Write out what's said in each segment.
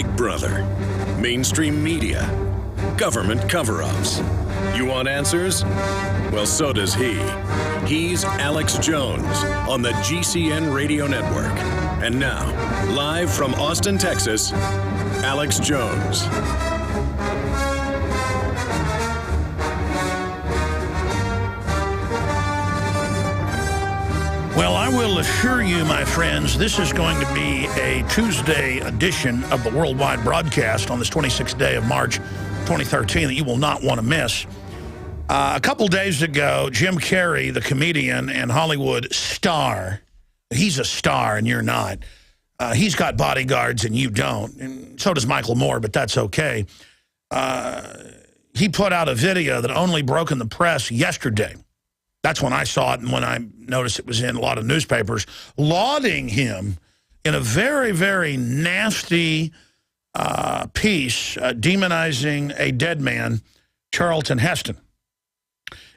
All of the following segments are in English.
Big Brother, mainstream media, government cover-ups. You want answers? Well, so does he. He's Alex Jones on the GCN Radio Network. And now, live from Austin, Texas, Alex Jones. Well, I will assure you, my friends, this is going to be a Tuesday edition of the worldwide broadcast on this 26th day of March 2013 that you will not want to miss. A couple days ago, Jim Carrey, the comedian and Hollywood star, he's a star and you're not. He's got bodyguards and you don't. And so does Michael Moore, but that's okay. He put out a video that only broke in the press yesterday. That's when I saw it and when I noticed it was in a lot of newspapers, lauding him in a very, very nasty piece, demonizing a dead man, Charlton Heston.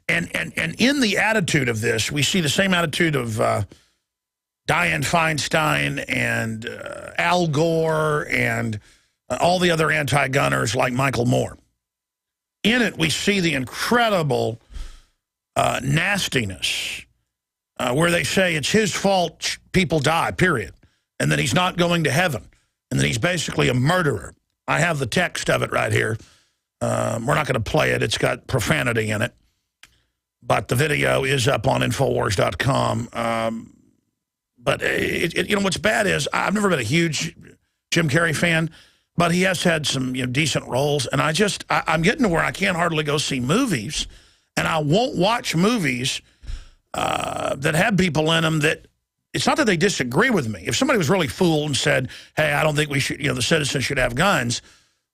And in the attitude of this, we see the same attitude of Dianne Feinstein and Al Gore and all the other anti-gunners like Michael Moore. In it, we see the incredible nastiness where they say it's his fault people die, period, and that he's not going to heaven, and that he's basically a murderer. I have the text of it right here. We're not going to play it. It's got profanity in it. But the video is up on Infowars.com. But you know, what's bad is I've never been a huge Jim Carrey fan, but he has had some decent roles. And I'm getting to where I can't hardly go see movies. And I won't watch movies that have people in them that, it's not that they disagree with me. If somebody was really fooled and said, hey, I don't think we should, the citizens should have guns,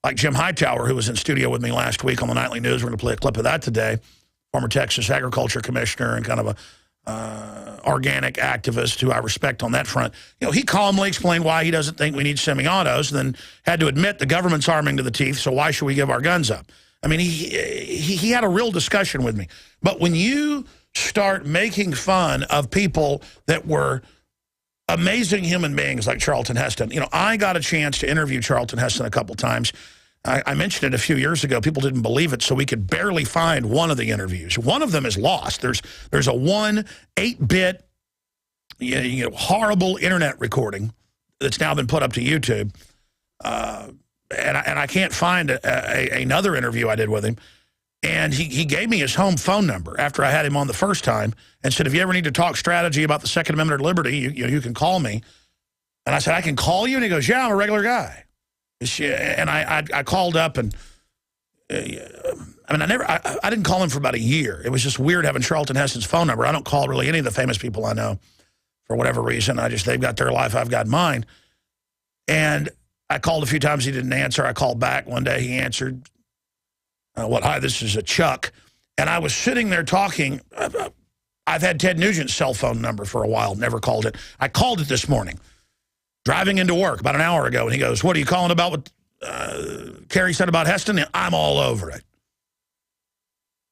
like Jim Hightower, who was in studio with me last week on the Nightly News, we're going to play a clip of that today, former Texas agriculture commissioner and kind of a organic activist who I respect on that front. He calmly explained why he doesn't think we need semi-autos, and then had to admit the government's arming to the teeth, so why should we give our guns up? I mean, he had a real discussion with me. But when you start making fun of people that were amazing human beings like Charlton Heston, I got a chance to interview Charlton Heston a couple times. I mentioned it a few years ago. People didn't believe it, so we could barely find one of the interviews. One of them is lost. There's a 8-bit, horrible internet recording that's now been put up to YouTube. And I can't find another interview I did with him. And he gave me his home phone number after I had him on the first time and said, if you ever need to talk strategy about the Second Amendment or liberty, you can call me. And I said, I can call you? And he goes, yeah, I'm a regular guy. And I called up and, I didn't call him for about a year. It was just weird having Charlton Heston's phone number. I don't call really any of the famous people I know for whatever reason. They've got their life, I've got mine. And I called a few times, he didn't answer. I called back one day, he answered. Hi, this is a Chuck. And I was sitting there talking. I've had Ted Nugent's cell phone number for a while, never called it. I called it this morning, driving into work about an hour ago, and he goes, what are you calling about what Carrey said about Heston? And I'm all over it.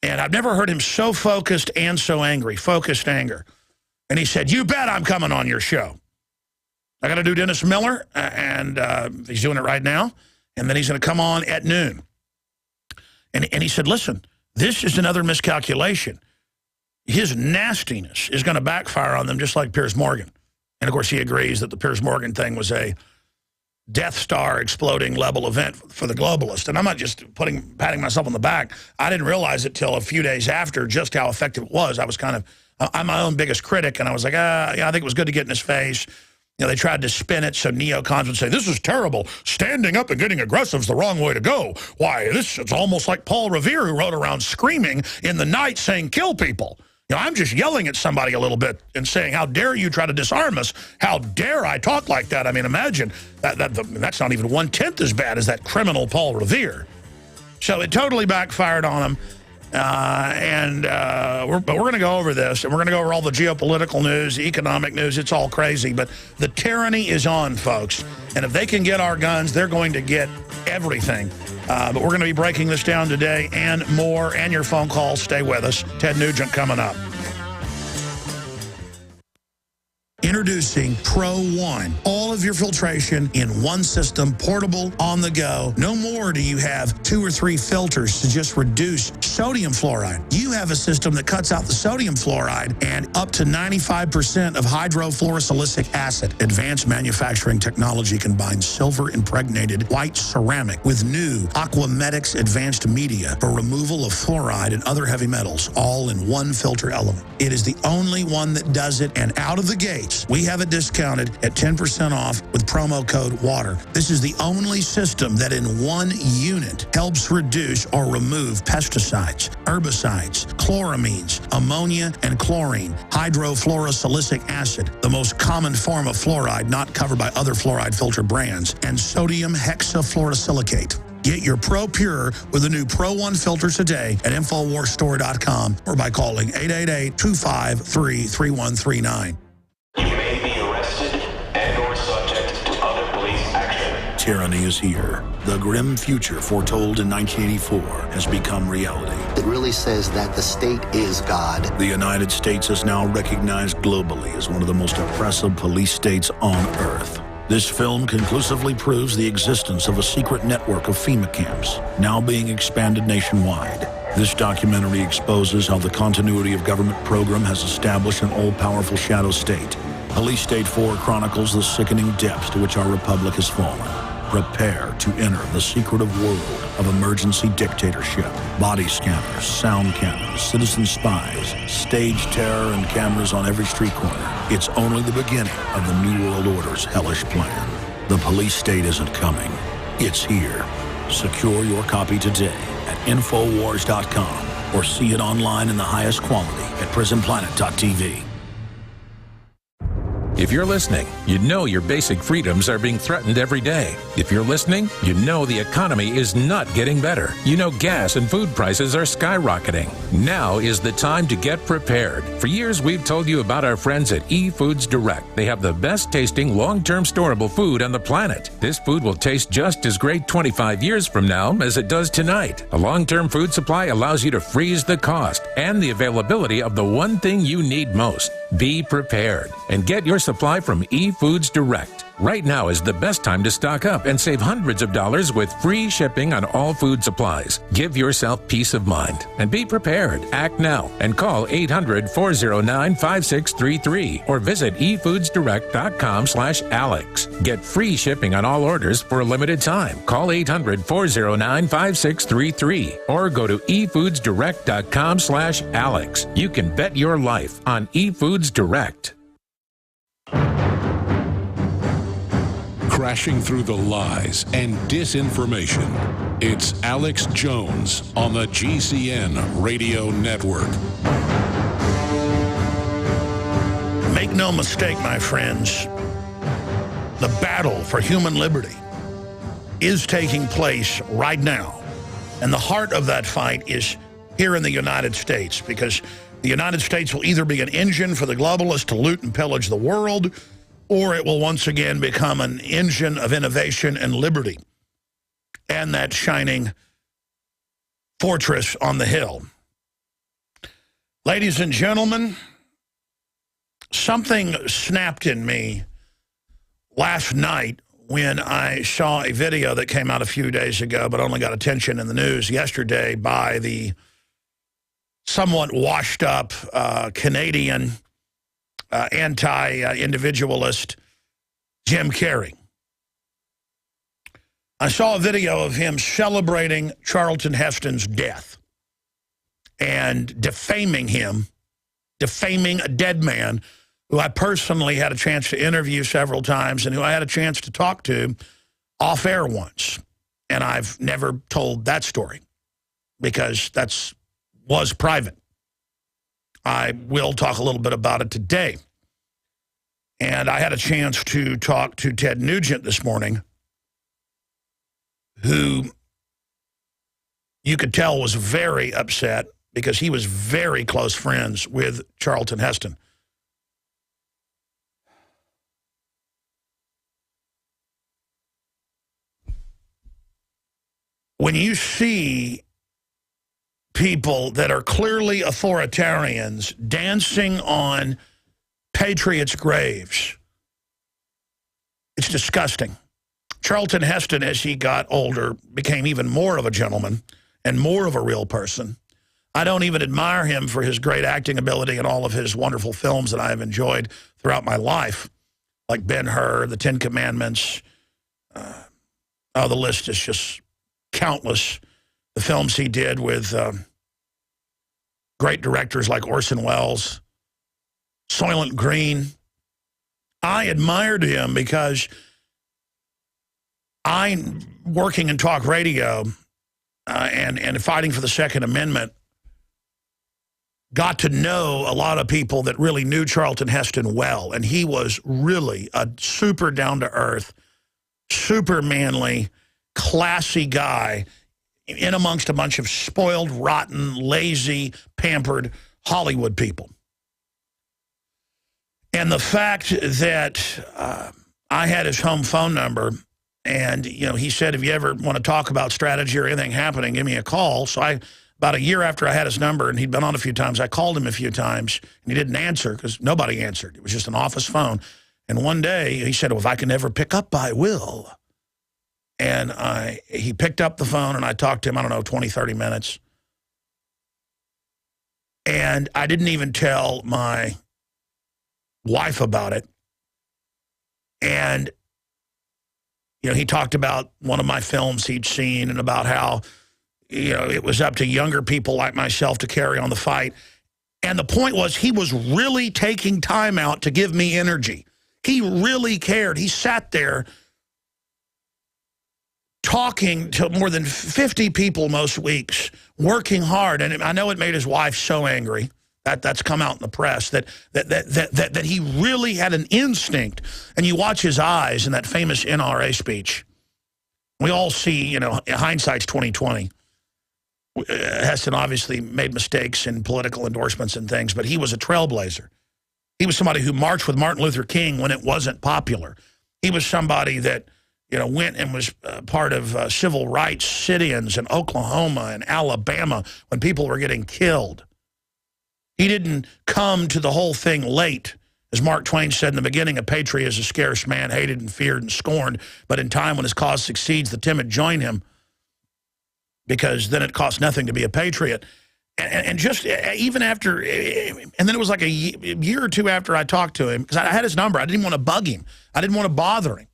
And I've never heard him so focused and so angry, focused anger. And he said, you bet I'm coming on your show. I got to do Dennis Miller, and he's doing it right now, and then he's going to come on at noon. And he said, listen, this is another miscalculation. His nastiness is going to backfire on them just like Piers Morgan. And, of course, he agrees that the Piers Morgan thing was a Death Star exploding level event for the globalist. And I'm not just patting myself on the back. I didn't realize it till a few days after just how effective it was. I was I'm my own biggest critic, and I was like, yeah, I think it was good to get in his face. They tried to spin it so neocons would say, this is terrible. Standing up and getting aggressive is the wrong way to go. Why, it's almost like Paul Revere, who rode around screaming in the night saying, kill people. I'm just yelling at somebody a little bit and saying, how dare you try to disarm us? How dare I talk like that? I mean, imagine, that's not even 1/10 as bad as that criminal Paul Revere. So it totally backfired on him. But we're going to go over this, and we're going to go over all the geopolitical news, economic news. It's all crazy, but the tyranny is on, folks. And if they can get our guns, they're going to get everything. But we're going to be breaking this down today and more, and your phone calls. Stay with us. Ted Nugent coming up. Introducing Pro One. All of your filtration in one system, portable, on the go. No more do you have 2 or 3 filters to just reduce sodium fluoride. You have a system that cuts out the sodium fluoride and up to 95% of hydrofluorosilicic acid. Advanced manufacturing technology combines silver-impregnated white ceramic with new Aquamedics advanced media for removal of fluoride and other heavy metals, all in one filter element. It is the only one that does it, and out of the gates, we have it discounted at 10% off with promo code WATER. This is the only system that in one unit helps reduce or remove pesticides, herbicides, chloramines, ammonia, and chlorine, hydrofluorosilicic acid, the most common form of fluoride not covered by other fluoride filter brands, and sodium hexafluorosilicate. Get your Pro Pure with the new Pro One filter today at InfoWarsStore.com or by calling 888-253-3139. You may be arrested and or subject to other police action. Tyranny is here. The grim future foretold in 1984 has become reality. It really says that the state is God. The United States is now recognized globally as one of the most oppressive police states on Earth. This film conclusively proves the existence of a secret network of FEMA camps, now being expanded nationwide. This documentary exposes how the continuity of government program has established an all-powerful shadow state. Police State 4 chronicles the sickening depths to which our republic has fallen. Prepare to enter the secretive world of emergency dictatorship. Body scanners, sound cannons, citizen spies, stage terror, and cameras on every street corner. It's only the beginning of the New World Order's hellish plan. The police state isn't coming. It's here. Secure your copy today at Infowars.com or see it online in the highest quality at PrisonPlanet.tv. If you're listening, you know your basic freedoms are being threatened every day. If you're listening, you know the economy is not getting better. You know gas and food prices are skyrocketing. Now is the time to get prepared. For years, we've told you about our friends at eFoods Direct. They have the best tasting, long-term storable food on the planet. This food will taste just as great 25 years from now as it does tonight. A long-term food supply allows you to freeze the cost and the availability of the one thing you need most. Be prepared and get your supply from eFoods Direct. Right now is the best time to stock up and save hundreds of dollars with free shipping on all food supplies. Give yourself peace of mind and be prepared. Act now and call 800-409-5633 or visit efoodsdirect.com/Alex. Get free shipping on all orders for a limited time. Call 800-409-5633 or go to efoodsdirect.com/Alex. You can bet your life on eFoods Direct. Crashing through the lies and disinformation. It's Alex Jones on the GCN Radio Network. Make no mistake, my friends, the battle for human liberty is taking place right now. And the heart of that fight is here in the United States, because the United States will either be an engine for the globalists to loot and pillage the world, or it will once again become an engine of innovation and liberty and that shining fortress on the hill. Ladies and gentlemen, something snapped in me last night when I saw a video that came out a few days ago but only got attention in the news yesterday by the somewhat washed up Canadian anti-individualist Jim Carrey. I saw a video of him celebrating Charlton Heston's death and defaming him, defaming a dead man who I personally had a chance to interview several times and who I had a chance to talk to off air once. And I've never told that story because that was private. I will talk a little bit about it today. And I had a chance to talk to Ted Nugent this morning, who you could tell was very upset because he was very close friends with Charlton Heston. When you see people that are clearly authoritarians dancing on patriots' graves. It's disgusting. Charlton Heston, as he got older, became even more of a gentleman and more of a real person. I don't even admire him for his great acting ability and all of his wonderful films that I have enjoyed throughout my life, like Ben-Hur, The Ten Commandments. The list is just countless. The films he did with great directors like Orson Welles, Soylent Green. I admired him because I'm working in talk radio and fighting for the Second Amendment, got to know a lot of people that really knew Charlton Heston well, and he was really a super down-to-earth, super manly, classy guy in amongst a bunch of spoiled, rotten, lazy, pampered Hollywood people. And the fact that I had his home phone number, and he said, if you ever want to talk about strategy or anything happening, give me a call. So about a year after I had his number, and he'd been on a few times, I called him a few times, and he didn't answer because nobody answered. It was just an office phone. And one day he said, well, if I can never pick up, I will. And he picked up the phone, and I talked to him, I don't know, 20, 30 minutes. And I didn't even tell my wife about it. And, he talked about one of my films he'd seen and about how, it was up to younger people like myself to carry on the fight. And the point was, he was really taking time out to give me energy. He really cared. He sat there talking to more than 50 people most weeks, working hard. And I know it made his wife so angry. That's come out in the press, that he really had an instinct. And you watch his eyes in that famous NRA speech. We all see, hindsight's 20/20. Heston obviously made mistakes in political endorsements and things, but he was a trailblazer. He was somebody who marched with Martin Luther King when it wasn't popular. He was somebody that, went and was part of civil rights sit-ins in Oklahoma and Alabama when people were getting killed. He didn't come to the whole thing late. As Mark Twain said in the beginning, a patriot is a scarce man, hated and feared and scorned. But in time when his cause succeeds, the timid join him, because then it costs nothing to be a patriot. And just even after, and then it was like a year or two after I talked to him, because I had his number. I didn't want to bug him. I didn't want to bother him.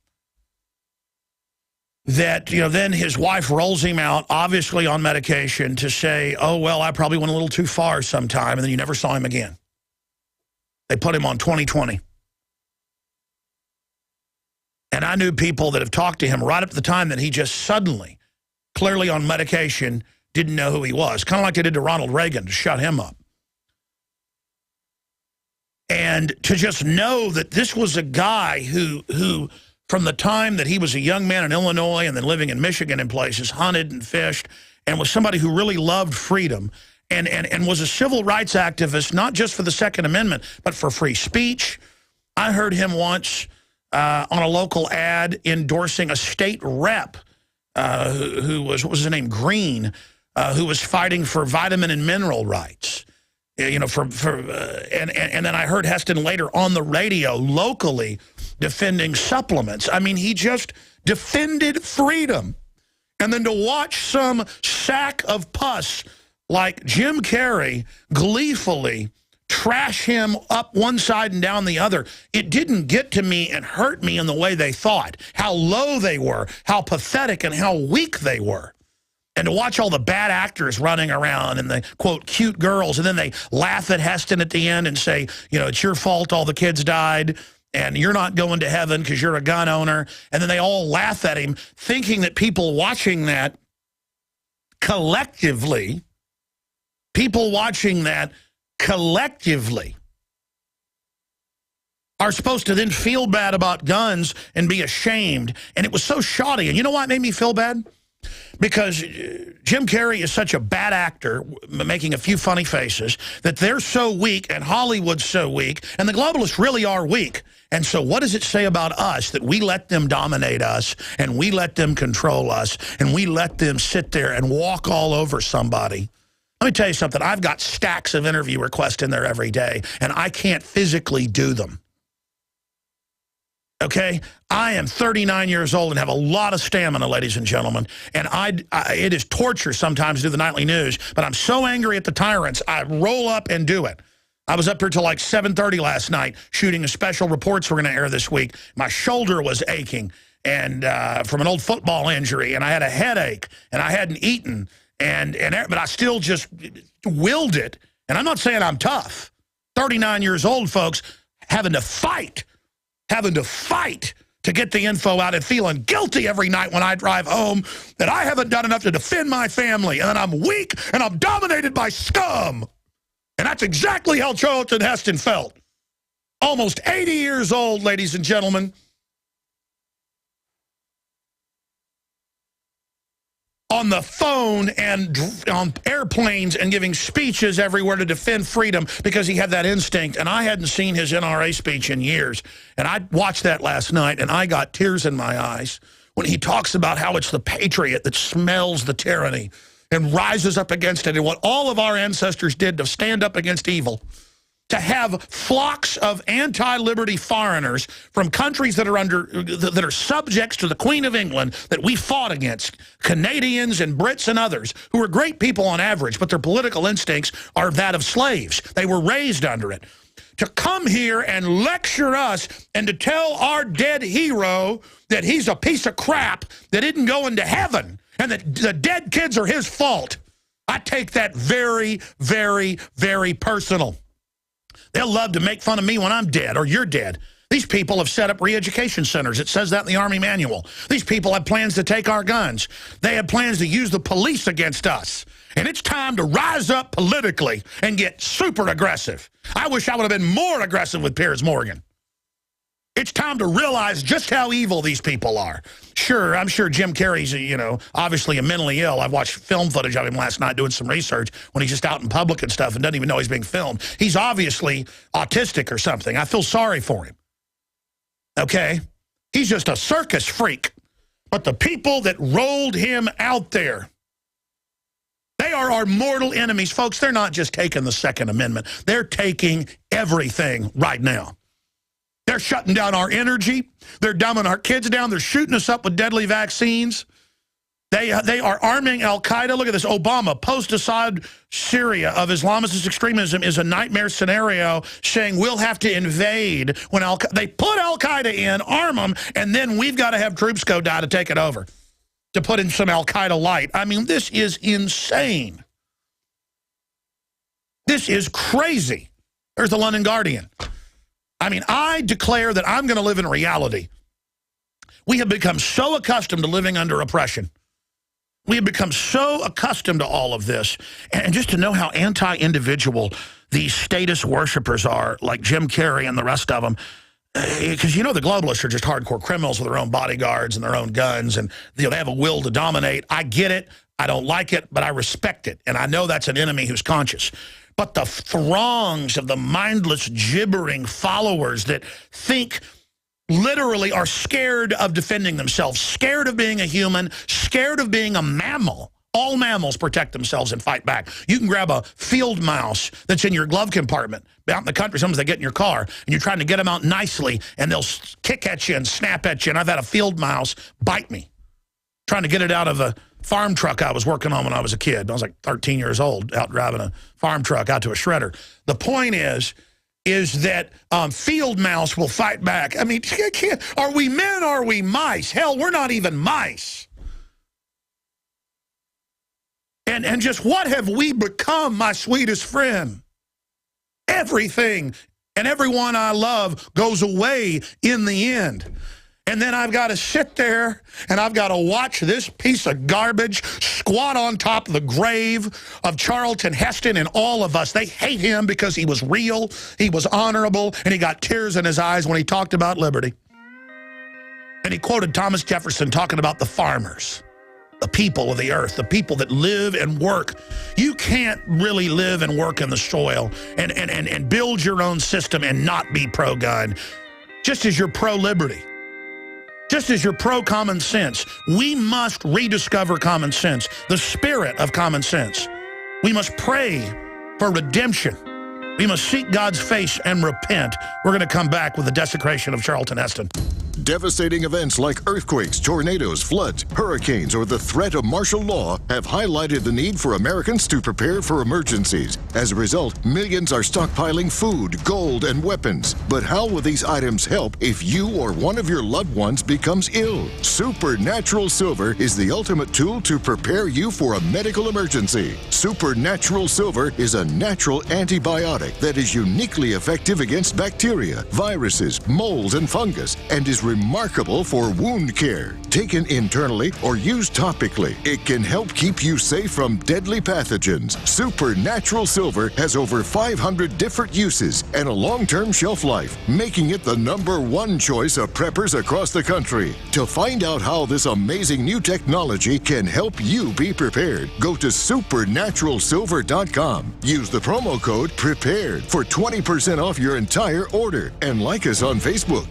That, then his wife rolls him out, obviously on medication, to say, oh, well, I probably went a little too far sometime, and then you never saw him again. They put him on 20/20. And I knew people that have talked to him right up to the time that he just suddenly, clearly on medication, didn't know who he was. Kind of like they did to Ronald Reagan to shut him up. And to just know that this was a guy who from the time that he was a young man in Illinois and then living in Michigan and places, hunted and fished, and was somebody who really loved freedom and was a civil rights activist, not just for the Second Amendment, but for free speech. I heard him once on a local ad endorsing a state rep who was, what was his name, Green, who was fighting for vitamin and mineral rights. And then I heard Heston later on the radio locally defending supplements. I mean, he just defended freedom. And then to watch some sack of pus like Jim Carrey gleefully trash him up one side and down the other, it didn't get to me and hurt me in the way they thought, how low they were, how pathetic and how weak they were. And to watch all the bad actors running around and the, quote, cute girls, and then they laugh at Heston at the end and say, it's your fault all the kids died, and you're not going to heaven because you're a gun owner. And then they all laugh at him, thinking that people watching that collectively, are supposed to then feel bad about guns and be ashamed. And it was so shoddy. And you know why it made me feel bad? Because Jim Carrey is such a bad actor, making a few funny faces, that they're so weak and Hollywood's so weak and the globalists really are weak. And so what does it say about us that we let them dominate us and we let them control us and we let them sit there and walk all over somebody Let me tell you something. I've got stacks of interview requests in there every day, and I can't physically do them. Okay? I am 39 years old and have a lot of stamina, ladies and gentlemen. And it is torture sometimes to do the nightly news, but I'm so angry at the tyrants, I roll up and do it. I was up here till like 7:30 last night shooting a special reports we're going to air this week. My shoulder was aching and from an old football injury, and I had a headache, and I hadn't eaten. But I still just willed it. And I'm not saying I'm tough. 39 years old, folks, having to fight to get the info out and feeling guilty every night when I drive home that I haven't done enough to defend my family and that I'm weak and I'm dominated by scum. And that's exactly how Charlton Heston felt. Almost 80 years old, ladies and gentlemen. On the phone and on airplanes and giving speeches everywhere to defend freedom because he had that instinct. And I hadn't seen his NRA speech in years. And I watched that last night, and I got tears in my eyes when he talks about how it's the patriot that smells the tyranny and rises up against it, and what all of our ancestors did to stand up against evil. To have flocks of anti-liberty foreigners from countries that are subjects to the Queen of England that we fought against, Canadians and Brits and others, who are great people on average, but their political instincts are that of slaves. They were raised under it. To come here and lecture us and to tell our dead hero that he's a piece of crap that didn't go into heaven and that the dead kids are his fault, I take that very, very, very personal. They'll love to make fun of me when I'm dead or you're dead. These people have set up re-education centers. It says that in the Army manual. These people have plans to take our guns. They have plans to use the police against us. And it's time to rise up politically and get super aggressive. I wish I would have been more aggressive with Piers Morgan. It's time to realize just how evil these people are. Sure, I'm sure Jim Carrey's, obviously mentally ill. I've watched film footage of him last night doing some research when he's just out in public and stuff and doesn't even know he's being filmed. He's obviously autistic or something. I feel sorry for him. Okay? He's just a circus freak. But the people that rolled him out there, they are our mortal enemies. Folks, they're not just taking the Second Amendment. They're taking everything right now. They're shutting down our energy. They're dumbing our kids down. They're shooting us up with deadly vaccines. They are arming al-Qaeda. Look at this. Obama, post-Assad Syria of Islamist extremism is a nightmare scenario, saying we'll have to invade when they put al-Qaeda in, arm them, and then we've got to have troops go down to take it over, to put in some al-Qaeda light. I mean, this is insane. This is crazy. There's the London Guardian. I mean, I declare that I'm going to live in reality. We have become so accustomed to living under oppression. We have become so accustomed to all of this. And just to know how anti-individual these status worshipers are, like Jim Carrey and the rest of them, because the globalists are just hardcore criminals with their own bodyguards and their own guns, and they have a will to dominate. I get it. I don't like it, but I respect it. And I know that's an enemy who's conscious. But the throngs of the mindless, gibbering followers that think literally are scared of defending themselves, scared of being a human, scared of being a mammal. All mammals protect themselves and fight back. You can grab a field mouse that's in your glove compartment out in the country. Sometimes they get in your car, and you're trying to get them out nicely, and they'll kick at you and snap at you. And I've had a field mouse bite me, trying to get it out of a farm truck I was working on when I was a kid. I was like 13 years old, out driving a farm truck out to a shredder. The point is that field mouse will fight back. I mean, are we men or are we mice? Hell, we're not even mice. And just what have we become, my sweetest friend? Everything and everyone I love goes away in the end. And then I've got to sit there and I've got to watch this piece of garbage squat on top of the grave of Charlton Heston and all of us. They hate him because he was real, he was honorable, and he got tears in his eyes when he talked about liberty. And he quoted Thomas Jefferson talking about the farmers, the people of the earth, the people that live and work. You can't really live and work in the soil and build your own system and not be pro-gun, just as you're pro-liberty. Just as you're pro-common sense, we must rediscover common sense, the spirit of common sense. We must pray for redemption. We must seek God's face and repent. We're going to come back with the desecration of Charlton Heston. Devastating events like earthquakes, tornadoes, floods, hurricanes, or the threat of martial law have highlighted the need for Americans to prepare for emergencies. As a result, millions are stockpiling food, gold, and weapons. But how will these items help if you or one of your loved ones becomes ill? Supernatural Silver is the ultimate tool to prepare you for a medical emergency. Supernatural Silver is a natural antibiotic that is uniquely effective against bacteria, viruses, molds, and fungus, and is remarkable for wound care. Taken internally or used topically, it can help keep you safe from deadly pathogens. Supernatural Silver has over 500 different uses and a long-term shelf life, making it the #1 choice of preppers across the country. To find out how this amazing new technology can help you be prepared, go to supernaturalsilver.com. Use the promo code PREPARED for 20% off your entire order and like us on Facebook.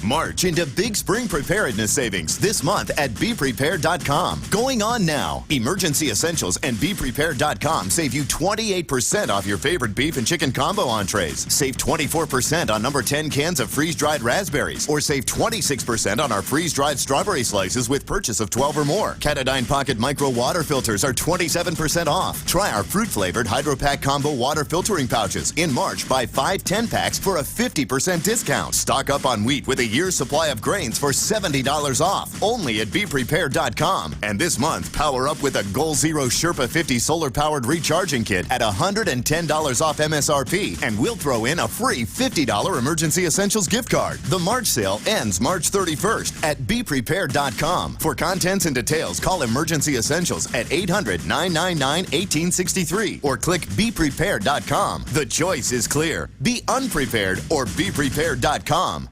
March into big spring preparedness savings this month at BePrepared.com. Going on now. Emergency Essentials and BePrepared.com save you 28% off your favorite beef and chicken combo entrees. Save 24% on number 10 cans of freeze-dried raspberries. Or save 26% on our freeze-dried strawberry slices with purchase of 12 or more. Katadyn Pocket Micro Water Filters are 27% off. Try our fruit-flavored Hydro-Pack Combo Water Filtering Pouches. In March, buy 5 10-packs for a 50% discount. Stock up on wheat with a year's supply of grains for $70 off, only at BePrepared.com. And this month, power up with a Goal Zero Sherpa 50 solar-powered recharging kit at $110 off MSRP, and we'll throw in a free $50 Emergency Essentials gift card. The March sale ends March 31st at BePrepared.com. For contents and details, call Emergency Essentials at 800-999-1863 or click BePrepared.com. The choice is clear. Be unprepared or BePrepared.com.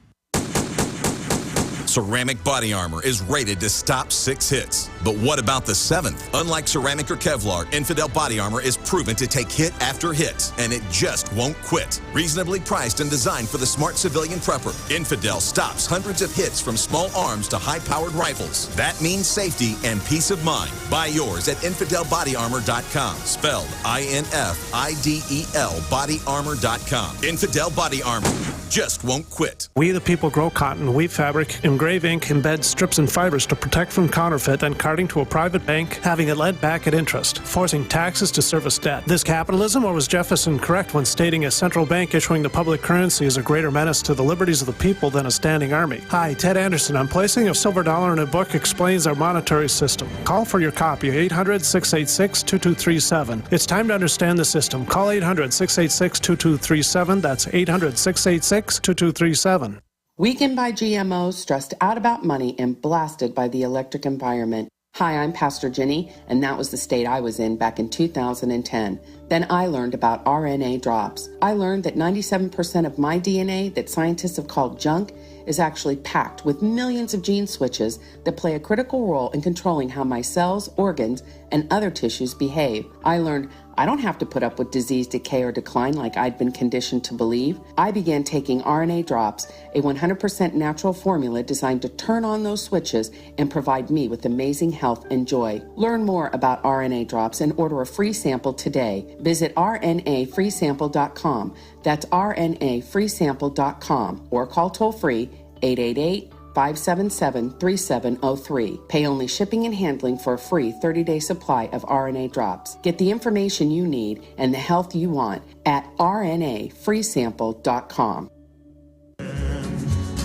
Ceramic body armor is rated to stop 6 hits. But what about the 7th? Unlike ceramic or Kevlar, Infidel body armor is proven to take hit after hit, and it just won't quit. Reasonably priced and designed for the smart civilian prepper, Infidel stops hundreds of hits from small arms to high-powered rifles. That means safety and peace of mind. Buy yours at InfidelBodyArmor.com, spelled INFIDEL bodyarmor.com. Infidel Body Armor just won't quit. We the people grow cotton, weave fabric, engrave ink, embed strips and fibers to protect from counterfeit, then carting to a private bank, having it lent back at interest, forcing taxes to service debt. This capitalism, or was Jefferson correct when stating a central bank issuing the public currency is a greater menace to the liberties of the people than a standing army? Hi, Ted Anderson. I'm placing a silver dollar in a book explains our monetary system. Call for your copy, 800-686-2237. It's time to understand the system. Call 800-686-2237. That's 800-686-2237. Weakened by GMOs, stressed out about money, and blasted by the electric environment. Hi, I'm Pastor Jenny, and that was the state I was in back in 2010. Then I learned about RNA drops. I learned that 97% of my DNA that scientists have called junk is actually packed with millions of gene switches that play a critical role in controlling how my cells, organs, and other tissues behave. I learned I don't have to put up with disease, decay, or decline like I'd been conditioned to believe. I began taking RNA drops, a 100% natural formula designed to turn on those switches and provide me with amazing health and joy. Learn more about RNA drops and order a free sample today. Visit rnafreesample.com. That's rnafreesample.com or call toll-free 888-577-3703. Pay only shipping and handling for a free 30-day supply of RNA drops. Get the information you need and the health you want at rnafreesample.com.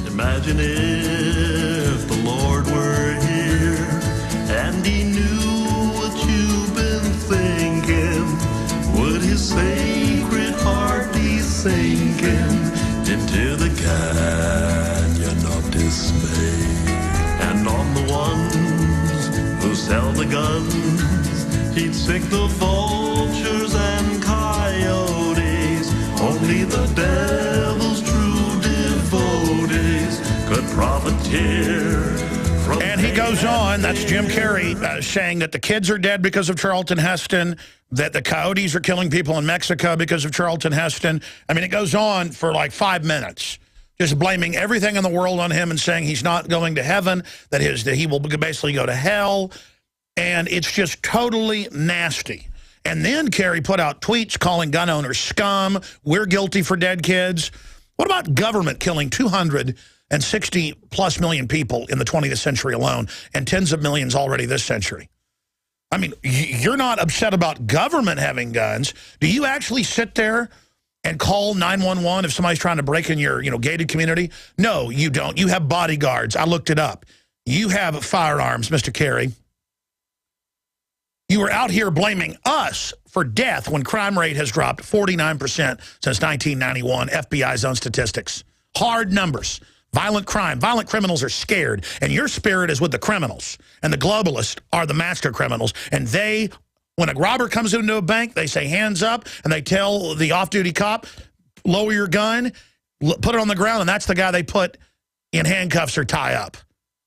Imagine if the Lord were here and he knew what you've been thinking. Would his sacred heart be sinking into the canyon of dismay? And on the ones who sell the guns, he'd sick the vultures and coyotes. Only the devil's true devotees could profiteer. And he goes on, that's Jim Carrey, saying that the kids are dead because of Charlton Heston, that the coyotes are killing people in Mexico because of Charlton Heston. I mean, it goes on for like 5 minutes, just blaming everything in the world on him and saying he's not going to heaven, that he will basically go to hell. And it's just totally nasty. And then Kerry put out tweets calling gun owners scum. We're guilty for dead kids. What about government killing 260+ million people in the 20th century alone and tens of millions already this century? I mean, you're not upset about government having guns. Do you actually sit there and call 911 if somebody's trying to break in your, gated community? No, you don't. You have bodyguards. I looked it up. You have firearms, Mr. Kerry. You were out here blaming us for death when crime rate has dropped 49% since 1991, FBI's own statistics. Hard numbers. Violent crime. Violent criminals are scared, and your spirit is with the criminals. And the globalists are the master criminals. And they, when a robber comes into a bank, they say, hands up, and they tell the off-duty cop, lower your gun, put it on the ground, and that's the guy they put in handcuffs or tie up.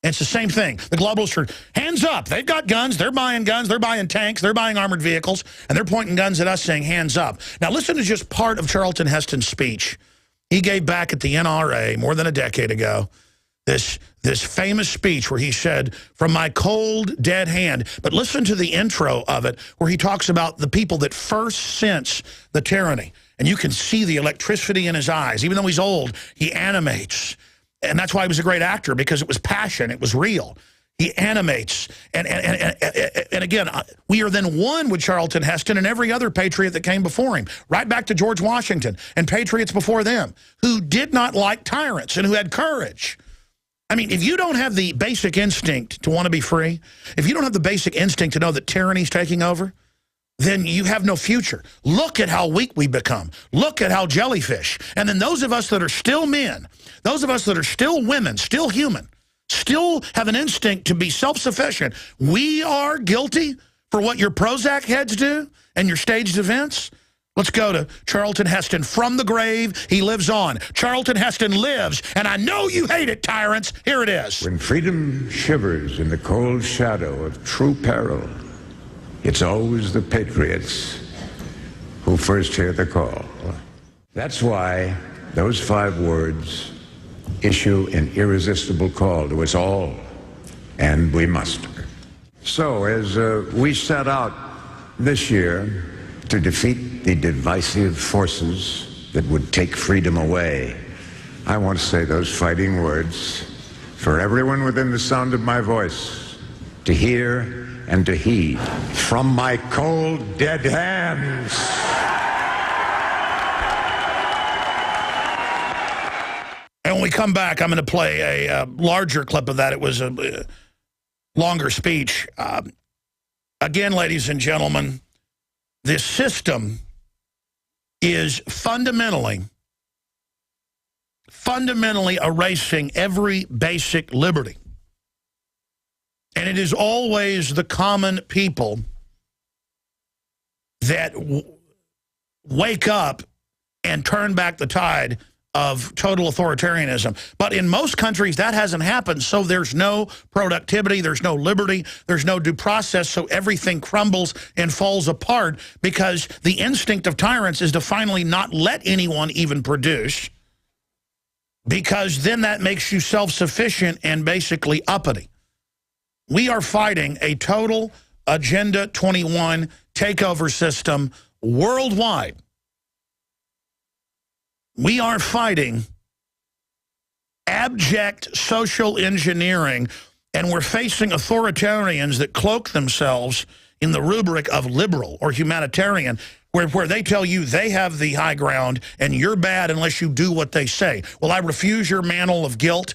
And it's the same thing. The globalists are, hands up. They've got guns. They're buying tanks. They're buying armored vehicles. And they're pointing guns at us saying, hands up. Now, listen to just part of Charlton Heston's speech. He gave back at the NRA more than a decade ago this famous speech where he said, from my cold, dead hand. But listen to the intro of it where he talks about the people that first sense the tyranny. And you can see the electricity in his eyes. Even though he's old, he animates. And that's why he was a great actor, because it was passion. It was real. He animates. And again, we are then one with Charlton Heston and every other patriot that came before him, right back to George Washington and patriots before them who did not like tyrants and who had courage. I mean, if you don't have the basic instinct to want to be free, if you don't have the basic instinct to know that tyranny's taking over, then you have no future. Look at how weak we become. Look at how jellyfish. And then those of us that are still men, those of us that are still women, still human, still have an instinct to be self-sufficient, we are guilty for what your Prozac heads do and your staged events. Let's go to Charlton Heston from the grave. He lives on. Charlton Heston lives, and I know you hate it, tyrants. Here it is. When freedom shivers in the cold shadow of true peril, it's always the patriots who first hear the call. That's why those 5 words issue an irresistible call to us all, and we must. So, as we set out this year to defeat the divisive forces that would take freedom away, I want to say those fighting words for everyone within the sound of my voice to hear and to heed. From my cold, dead hands. And when we come back, I'm going to play a larger clip of that. It was a longer speech. Again, ladies and gentlemen, this system is fundamentally erasing every basic liberty. And it is always the common people that wake up and turn back the tide of total authoritarianism. But in most countries, that hasn't happened, so there's no productivity, there's no liberty, there's no due process, so everything crumbles and falls apart because the instinct of tyrants is to finally not let anyone even produce, because then that makes you self-sufficient and basically uppity. We are fighting a total Agenda 21 takeover system worldwide. We are fighting abject social engineering, and we're facing authoritarians that cloak themselves in the rubric of liberal or humanitarian, where they tell you they have the high ground and you're bad unless you do what they say. Well, I refuse your mantle of guilt.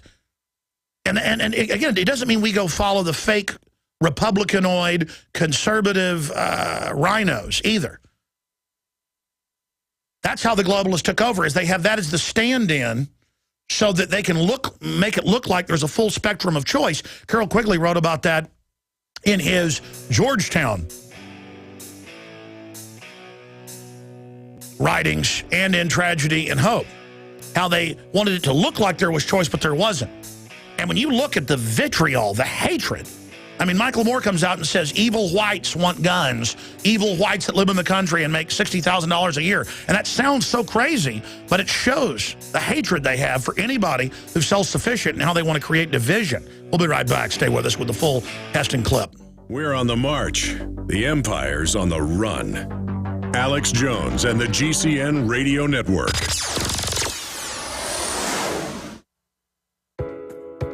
And again, it doesn't mean we go follow the fake Republicanoid, conservative rhinos either. That's how the globalists took over, is they have that as the stand-in so that they can make it look like there's a full spectrum of choice. Carroll Quigley wrote about that in his Georgetown writings and in Tragedy and Hope, how they wanted it to look like there was choice, but there wasn't. And when you look at the vitriol, the hatred, I mean, Michael Moore comes out and says evil whites want guns, evil whites that live in the country and make $60,000 a year. And that sounds so crazy, but it shows the hatred they have for anybody who's self-sufficient and how they want to create division. We'll be right back. Stay with us with the full Heston clip. We're on the march. The Empire's on the run. Alex Jones and the GCN Radio Network.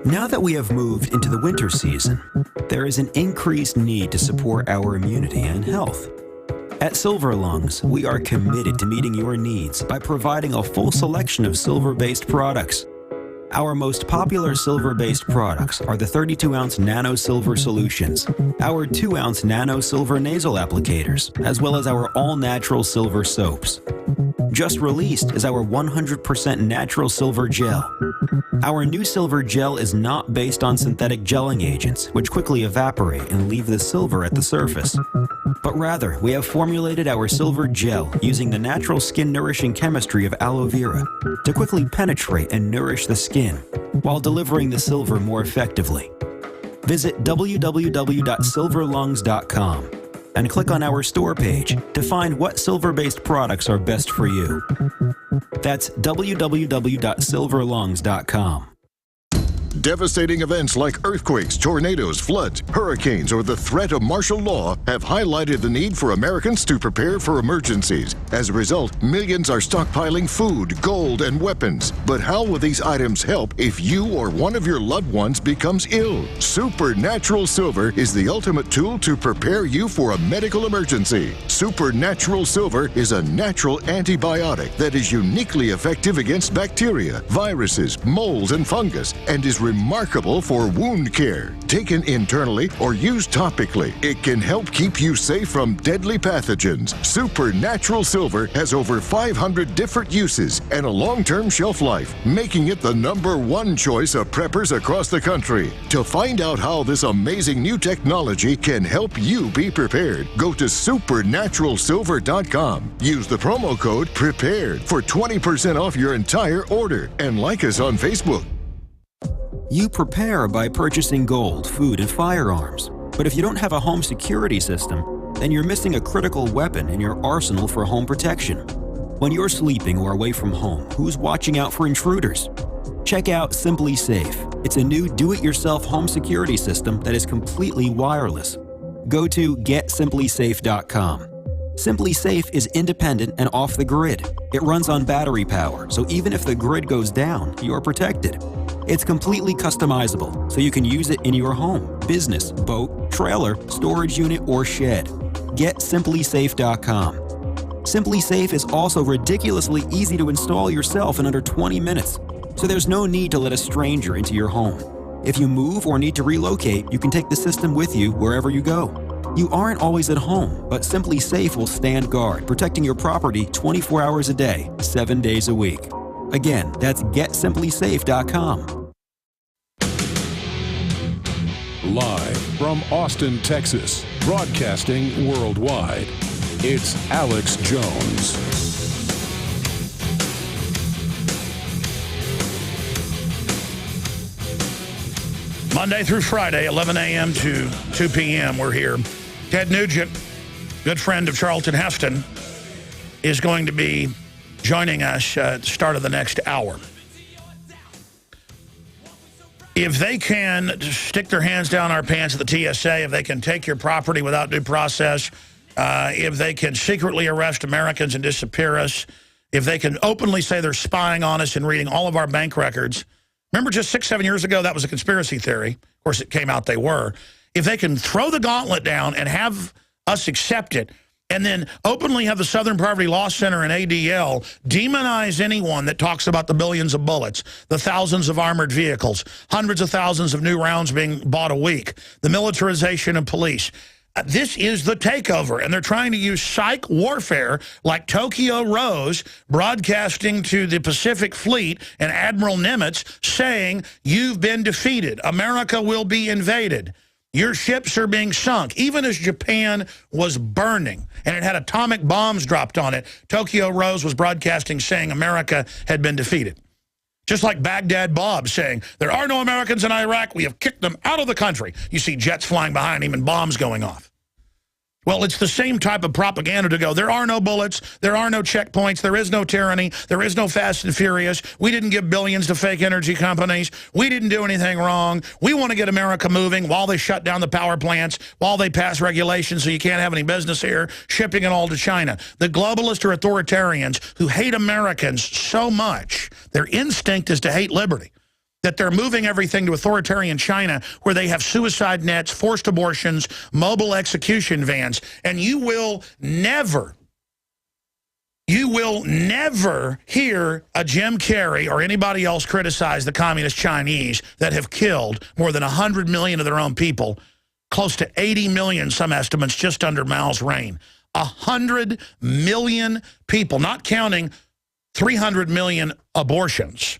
Now that we have moved into the winter season, there is an increased need to support our immunity and health. At Silver Lungs, we are committed to meeting your needs by providing a full selection of silver-based products. Our most popular silver-based products are the 32-ounce Nano Silver Solutions, our 2-ounce Nano Silver Nasal Applicators, as well as our all-natural silver soaps. Just released is our 100% natural silver gel. Our new silver gel is not based on synthetic gelling agents, which quickly evaporate and leave the silver at the surface. But rather, we have formulated our silver gel using the natural skin-nourishing chemistry of aloe vera to quickly penetrate and nourish the skin, while delivering the silver more effectively. Visit www.silverlungs.com and click on our store page to find what silver-based products are best for you. That's www.silverlungs.com. Devastating events like earthquakes, tornadoes, floods, hurricanes, or the threat of martial law have highlighted the need for Americans to prepare for emergencies. As a result, millions are stockpiling food, gold, and weapons. But how will these items help if you or one of your loved ones becomes ill? Supernatural Silver is the ultimate tool to prepare you for a medical emergency. Supernatural Silver is a natural antibiotic that is uniquely effective against bacteria, viruses, molds, and fungus, and is remarkable for wound care. Taken internally or used topically, it can help keep you safe from deadly pathogens. Supernatural Silver has over 500 different uses and a long-term shelf life, making it the #1 choice of preppers across the country. To find out how this amazing new technology can help you be prepared, go to supernaturalsilver.com. Use the promo code PREPARED for 20% off your entire order, and like us on Facebook. You prepare by purchasing gold, food, and firearms. But if you don't have a home security system, then you're missing a critical weapon in your arsenal for home protection. When you're sleeping or away from home, who's watching out for intruders? Check out Simply Safe. It's a new do-it-yourself home security system that is completely wireless. Go to GetSimplySafe.com. Simply Safe is independent and off the grid. It runs on battery power, so even if the grid goes down, you're protected. It's completely customizable, so you can use it in your home, business, boat, trailer, storage unit, or shed. GetSimplySafe.com. Simply Safe is also ridiculously easy to install yourself in under 20 minutes, so there's no need to let a stranger into your home. If you move or need to relocate, you can take the system with you wherever you go. You aren't always at home, but Simply Safe will stand guard, protecting your property 24 hours a day, 7 days a week. Again, that's GetSimplySafe.com. Live from Austin, Texas, broadcasting worldwide, it's Alex Jones. Monday through Friday, 11 a.m. to 2 p.m. we're here. Ted Nugent, good friend of Charlton Heston, is going to be joining us at the start of the next hour. If they can stick their hands down our pants at the TSA, if they can take your property without due process, if they can secretly arrest Americans and disappear us, if they can openly say they're spying on us and reading all of our bank records. Remember just 6-7 years ago, that was a conspiracy theory. Of course, it came out they were. If they can throw the gauntlet down and have us accept it, and then openly have the Southern Poverty Law Center and ADL demonize anyone that talks about the billions of bullets, the thousands of armored vehicles, hundreds of thousands of new rounds being bought a week, the militarization of police. This is the takeover, and they're trying to use psych warfare like Tokyo Rose broadcasting to the Pacific Fleet and Admiral Nimitz saying, you've been defeated. America will be invaded. Your ships are being sunk. Even as Japan was burning and it had atomic bombs dropped on it, Tokyo Rose was broadcasting saying America had been defeated. Just like Baghdad Bob saying, there are no Americans in Iraq. We have kicked them out of the country. You see jets flying behind him and bombs going off. Well, it's the same type of propaganda to go, there are no bullets, there are no checkpoints, there is no tyranny, there is no Fast and Furious, we didn't give billions to fake energy companies, we didn't do anything wrong, we want to get America moving while they shut down the power plants, while they pass regulations so you can't have any business here, shipping it all to China. The globalists are authoritarians who hate Americans so much, their instinct is to hate liberty, that they're moving everything to authoritarian China where they have suicide nets, forced abortions, mobile execution vans, and you will never hear a Jim Carrey or anybody else criticize the communist Chinese that have killed more than 100 million of their own people, close to 80 million, some estimates, just under Mao's reign. 100 million people, not counting 300 million abortions.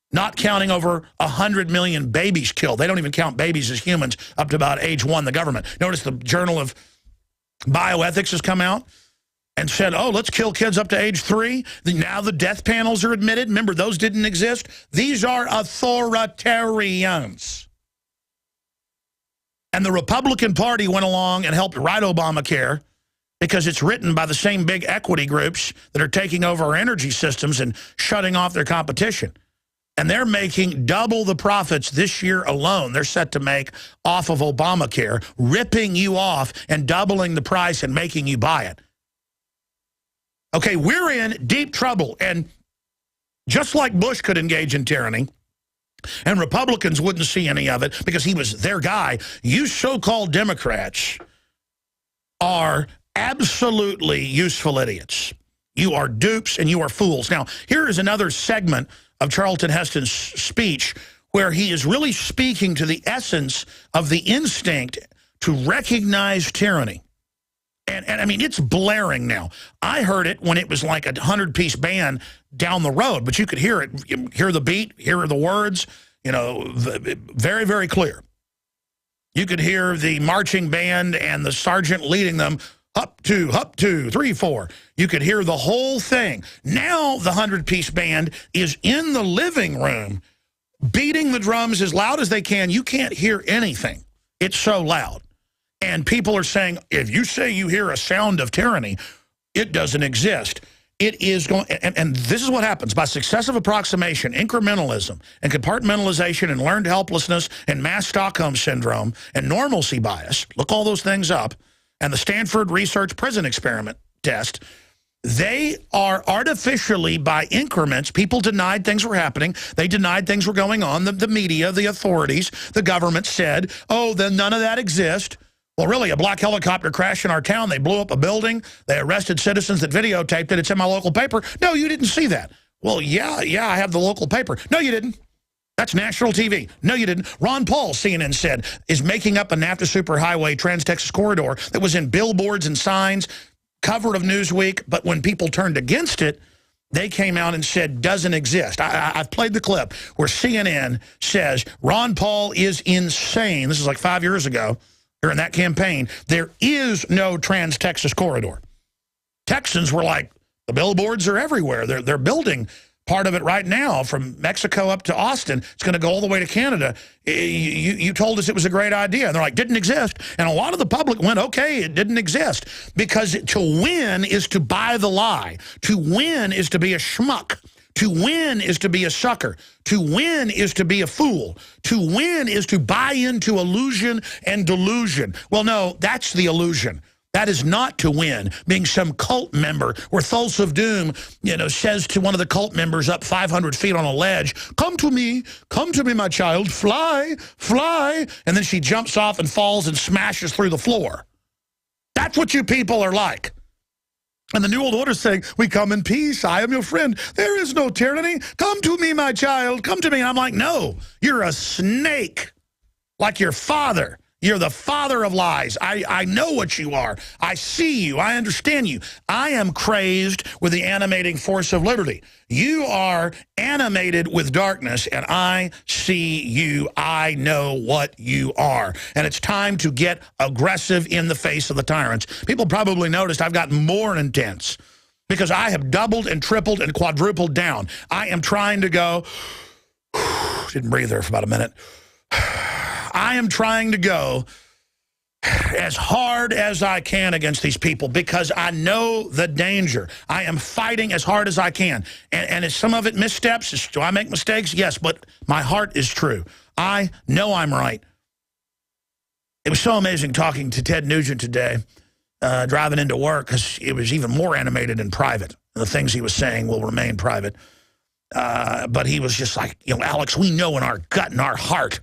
Not counting over 100 million babies killed. They don't even count babies as humans up to about age 1, the government. Notice the Journal of Bioethics has come out and said, oh, let's kill kids up to age 3. Now the death panels are admitted. Remember, those didn't exist. These are authoritarians. And the Republican Party went along and helped write Obamacare because it's written by the same big equity groups that are taking over our energy systems and shutting off their competition. And they're making double the profits this year alone they're set to make off of Obamacare, ripping you off and doubling the price and making you buy it. Okay, we're in deep trouble. And just like Bush could engage in tyranny, and Republicans wouldn't see any of it because he was their guy, you so-called Democrats are absolutely useful idiots. You are dupes and you are fools. Now, here is another segment of Charlton Heston's speech where he is really speaking to the essence of the instinct to recognize tyranny. And I mean, it's blaring now. I heard it when it was like a 100-piece band down the road, but you could hear it, hear the beat, hear the words, you know, very, very clear. You could hear the marching band and the sergeant leading them, up, 2, 3, 4. You could hear the whole thing. Now the 100-piece band is in the living room beating the drums as loud as they can. You can't hear anything. It's so loud. And people are saying, if you say you hear a sound of tyranny, it doesn't exist. It is going, and this is what happens. By successive approximation, incrementalism, and compartmentalization, and learned helplessness, and mass Stockholm syndrome, and normalcy bias, look all those things up, and the Stanford Research Prison Experiment test, they are artificially, by increments, people denied things were happening. They denied things were going on. The media, the authorities, the government said, oh, then none of that exists. Well, really, a black helicopter crashed in our town. They blew up a building. They arrested citizens that videotaped it. It's in my local paper. No, you didn't see that. Well, yeah, I have the local paper. No, you didn't. That's national TV. No, you didn't. Ron Paul, CNN said, is making up a NAFTA superhighway Trans-Texas corridor that was in billboards and signs, cover of Newsweek, but when people turned against it, they came out and said doesn't exist. I've played the clip where CNN says Ron Paul is insane. This is like 5 years ago during that campaign. There is no Trans-Texas corridor. Texans were like, the billboards are everywhere. They're building part of it right now from Mexico up to Austin. It's going to go all the way to Canada. You told us it was a great idea. And they're like, didn't exist. And a lot of the public went, okay, it didn't exist. Because to win is to buy the lie. To win is to be a schmuck. To win is to be a sucker. To win is to be a fool. To win is to buy into illusion and delusion. Well, no, that's the illusion. That is not to win, being some cult member where Thulsa of Doom, says to one of the cult members up 500 feet on a ledge, come to me, my child, fly, fly. And then she jumps off and falls and smashes through the floor. That's what you people are like. And the New World Order is saying, we come in peace. I am your friend. There is no tyranny. Come to me, my child. Come to me. And I'm like, no, you're a snake like your father. You're the father of lies. I know what you are. I see you. I understand you. I am crazed with the animating force of liberty. You are animated with darkness, and I see you. I know what you are. And it's time to get aggressive in the face of the tyrants. People probably noticed I've gotten more intense because I have doubled and tripled and quadrupled down. I am trying to go, didn't breathe there for about a minute. I am trying to go as hard as I can against these people because I know the danger. I am fighting as hard as I can. And is some of it missteps? Do I make mistakes? Yes, but my heart is true. I know I'm right. It was so amazing talking to Ted Nugent today, driving into work, because it was even more animated in private. The things he was saying will remain private. But he was just like, Alex, we know in our gut and our heart,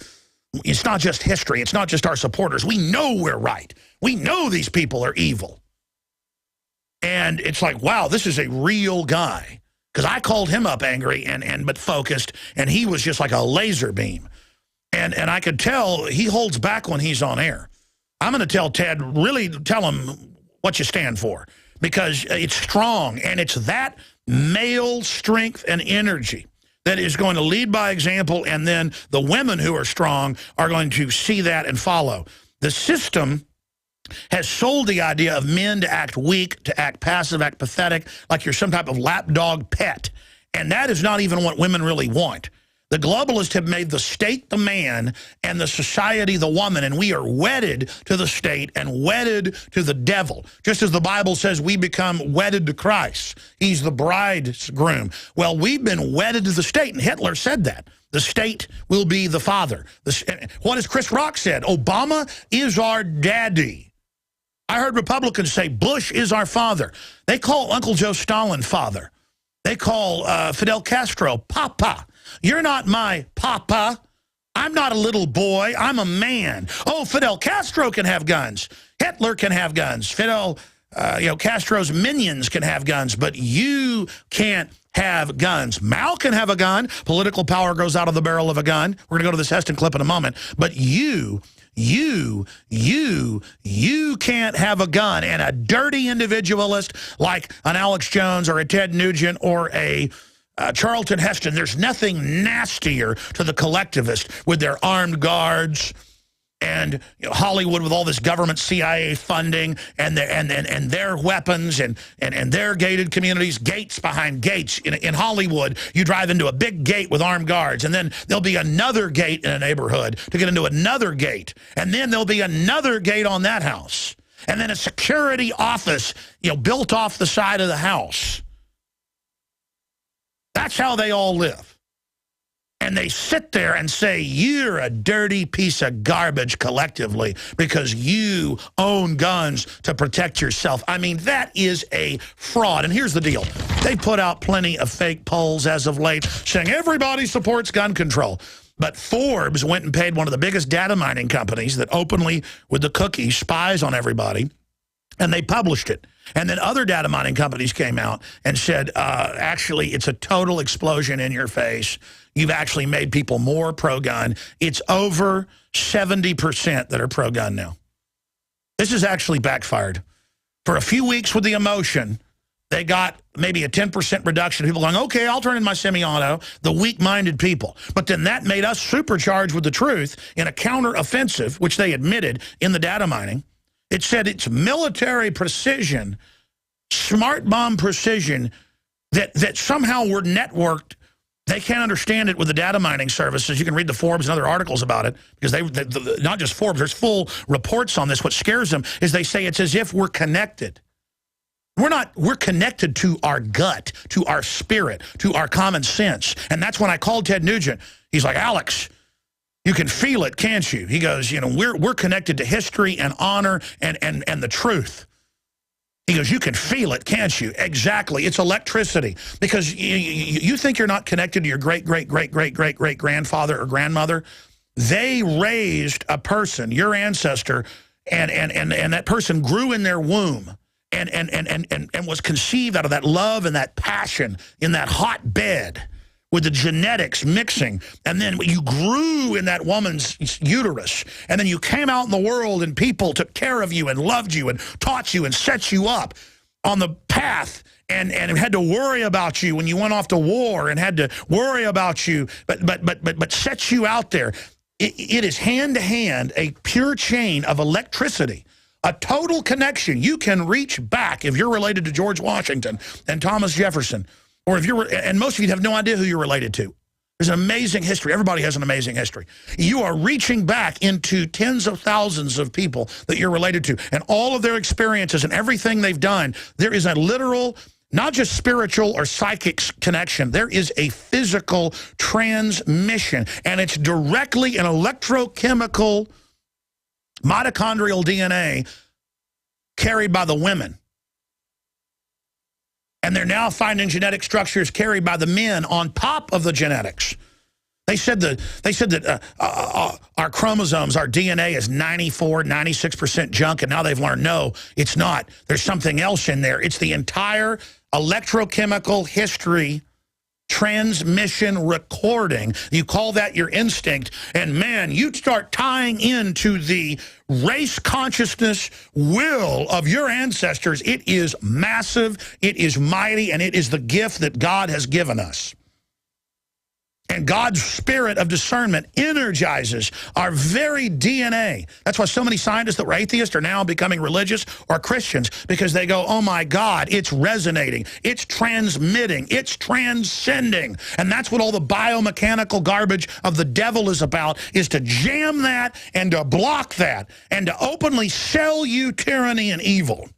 it's not just history. It's not just our supporters. We know we're right. We know these people are evil. And it's like, wow, this is a real guy. Because I called him up angry but focused, and he was just like a laser beam. And I could tell he holds back when he's on air. I'm going to tell Ted, really tell him what you stand for. Because it's strong, and it's that male strength and energy that is going to lead by example, and then the women who are strong are going to see that and follow. The system has sold the idea of men to act weak, to act passive, act pathetic, like you're some type of lapdog pet. And that is not even what women really want. The globalists have made the state the man and the society the woman, and we are wedded to the state and wedded to the devil. Just as the Bible says we become wedded to Christ. He's the bridegroom. Well, we've been wedded to the state, and Hitler said that. The state will be the father. What has Chris Rock said? Obama is our daddy. I heard Republicans say Bush is our father. They call Uncle Joe Stalin father. They call Fidel Castro papa. You're not my papa. I'm not a little boy. I'm a man. Oh, Fidel Castro can have guns. Hitler can have guns. Castro's minions can have guns, but you can't have guns. Mao can have a gun. Political power grows out of the barrel of a gun. We're going to go to this Heston clip in a moment. But you can't have a gun. And a dirty individualist like an Alex Jones or a Ted Nugent or a Charlton Heston, there's nothing nastier to the collectivist with their armed guards and Hollywood with all this government CIA funding and their weapons and their gated communities, gates behind gates. In Hollywood, you drive into a big gate with armed guards, and then there'll be another gate in a neighborhood to get into another gate, and then there'll be another gate on that house, and then a security office built off the side of the house. That's how they all live. And they sit there and say, you're a dirty piece of garbage collectively because you own guns to protect yourself. I mean, that is a fraud. And here's the deal. They put out plenty of fake polls as of late saying everybody supports gun control. But Forbes went and paid one of the biggest data mining companies that openly, with the cookie, spies on everybody. And they published it. And then other data mining companies came out and said, actually, it's a total explosion in your face. You've actually made people more pro-gun. It's over 70% that are pro-gun now. This has actually backfired. For a few weeks with the emotion, they got maybe a 10% reduction of people going, okay, I'll turn in my semi-auto, the weak-minded people. But then that made us supercharged with the truth in a counter-offensive, which they admitted in the data mining. It said it's military precision, smart bomb precision, that somehow were networked. They can't understand it with the data mining services. You can read the Forbes and other articles about it, because not just Forbes, there's full reports on this. What scares them is they say it's as if we're connected. We're not. We're connected to our gut, to our spirit, to our common sense. And that's when I called Ted Nugent. He's like, Alex, you can feel it, can't you? He goes, we're connected to history and honor and the truth. He goes, you can feel it, can't you? Exactly. It's electricity. Because you think you're not connected to your great-great-great-great-great-great-grandfather or grandmother. They raised a person, your ancestor, and that person grew in their womb and was conceived out of that love and that passion in that hot bed, with the genetics mixing, and then you grew in that woman's uterus, and then you came out in the world, and people took care of you and loved you and taught you and set you up on the path, and had to worry about you when you went off to war, and had to worry about you, but set you out there. It is hand-to-hand, a pure chain of electricity, a total connection. You can reach back if you're related to George Washington and Thomas Jefferson. Or if you're, and most of you have no idea who you're related to. There's an amazing history. Everybody has an amazing history. You are reaching back into tens of thousands of people that you're related to, and all of their experiences and everything they've done. There is a literal, not just spiritual or psychic connection. There is a physical transmission, and it's directly an electrochemical mitochondrial DNA carried by the women. And they're now finding genetic structures carried by the men on top of the genetics. They said that our chromosomes, our DNA is 94, 96% junk, and now they've learned, no, it's not. There's something else in there. It's the entire electrochemical history transmission recording. You call that your instinct, and man, you start tying into the race consciousness will of your ancestors. It is massive, it is mighty, and it is the gift that God has given us. And God's spirit of discernment energizes our very DNA. That's why so many scientists that were atheists are now becoming religious or Christians, because they go, oh my God, it's resonating, it's transmitting, it's transcending. And that's what all the biomechanical garbage of the devil is about, is to jam that and to block that and to openly sell you tyranny and evil.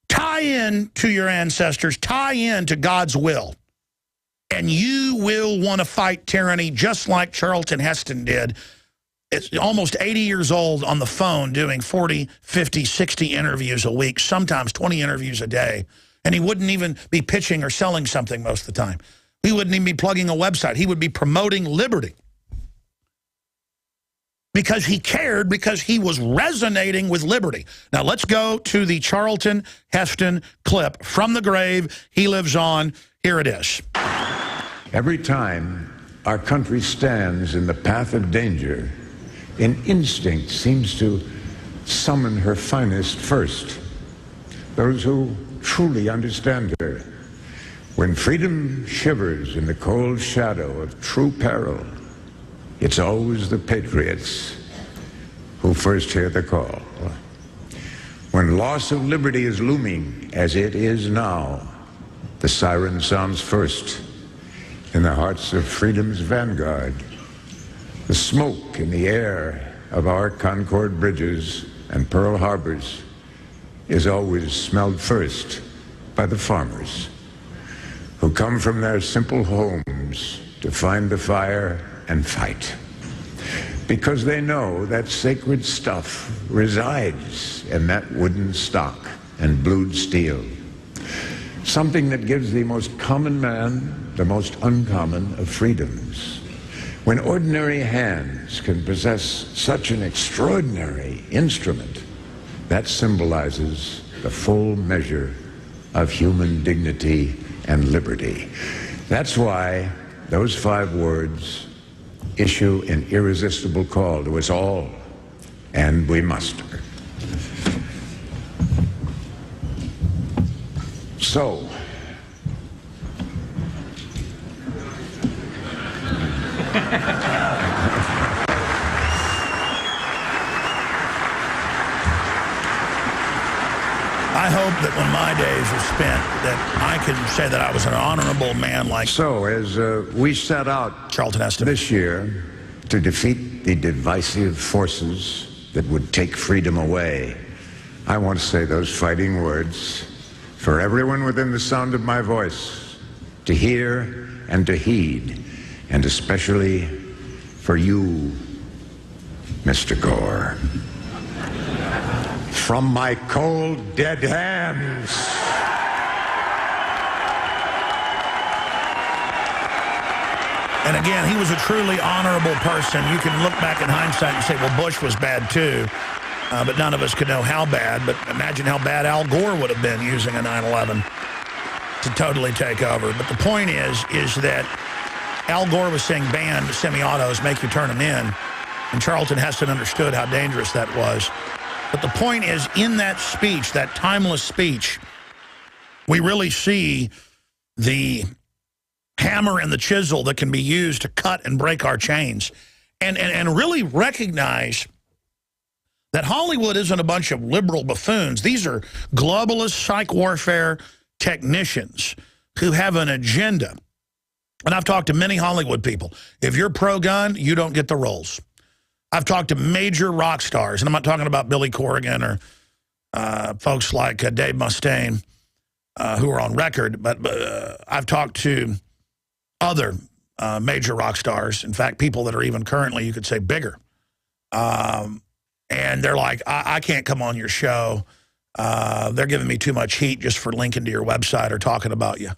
Tie in to your ancestors, tie in to God's will. And you will want to fight tyranny just like Charlton Heston did. It's almost 80 years old on the phone doing 40, 50, 60 interviews a week, sometimes 20 interviews a day. And he wouldn't even be pitching or selling something most of the time. He wouldn't even be plugging a website. He would be promoting liberty. Because he cared, because he was resonating with liberty. Now let's go to the Charlton Heston clip from the grave. He lives on. Here it is. Every time our country stands in the path of danger, an instinct seems to summon her finest first, those who truly understand her. When freedom shivers in the cold shadow of true peril, it's always the patriots who first hear the call. When loss of liberty is looming, as it is now, the siren sounds first in the hearts of freedom's vanguard. The smoke in the air of our Concord bridges and Pearl Harbors is always smelled first by the farmers who come from their simple homes to find the fire and fight, because they know that sacred stuff resides in that wooden stock and blued steel, something that gives the most common man the most uncommon of freedoms. When ordinary hands can possess such an extraordinary instrument, that symbolizes the full measure of human dignity and liberty. That's why those 5 words issue an irresistible call to us all, and we must. So, I hope that when my days are spent, that I can say that I was an honorable man like... So, as we set out Charlton Heston this year to defeat the divisive forces that would take freedom away, I want to say those fighting words for everyone within the sound of my voice to hear and to heed, and especially for you, Mr. Gore. From my cold, dead hands. And again, he was a truly honorable person. You can look back in hindsight and say, well, Bush was bad too. But none of us could know how bad. But imagine how bad Al Gore would have been using a 9/11 to totally take over. But the point is that Al Gore was saying ban semi-autos, make you turn them in. And Charlton Heston understood how dangerous that was. But the point is, in that speech, that timeless speech, we really see the hammer and the chisel that can be used to cut and break our chains. And really recognize that Hollywood isn't a bunch of liberal buffoons. These are globalist psych warfare technicians who have an agenda. And I've talked to many Hollywood people. If you're pro-gun, you don't get the roles. I've talked to major rock stars, and I'm not talking about Billy Corrigan or folks like Dave Mustaine, who are on record, but I've talked to other major rock stars, in fact, people that are even currently, you could say, bigger. And they're like, I can't come on your show. They're giving me too much heat just for linking to your website or talking about you.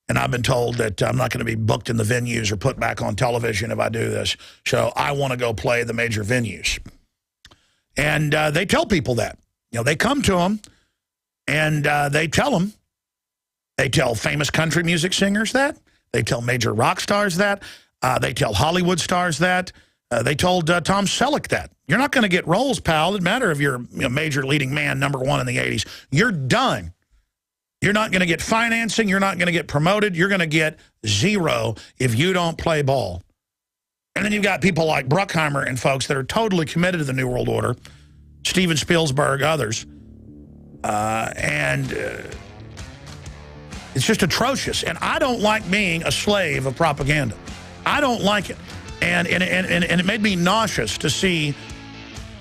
And I've been told that I'm not going to be booked in the venues or put back on television if I do this. So I want to go play the major venues. And they tell people that. You know, they come to them and they tell them. They tell famous country music singers that. They tell major rock stars that. They tell Hollywood stars that. They told Tom Selleck that. You're not going to get roles, pal. It doesn't matter if you're a major leading man, #1 in the 80s. You're done. You're not going to get financing. You're not going to get promoted. You're going to get 0 if you don't play ball. And then you've got people like Bruckheimer and folks that are totally committed to the New World Order, Steven Spielberg, others. It's just atrocious. And I don't like being a slave of propaganda. I don't like it. And it made me nauseous to see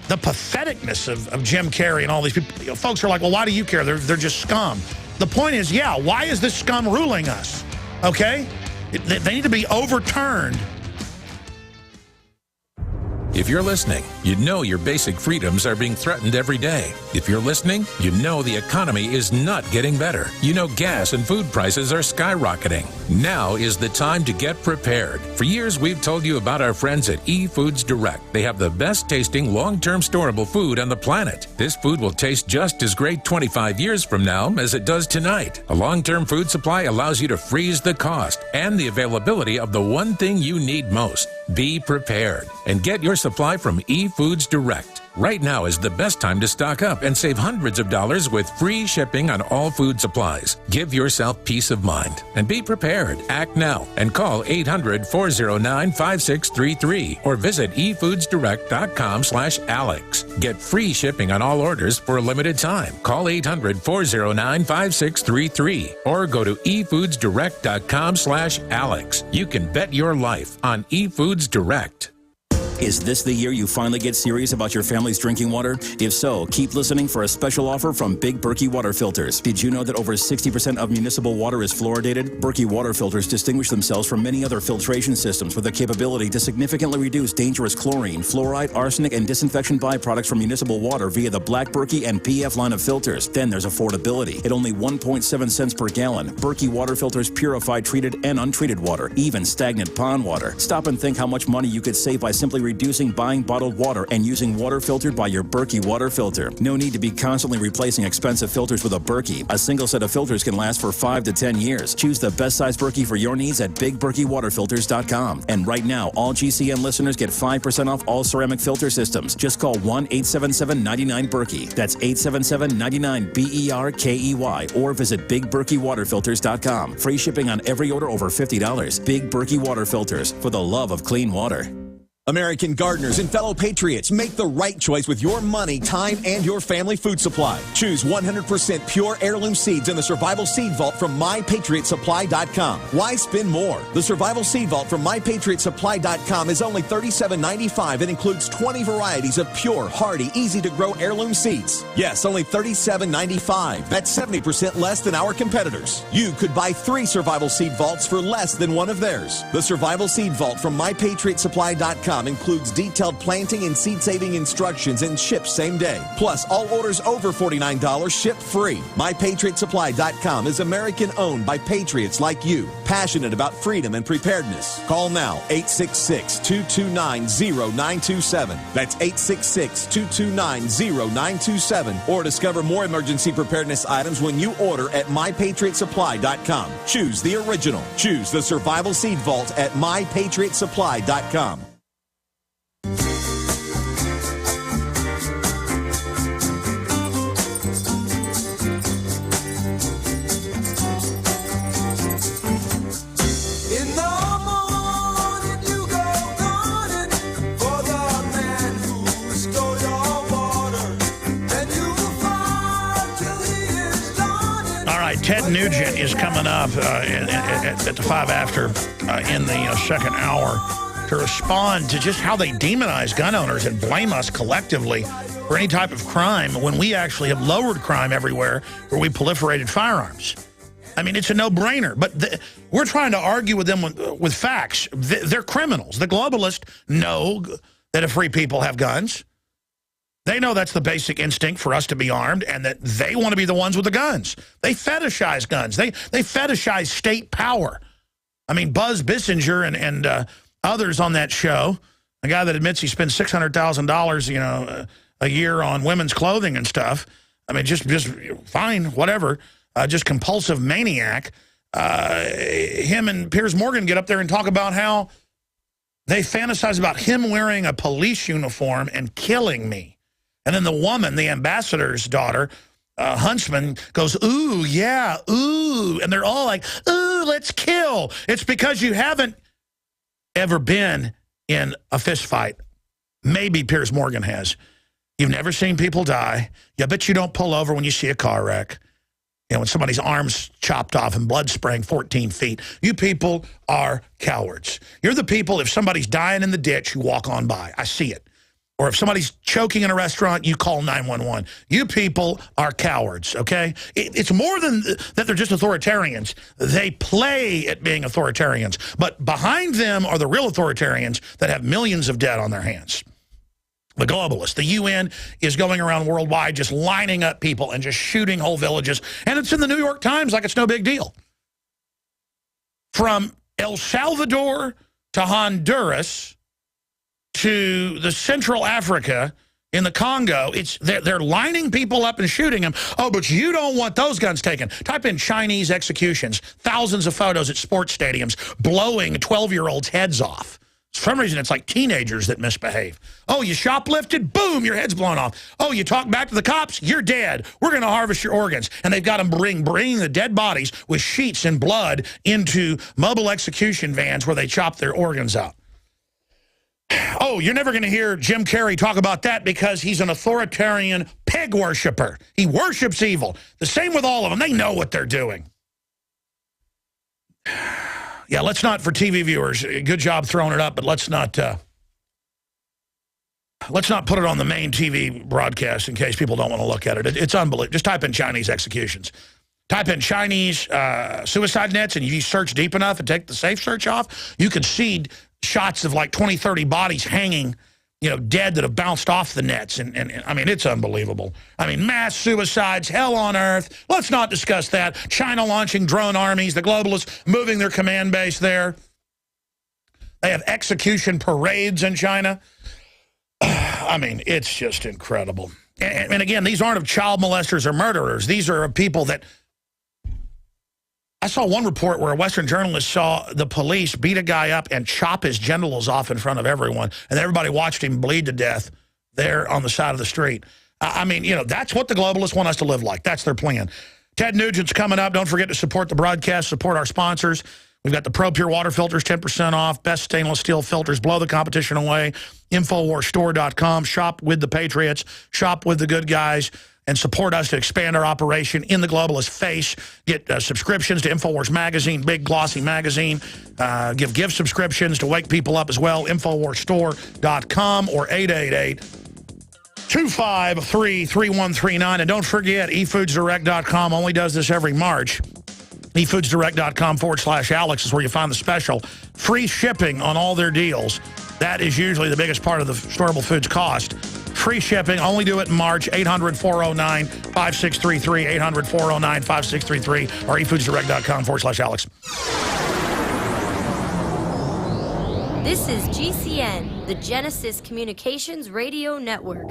the patheticness of Jim Carrey and all these people. You know, folks are like, well, why do you care? They're just scum. The point is, yeah, why is this scum ruling us? Okay? They need to be overturned. If you're listening, you know your basic freedoms are being threatened every day. If you're listening, you know the economy is not getting better. You know gas and food prices are skyrocketing. Now is the time to get prepared. For years, we've told you about our friends at eFoods Direct. They have the best tasting, long-term storable food on the planet. This food will taste just as great 25 years from now as it does tonight. A long-term food supply allows you to freeze the cost and the availability of the one thing you need most. Be prepared and get your supply from eFoods Direct. Right now is the best time to stock up and save hundreds of dollars with free shipping on all food supplies. Give yourself peace of mind and be prepared. Act now and call 800-409-5633 or visit efoodsdirect.com/Alex. Get free shipping on all orders for a limited time. Call 800-409-5633 or go to efoodsdirect.com/Alex. You can bet your life on eFoods Direct. Is this the year you finally get serious about your family's drinking water? If so, keep listening for a special offer from Big Berkey Water Filters. Did you know that over 60% of municipal water is fluoridated? Berkey Water Filters distinguish themselves from many other filtration systems with the capability to significantly reduce dangerous chlorine, fluoride, arsenic, and disinfection byproducts from municipal water via the Black Berkey and PF line of filters. Then there's affordability. At only 1.7 cents per gallon, Berkey Water Filters purify treated and untreated water, even stagnant pond water. Stop and think how much money you could save by simply reducing buying bottled water and using water filtered by your Berkey water filter. No need to be constantly replacing expensive filters with a Berkey. A single set of filters can last for 5 to 10 years. Choose the best size Berkey for your needs at BigBerkeyWaterFilters.com. And right now, all GCN listeners get 5% off all ceramic filter systems. Just call 1-877-99-BERKEY. That's 877-99-BERKEY or visit BigBerkeyWaterFilters.com. Free shipping on every order over $50. Big Berkey Water Filters, for the love of clean water. American gardeners and fellow patriots, make the right choice with your money, time, and your family food supply. Choose 100% pure heirloom seeds in the Survival Seed Vault from MyPatriotSupply.com. Why spend more? The Survival Seed Vault from MyPatriotSupply.com is only $37.95 and includes 20 varieties of pure, hardy, easy-to-grow heirloom seeds. Yes, only $37.95. That's 70% less than our competitors. You could buy 3 Survival Seed Vaults for less than one of theirs. The Survival Seed Vault from MyPatriotSupply.com includes detailed planting and seed-saving instructions and ships same day. Plus, all orders over $49 ship free. MyPatriotSupply.com is American-owned by patriots like you, passionate about freedom and preparedness. Call now, 866-229-0927. That's 866-229-0927. Or discover more emergency preparedness items when you order at MyPatriotSupply.com. Choose the original. Choose the Survival Seed Vault at MyPatriotSupply.com. Ted Nugent is coming up at the 5 after in the second hour to respond to just how they demonize gun owners and blame us collectively for any type of crime when we actually have lowered crime everywhere where we proliferated firearms. I mean, it's a no-brainer, but we're trying to argue with them with facts. They're criminals. The globalists know that if free people have guns, they know that's the basic instinct for us to be armed and that they want to be the ones with the guns. They fetishize guns. They fetishize state power. I mean, Buzz Bissinger and others on that show, a guy that admits he spends $600,000, a year on women's clothing and stuff. I mean, just fine, whatever. Just compulsive maniac. Him and Piers Morgan get up there and talk about how they fantasize about him wearing a police uniform and killing me. And then the woman, the ambassador's daughter, Huntsman, goes, ooh, yeah, ooh. And they're all like, ooh, let's kill. It's because you haven't ever been in a fist fight. Maybe Piers Morgan has. You've never seen people die. Yeah, bet you don't pull over when you see a car wreck. When somebody's arm's chopped off and blood spraying 14 feet. You people are cowards. You're the people, if somebody's dying in the ditch, you walk on by. I see it. Or if somebody's choking in a restaurant, you call 911. You people are cowards, okay? It's more than that they're just authoritarians. They play at being authoritarians. But behind them are the real authoritarians that have millions of dead on their hands. The globalists. The UN is going around worldwide just lining up people and just shooting whole villages. And it's in the New York Times like it's no big deal. From El Salvador to Honduras to the Central Africa in the Congo, they're lining people up and shooting them. Oh, but you don't want those guns taken. Type in Chinese executions. Thousands of photos at sports stadiums blowing 12-year-olds' heads off. For some reason, it's like teenagers that misbehave. Oh, you shoplifted? Boom, your head's blown off. Oh, you talk back to the cops? You're dead. We're going to harvest your organs. And they've got them bringing the dead bodies with sheets and blood into mobile execution vans where they chop their organs out. Oh, you're never going to hear Jim Carrey talk about that because he's an authoritarian pig worshiper. He worships evil. The same with all of them. They know what they're doing. Yeah, let's not, for TV viewers, good job throwing it up, but let's not put it on the main TV broadcast in case people don't want to look at it. It's unbelievable. Just type in Chinese executions. Type in Chinese suicide nets, and if you search deep enough and take the safe search off, you can see shots of like 20, 30 bodies hanging, dead that have bounced off the nets. And I mean, it's unbelievable. I mean, mass suicides, hell on earth. Let's not discuss that. China launching drone armies, the globalists moving their command base there. They have execution parades in China. I mean, it's just incredible. And again, these aren't of child molesters or murderers. These are of people that... I saw one report where a Western journalist saw the police beat a guy up and chop his genitals off in front of everyone, and everybody watched him bleed to death there on the side of the street. I mean, that's what the globalists want us to live like. That's their plan. Ted Nugent's coming up. Don't forget to support the broadcast, support our sponsors. We've got the Pro Pure water filters, 10% off. Best stainless steel filters. Blow the competition away. InfoWarsStore.com. Shop with the Patriots. Shop with the good guys. And support us to expand our operation in the globalist face. Get subscriptions to InfoWars Magazine, big glossy magazine. Give gift subscriptions to wake people up as well. InfoWarsStore.com or 888-253-3139. And don't forget, eFoodsDirect.com only does this every March. eFoodsDirect.com/Alex is where you find the special. Free shipping on all their deals. That is usually the biggest part of the storable foods cost. Free shipping. Only do it in March. 800-409-5633. 800-409-5633. Or eFoodsDirect.com/Alex. This is GCN, the Genesis Communications Radio Network.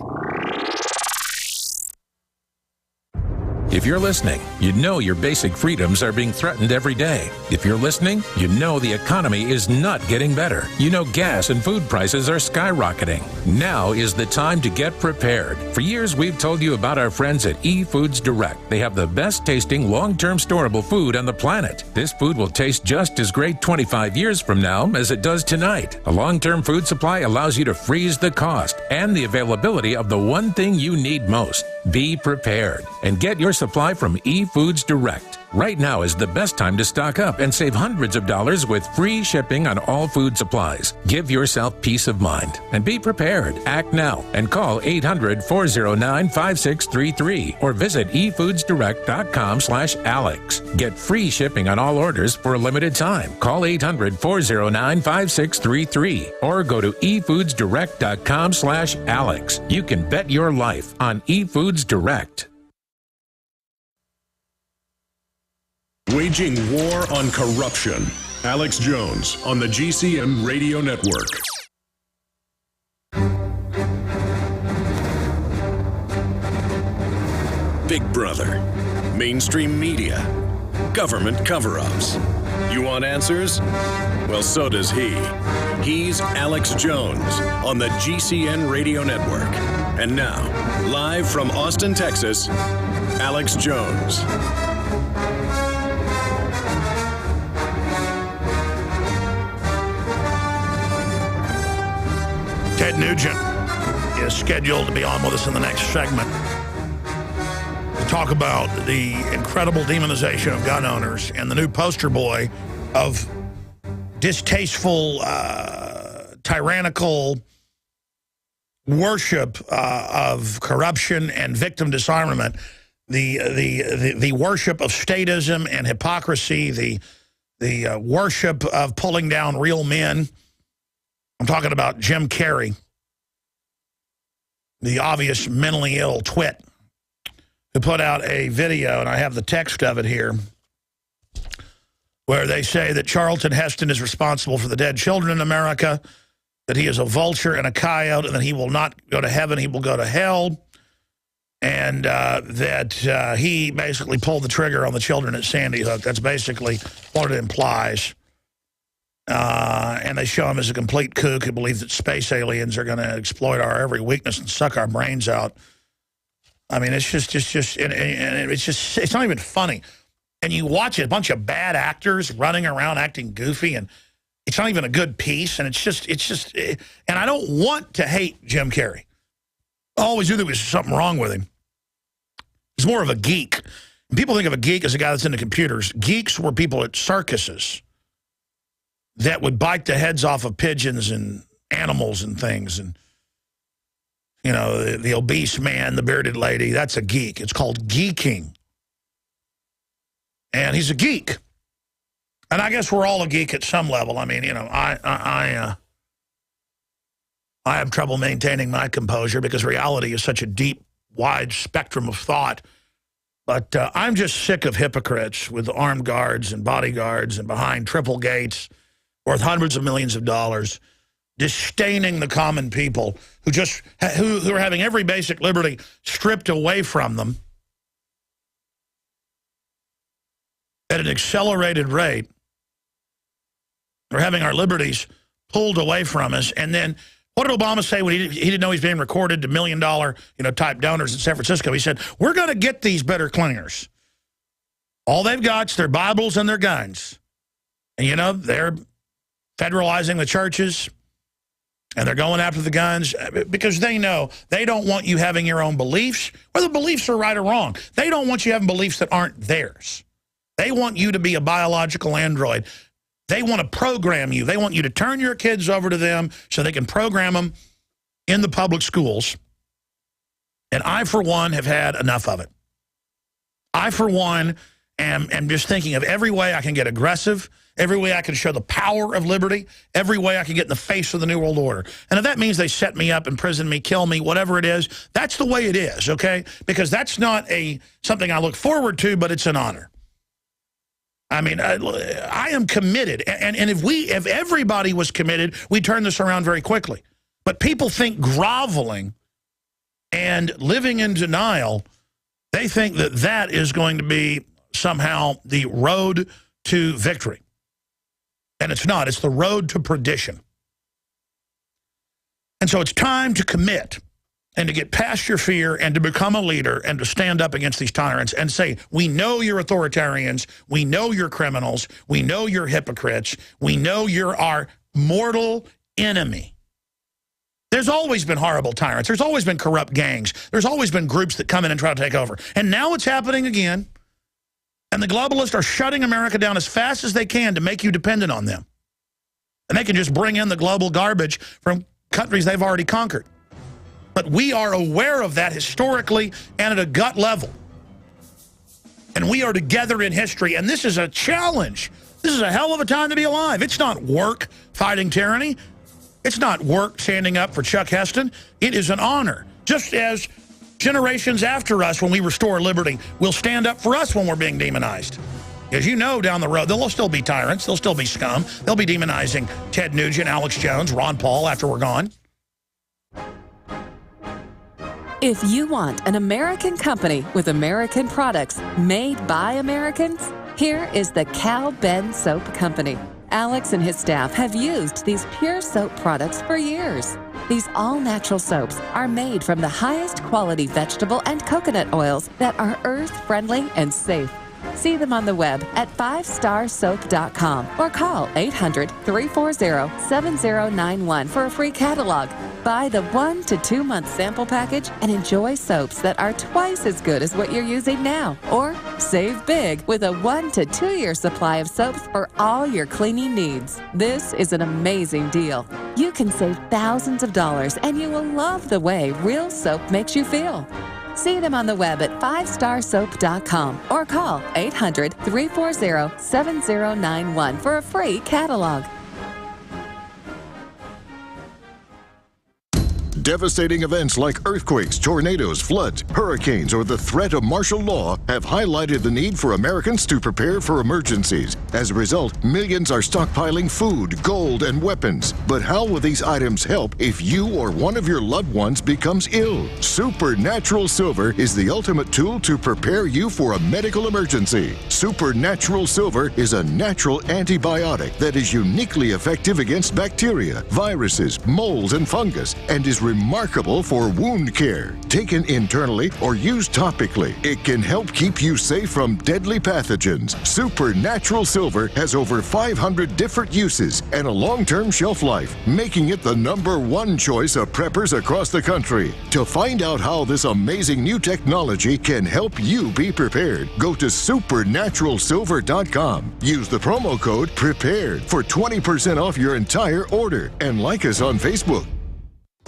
If you're listening, you know your basic freedoms are being threatened every day. If you're listening, you know the economy is not getting better. You know gas and food prices are skyrocketing. Now is the time to get prepared. For years, we've told you about our friends at eFoods Direct. They have the best tasting long-term storable food on the planet. This food will taste just as great 25 years from now as it does tonight. A long-term food supply allows you to freeze the cost and the availability of the one thing you need most. Be prepared and get your supply from eFoods Direct. Right now is the best time to stock up and save hundreds of dollars with free shipping on all food supplies. Give yourself peace of mind and be prepared. Act now and call 800-409-5633 or visit efoodsdirect.com/Alex. Get free shipping on all orders for a limited time. Call 800-409-5633 or go to efoodsdirect.com/Alex. You can bet your life on eFoods Direct. Waging war on corruption. Alex Jones on the GCN Radio Network. Big Brother, mainstream media, government cover-ups. You want answers? Well, so does he. He's Alex Jones on the GCN Radio Network. And now, live from Austin, Texas, Alex Jones. Ted Nugent is scheduled to be on with us in the next segment to talk about the incredible demonization of gun owners and the new poster boy of distasteful, tyrannical worship of corruption and victim disarmament, the worship of statism and hypocrisy, the worship of pulling down real men. I'm talking about Jim Carrey, the obvious mentally ill twit, who put out a video, and I have the text of it here, where they say that Charlton Heston is responsible for the dead children in America, that he is a vulture and a coyote, and that he will not go to heaven, he will go to hell, and that he basically pulled the trigger on the children at Sandy Hook. That's basically what it implies. And they show him as a complete kook who believes that space aliens are going to exploit our every weakness and suck our brains out. I mean, it's just, and it's not even funny. And you watch a bunch of bad actors running around acting goofy, and it's not even a good piece. And it's just, and I don't want to hate Jim Carrey. I always knew there was something wrong with him. He's more of a geek. People think of a geek as a guy that's into computers. Geeks were people at circuses that would bite the heads off of pigeons and animals and things. And, you know, the obese man, the bearded lady, that's a geek. It's called geeking. And he's a geek. And I guess we're all a geek at some level. I mean, you know, I have trouble maintaining my composure because reality is such a deep, wide spectrum of thought. But I'm just sick of hypocrites with armed guards and bodyguards and behind triple gates worth hundreds of millions of dollars, disdaining the common people who are having every basic liberty stripped away from them at an accelerated rate. We're having our liberties pulled away from us. And then what did Obama say when he didn't know he's being recorded to $1 million, type donors in San Francisco? He said, we're going to get these better clingers. All they've got is their Bibles and their guns. And, they're federalizing the churches, and they're going after the guns because they know they don't want you having your own beliefs, whether beliefs are right or wrong. They don't want you having beliefs that aren't theirs. They want you to be a biological android. They want to program you. They want you to turn your kids over to them so they can program them in the public schools. And I, for one, have had enough of it. I, for one, am just thinking of every way I can get aggressive, every way I can show the power of liberty, every way I can get in the face of the New World Order. And if that means they set me up, imprison me, kill me, whatever it is, that's the way it is, okay? Because that's not something I look forward to, but it's an honor. I mean, I am committed. And if everybody was committed, we'd turn this around very quickly. But people think groveling and living in denial, they think that that is going to be somehow the road to victory. And it's not. It's the road to perdition. And so it's time to commit and to get past your fear and to become a leader and to stand up against these tyrants and say, we know you're authoritarians, we know you're criminals, we know you're hypocrites, we know you're our mortal enemy. There's always been horrible tyrants. There's always been corrupt gangs. There's always been groups that come in and try to take over. And now it's happening again. And the globalists are shutting America down as fast as they can to make you dependent on them. And they can just bring in the global garbage from countries they've already conquered. But we are aware of that historically and at a gut level. And we are together in history. And this is a challenge. This is a hell of a time to be alive. It's not work fighting tyranny. It's not work standing up for Chuck Heston. It is an honor. Just as generations after us, when we restore liberty, will stand up for us when we're being demonized. As you know, down the road, there'll still be tyrants. There'll still be scum. They'll be demonizing Ted Nugent, Alex Jones, Ron Paul after we're gone. If you want an American company with American products made by Americans, here is the Cal Ben Soap Company. Alex and his staff have used these pure soap products for years. These all-natural soaps are made from the highest quality vegetable and coconut oils that are earth-friendly and safe. See them on the web at 5starsoap.com or call 800-340-7091 for a free catalog. Buy the 1 to 2 month sample package and enjoy soaps that are twice as good as what you're using now. Or save big with a 1 to 2 year supply of soaps for all your cleaning needs. This is an amazing deal. You can save thousands of dollars and you will love the way real soap makes you feel. See them on the web at 5starsoap.com or call 800-340-7091 for a free catalog. Devastating events like earthquakes, tornadoes, floods, hurricanes, or the threat of martial law have highlighted the need for Americans to prepare for emergencies. As a result, millions are stockpiling food, gold, and weapons. But how will these items help if you or one of your loved ones becomes ill? Supernatural Silver is the ultimate tool to prepare you for a medical emergency. Supernatural Silver is a natural antibiotic that is uniquely effective against bacteria, viruses, molds, and fungus, and is remarkable for wound care. Taken internally or used topically, it can help keep you safe from deadly pathogens. Supernatural Silver has over 500 different uses and a long-term shelf life, making it the #1 choice of preppers across the country. To find out how this amazing new technology can help you be prepared, go to supernaturalsilver.com. Use the promo code PREPARED for 20% off your entire order and like us on Facebook.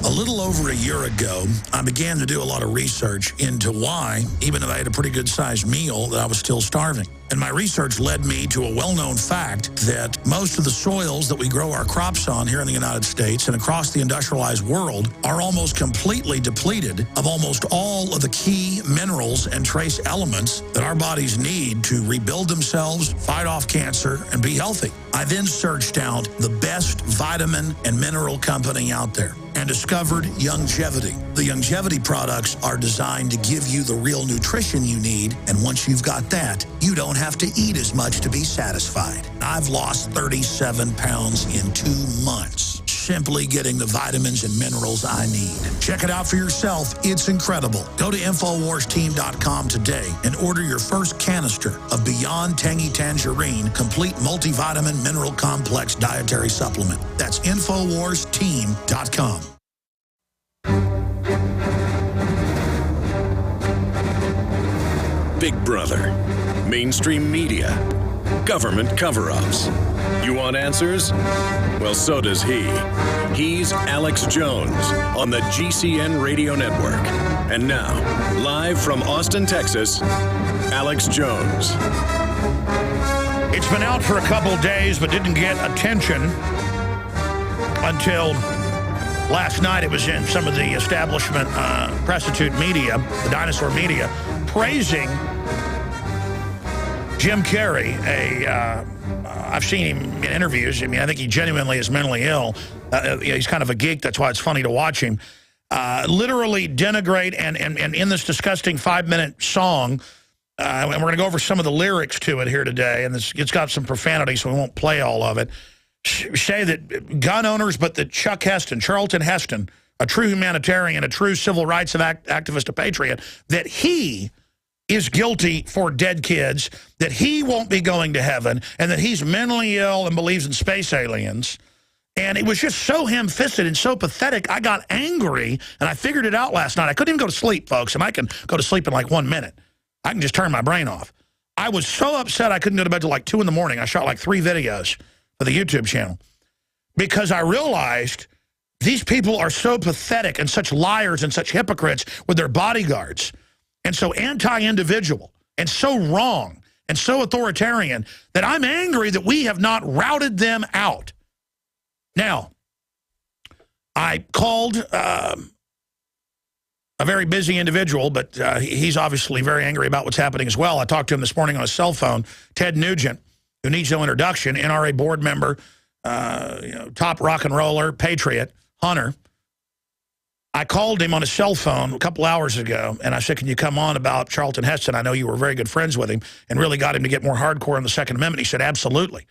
A little over a year ago, I began to do a lot of research into why, even though I had a pretty good-sized meal, that I was still starving. And my research led me to a well-known fact that most of the soils that we grow our crops on here in the United States and across the industrialized world are almost completely depleted of almost all of the key minerals and trace elements that our bodies need to rebuild themselves, fight off cancer, and be healthy. I then searched out the best vitamin and mineral company out there and discovered Youngevity. The Youngevity products are designed to give you the real nutrition you need, and once you've got that, you don't have to eat as much to be satisfied. I've lost 37 pounds in 2 months, simply getting the vitamins and minerals I need. Check it out for yourself. It's incredible. Go to InfoWarsTeam.com today and order your first canister of Beyond Tangy Tangerine Complete Multivitamin Mineral Complex Dietary Supplement. That's InfoWarsTeam.com. Big Brother, mainstream media, government cover-ups. You want answers? Well, so does he. He's Alex Jones on the GCN Radio Network. And now, live from Austin, Texas, Alex Jones. It's been out for a couple days, but didn't get attention until last night. It was in some of the establishment prostitute media, the dinosaur media, praising Jim Carrey. I've seen him in interviews. I mean, I think he genuinely is mentally ill. He's kind of a geek. That's why it's funny to watch him. Literally denigrate and in this disgusting 5-minute song, and we're going to go over some of the lyrics to it here today, and it's got some profanity, so we won't play all of it. Say that gun owners, but that Chuck Heston, Charlton Heston, a true humanitarian, a true civil rights activist, a patriot, that he is guilty for dead kids, that he won't be going to heaven, and that he's mentally ill and believes in space aliens, And it was just so ham-fisted and so pathetic, I got angry, and I figured it out last night. I couldn't even go to sleep, folks, and I can go to sleep in like 1 minute. I can just turn my brain off. I was so upset I couldn't go to bed till like 2 in the morning. I shot like 3 videos for the YouTube channel because I realized these people are so pathetic and such liars and such hypocrites with their bodyguards and so anti-individual and so wrong and so authoritarian that I'm angry that we have not routed them out. Now, I called a very busy individual, but he's obviously very angry about what's happening as well. I talked to him this morning on his cell phone, Ted Nugent, who needs no introduction, NRA board member, top rock and roller, patriot, hunter. I called him on his cell phone a couple hours ago, and I said, can you come on about Charlton Heston? I know you were very good friends with him and really got him to get more hardcore on the Second Amendment. He said, absolutely.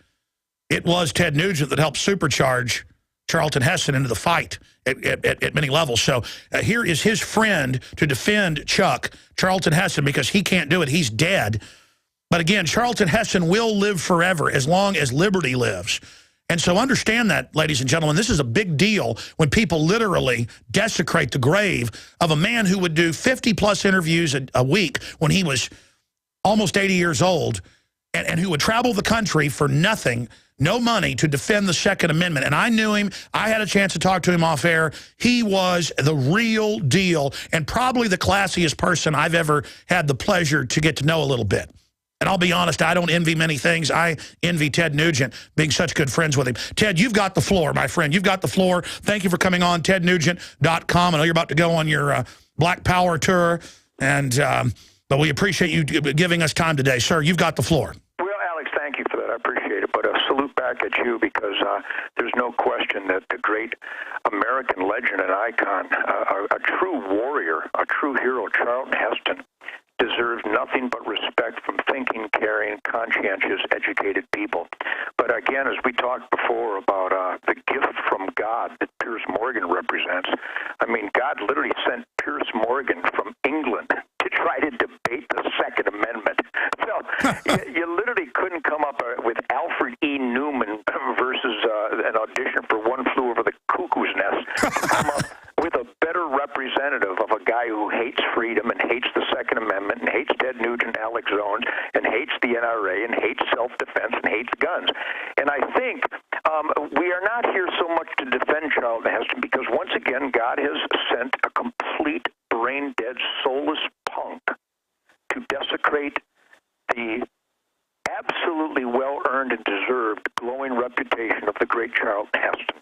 It was Ted Nugent that helped supercharge Charlton Heston into the fight at many levels. So here is his friend to defend Chuck, Charlton Heston, because he can't do it. He's dead. But again, Charlton Heston will live forever as long as liberty lives. And so understand that, ladies and gentlemen, this is a big deal when people literally desecrate the grave of a man who would do 50-plus interviews a week when he was almost 80 years old and who would travel the country for nothing, no money, to defend the Second Amendment. And I knew him. I had a chance to talk to him off air. He was the real deal and probably the classiest person I've ever had the pleasure to get to know a little bit. And I'll be honest, I don't envy many things. I envy Ted Nugent, being such good friends with him. Ted, you've got the floor, my friend. You've got the floor. Thank you for coming on, tednugent.com. I know you're about to go on your Black Power tour, but we appreciate you giving us time today. Sir, you've got the floor. Well, Alex, thank you for that. I appreciate it. But a salute back at you because there's no question that the great American legend and icon, a true warrior, a true hero, Charlton Heston, deserves nothing but respect from thinking, caring, conscientious, educated people. But again, as we talked before about the gift from God that Piers Morgan represents, I mean, God literally sent Piers Morgan from England to try to debate the Second Amendment. So you literally couldn't come up with Alfred E. Newman versus an audition for One Flew Over the Cuckoo's Nest to come up with a better representative of a guy who hates freedom and hates the Second Amendment and hates Ted Nugent, Alex Jones, and hates the NRA and hates self-defense and hates guns. And I think we are not here so much to defend Charlton Heston because, once again, God has sent a complete brain-dead, soulless punk to desecrate the absolutely well-earned and deserved glowing reputation of the great Charlton Heston.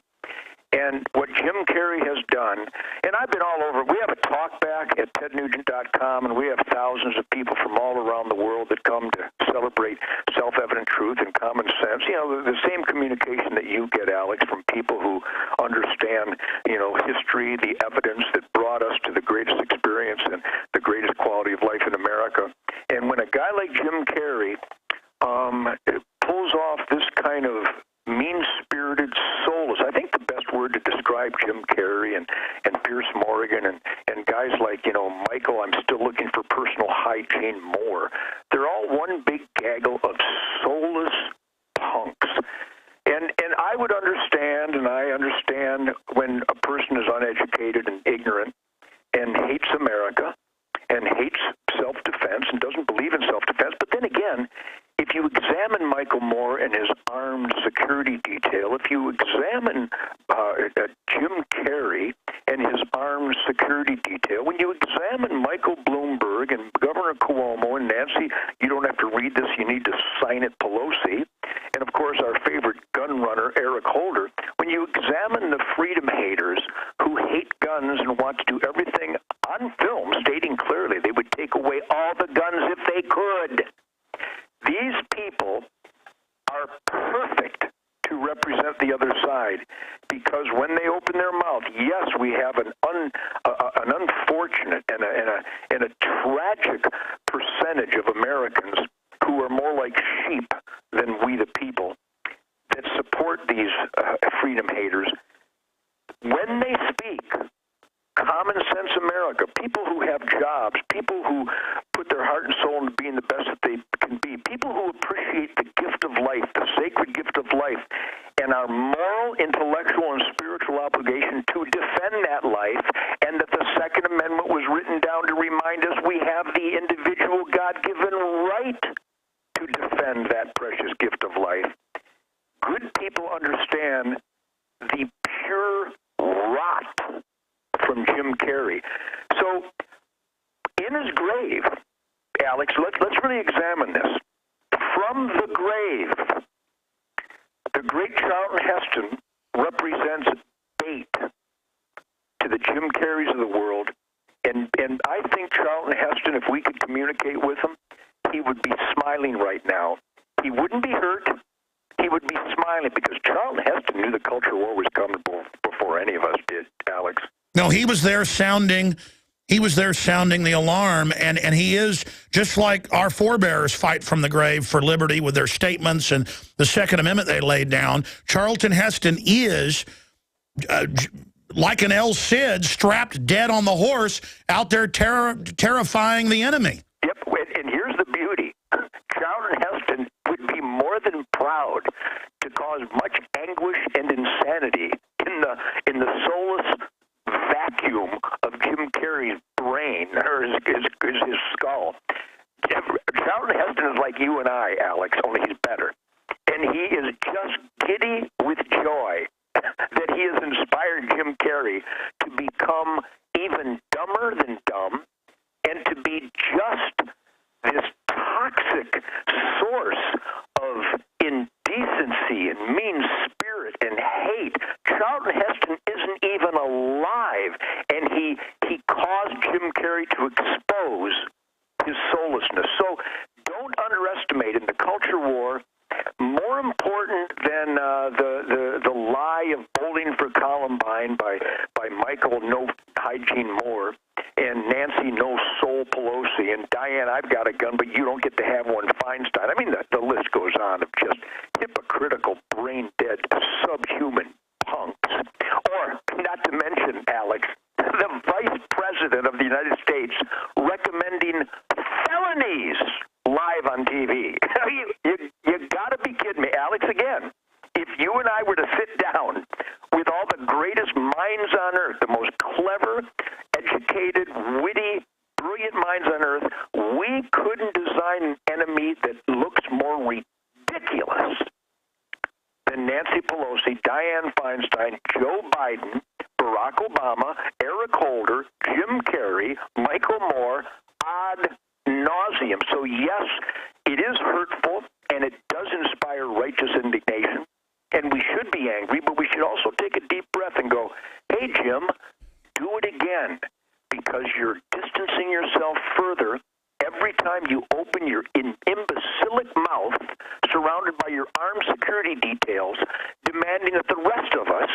And what Jim Carrey has done, and I've been all over, we have a talk back at tednugent.com, and we have thousands of people from all around the world that come to celebrate self-evident truth and common sense. You know, the same communication that you get, Alex, from people who understand, you know, history, the evidence that brought us to the greatest experience and the greatest quality of life in America. And when a guy like Jim Carrey pulls off this kind of mean-spirited, soulless, I think the best word to describe Jim Carrey and Piers Morgan and guys like, you know, Michael, I'm still looking for personal hygiene more. They're all one big gaggle of soulless punks. And I would understand, and I understand when a person is uneducated and ignorant and hates America and hates self-defense and doesn't believe in self-defense. But then again, if you examine Michael Moore and his armed security detail, if you examine Jim Carrey and his armed security detail, when you examine Michael Bloomberg and Governor Cuomo and Nancy, you don't have to read this, you need to sign it, Pelosi, and of course our favorite gun runner, Eric Holder, when you examine the freedom haters who hate guns and want to do everything on film, stating clearly they would take away all the guns if they could, these people are perfect to represent the other side because when they open their mouth, yes, we have an unfortunate and a tragic percentage of Americans who are more like sheep than we the people that support these freedom haters. When they speak, common sense America, people who have jobs, people who put their heart and soul into being the best that they can be, people who appreciate the gift of life, the sacred gift of life, and our moral, intellectual, and spiritual obligation to defend that life, and that the Second Amendment was written down to remind us we have the individual God-given right to defend that precious gift of life. Good people understand the pure rot from Jim Carrey. So, in his grave, Alex, let's really examine this. From the grave, the great Charlton Heston represents bait to the Jim Carreys of the world, and I think Charlton Heston, if we could communicate with him, he would be smiling right now. He wouldn't be hurt. He would be smiling because Charlton Heston knew the culture war was coming before any of us did, Alex. No, he was there sounding the alarm, and he is, just like our forebears fight from the grave for liberty with their statements and the Second Amendment they laid down. Charlton Heston is, like an El Cid, strapped dead on the horse, out there terrifying the enemy. Yep, and here's the beauty. Charlton Heston would be more than proud to cause much anguish and insanity in the soulless vacuum of Jim Carrey's brain, or his skull. Charlton Heston is like you and I, Alex, only he's better. And he is just giddy with joy that he has inspired Jim Carrey to become even dumber than dumb and to be just this toxic source of indecency and mean spirit and hate. Charlton Heston isn't even alive, and he caused Jim Carrey to expose his soullessness. So don't underestimate in the culture war. More important than the lie of Bowling for Columbine by Michael No Hygiene Moore and Nancy No Soul Pelosi and Diane I've got a gun but you don't get to have one Feinstein. I mean the list goes on of just hypocritical, brain dead, subhuman punks. Or not to mention, Alex, the Vice President of the United States recommending felonies live on TV. You got to be kidding me, Alex. Again, if you and I were to sit down with all the greatest minds on earth, the most clever, educated, witty, brilliant minds on earth, we couldn't design an enemy that looks more ridiculous than Nancy Pelosi, Dianne Feinstein, Joe Biden, Barack Obama, Eric Holder, Jim Carrey, Michael Moore, ad nauseum. So yes, it is hurtful, and it does inspire righteous indignation, and we should be angry, but we should also take a deep breath and go, hey, Jim, do it again, because you're distancing yourself further every time you open your imbecilic mouth surrounded by your armed security details demanding that the rest of us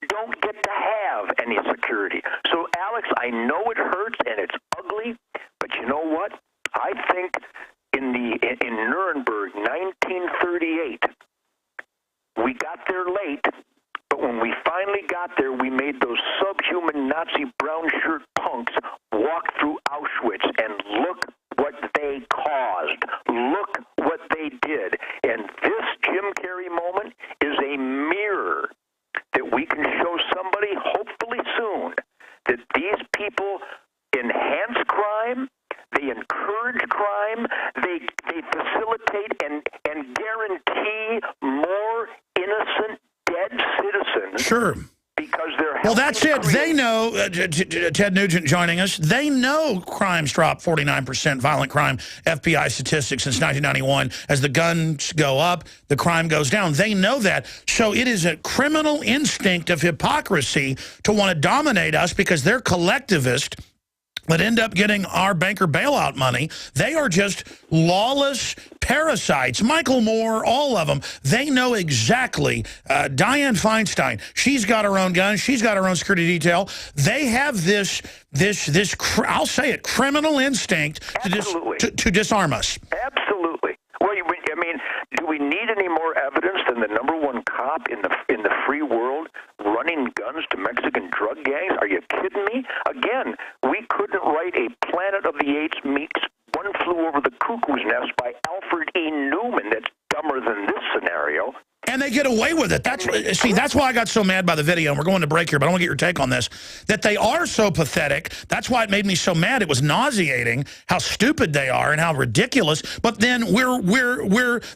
don't get to have any security. So, Alex, I know it hurts and it's ugly, but you know what? I think in Nuremberg, 1938, we got there late, but when we finally got there, we made those subhuman Nazi brown shirt punks walk through Auschwitz, and look what they caused. Look what they did. And this Jim Carrey moment is a mirror that we can show somebody, hopefully soon, that these people enhance crime, they encourage crime, they facilitate and guarantee more innocent dead citizens. Sure. Because they're well, that's it. They know, Ted Nugent joining us, they know crime's dropped 49%, violent crime, FBI statistics since 1991. As the guns go up, the crime goes down. They know that. So it is a criminal instinct of hypocrisy to want to dominate us because they're collectivist that end up getting our banker bailout money. They are just lawless parasites. Michael Moore, all of them, they know exactly. Dianne Feinstein, she's got her own gun. She's got her own security detail. They have this I'll say it, criminal instinct to disarm us. Absolutely. Well, I mean, do we need any more evidence than the #1 cop in the free world running selling guns to Mexican drug gangs? Are you kidding me? Again, we couldn't write a Planet of the Apes meets One Flew Over the Cuckoo's Nest by Alfred E. Newman that's dumber than this scenario. And they get away with it. That's why I got so mad by the video, and we're going to break here, but I want to get your take on this, that they are so pathetic. That's why it made me so mad. It was nauseating how stupid they are and how ridiculous. But then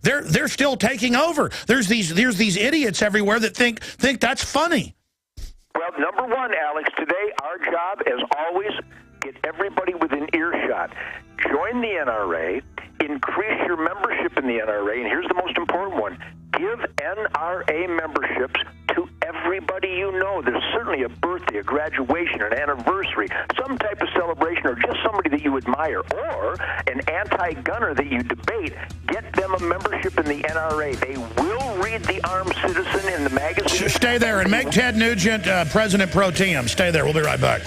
they're still taking over. There's these idiots everywhere that think that's funny. Well, number one, Alex, today our job, as always, get everybody within earshot. Join the NRA, increase your membership in the NRA, and here's the most important one. Give NRA memberships to everybody you know. There's certainly a birthday, a graduation, an anniversary, some type of celebration, or just somebody that you admire, or an anti-gunner that you debate. Get them a membership in the NRA. They will read The Armed Citizen in the magazine. Stay there and make Ted Nugent President Pro Tem. Stay there. We'll be right back.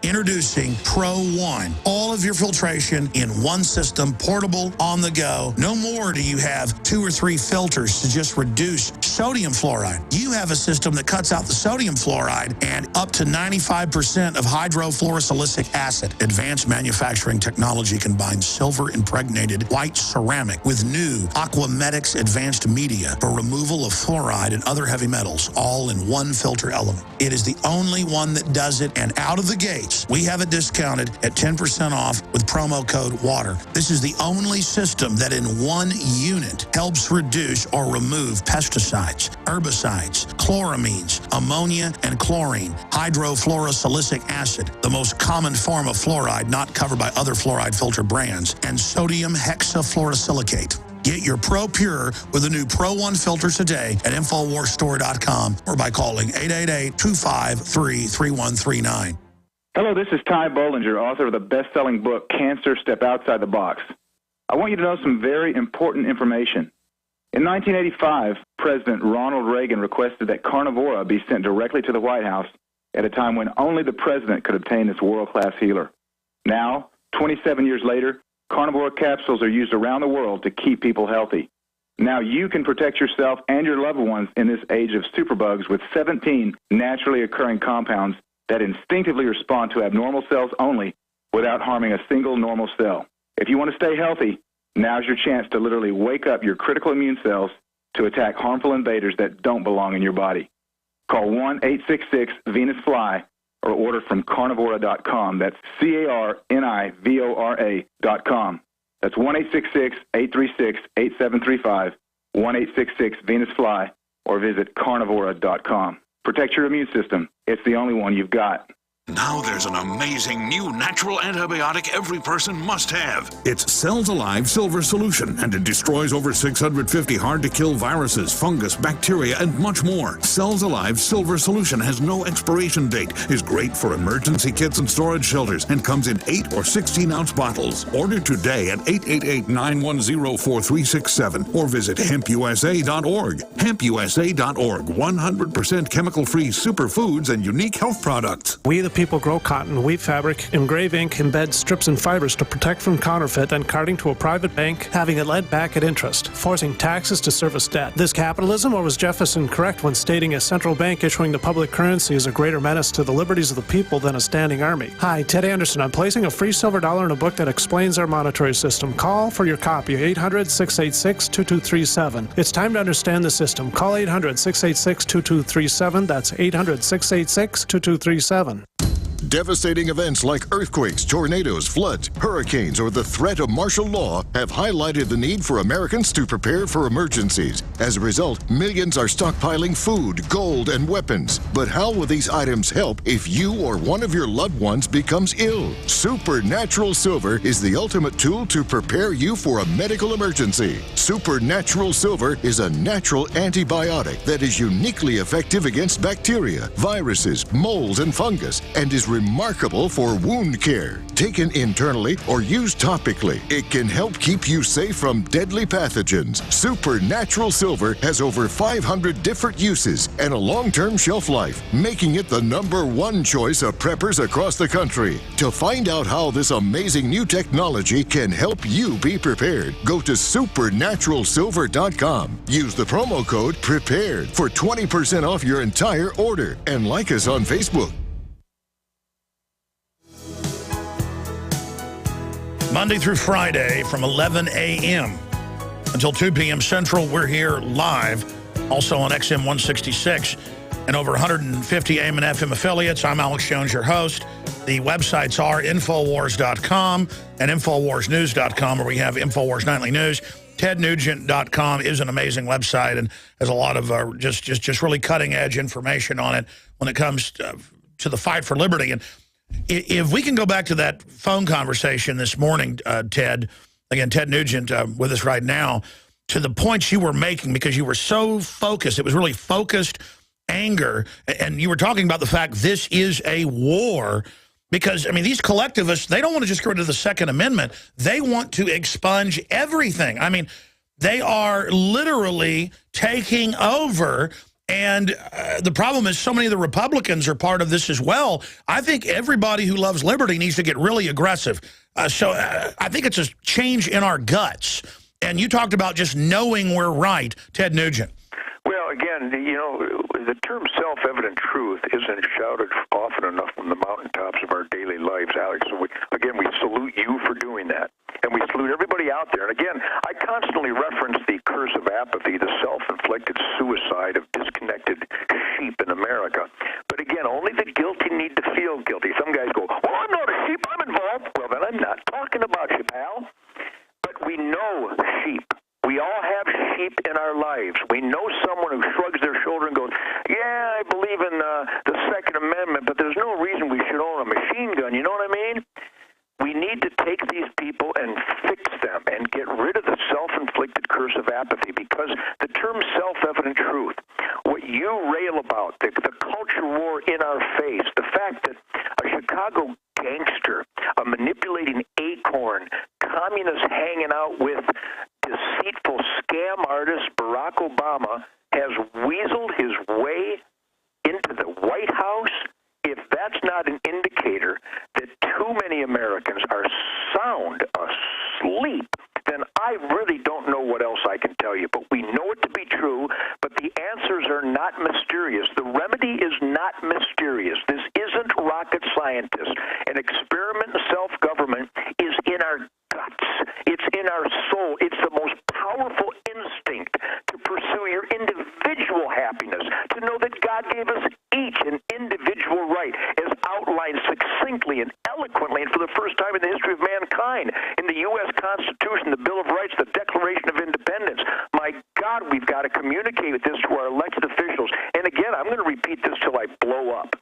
Introducing Pro One. All of your filtration in one system, portable, on the go. No more do you have 2 or 3 filters to just reduce sodium fluoride. You have a system that cuts out the sodium fluoride and up to 95% of hydrofluorosilicic acid. Advanced manufacturing technology combines silver-impregnated white ceramic with new Aquamedics advanced media for removal of fluoride and other heavy metals, all in one filter element. It is the only one that does it, and out of the gates, we have it discounted at 10% off with promo code WATER. This is the only system that in one unit helps reduce or remove pesticides, herbicides, chloramines, ammonia, and chlorine, hydrofluorosilicic acid, the most common form of fluoride not covered by other fluoride filter brands, and sodium hexafluorosilicate. Get your Pro Pure with the new Pro One filters today at InfoWarsStore.com or by calling 888-253-3139. Hello, this is Ty Bollinger, author of the best-selling book, Cancer, Step Outside the Box. I want you to know some very important information. In 1985, President Ronald Reagan requested that Carnivora be sent directly to the White House at a time when only the president could obtain this world-class healer. Now, 27 years later, Carnivora capsules are used around the world to keep people healthy. Now you can protect yourself and your loved ones in this age of superbugs with 17 naturally occurring compounds that instinctively respond to abnormal cells only without harming a single normal cell. If you want to stay healthy, now's your chance to literally wake up your critical immune cells to attack harmful invaders that don't belong in your body. Call 1-866-VENUS-FLY or order from Carnivora.com. That's Carnivora.com. That's 1-866-836-8735, 1-866-VENUS-FLY, or visit Carnivora.com. Protect your immune system. It's the only one you've got. Now there's an amazing new natural antibiotic every person must have. It's Cells Alive Silver Solution, and it destroys over 650 hard-to-kill viruses, fungus, bacteria, and much more. Cells Alive Silver Solution has no expiration date, is great for emergency kits and storage shelters, and comes in 8 or 16-ounce bottles. Order today at 888-910-4367 or visit hempusa.org. Hempusa.org, 100% chemical-free superfoods and unique health products. We the people grow cotton, weave fabric, engrave ink, embed strips and fibers to protect from counterfeit, then carting to a private bank, having it led back at interest, forcing taxes to service debt. This capitalism, or was Jefferson correct when stating a central bank issuing the public currency is a greater menace to the liberties of the people than a standing army? Hi, Ted Anderson. I'm placing a free silver dollar in a book that explains our monetary system. Call for your copy, 800-686-2237. It's time to understand the system. Call 800-686-2237. That's 800-686-2237. Devastating events like earthquakes, tornadoes, floods, hurricanes, or the threat of martial law have highlighted the need for Americans to prepare for emergencies. As a result, millions are stockpiling food, gold, and weapons. But how will these items help if you or one of your loved ones becomes ill? Supernatural Silver is the ultimate tool to prepare you for a medical emergency. Supernatural Silver is a natural antibiotic that is uniquely effective against bacteria, viruses, molds, and fungus, and is remarkable for wound care. Taken internally or used topically, it can help keep you safe from deadly pathogens. Supernatural Silver has over 500 different uses and a long-term shelf life, making it the #1 choice of preppers across the country. To find out how this amazing new technology can help you be prepared, go to supernaturalsilver.com. Use the promo code PREPARED for 20% off your entire order, and like us on Facebook. Monday through Friday from 11 a.m. until 2 p.m. Central, we're here live, also on XM 166 and over 150 AM and FM affiliates. I'm Alex Jones, your host. The websites are Infowars.com and InfoWarsNews.com, where we have Infowars Nightly News. TedNugent.com is an amazing website and has a lot of just really cutting-edge information on it when it comes to the fight for liberty. And if we can go back to that phone conversation this morning, Ted, again, Ted Nugent with us right now, to the points you were making, because you were so focused. It was really focused anger, and you were talking about the fact this is a war. Because, I mean, these collectivists, they don't want to just get rid of the Second Amendment. They want to expunge everything. I mean, they are literally taking over. And the problem is so many of the Republicans are part of this as well. I think everybody who loves liberty needs to get really aggressive. So I think it's a change in our guts. And you talked about just knowing we're right, Ted Nugent. Well, again, you know, the term self-evident truth isn't shouted often enough from the mountaintops of our daily lives, Alex. So, we salute you for doing that. And we salute everybody out there. And again, I constantly reference the curse of apathy, the self-inflicted suicide of disconnected sheep in America. But again, only the guilty need to feel guilty. Some guys go, well, I'm not a sheep, I'm involved. Well, then I'm not talking about you, pal. But we know sheep. We all have sheep in our lives. We know someone who shrugs their shoulder and goes, yeah, I believe in the Second Amendment, but there's no reason we should own a machine gun. You know what I mean? We need to take these people and fix them and get rid of the self-inflicted curse of apathy, because the term self-evident truth, what you rail about, the culture war in our face, the fact that a Chicago gangster, a manipulating acorn, communist hanging out with deceitful scam artist Barack Obama has weaseled his way into the White House, if that's not an indicator that too many Americans are sound asleep, then I really don't know what else I can tell you. But we know it to be true, but the answers are not mysterious. The remedy is not mysterious. This isn't rocket scientists. An experiment in self-government is in our guts. It's in our soul. It's the most powerful instinct to pursue your individual happiness, to know that God gave us each an individual right, as outlined succinctly and eloquently, and for the first time in the history of mankind, in the U.S. Constitution, the Bill of Rights, the Declaration of Independence. My God, we've got to communicate with this to our elected officials. And again, I'm going to repeat this till I blow up.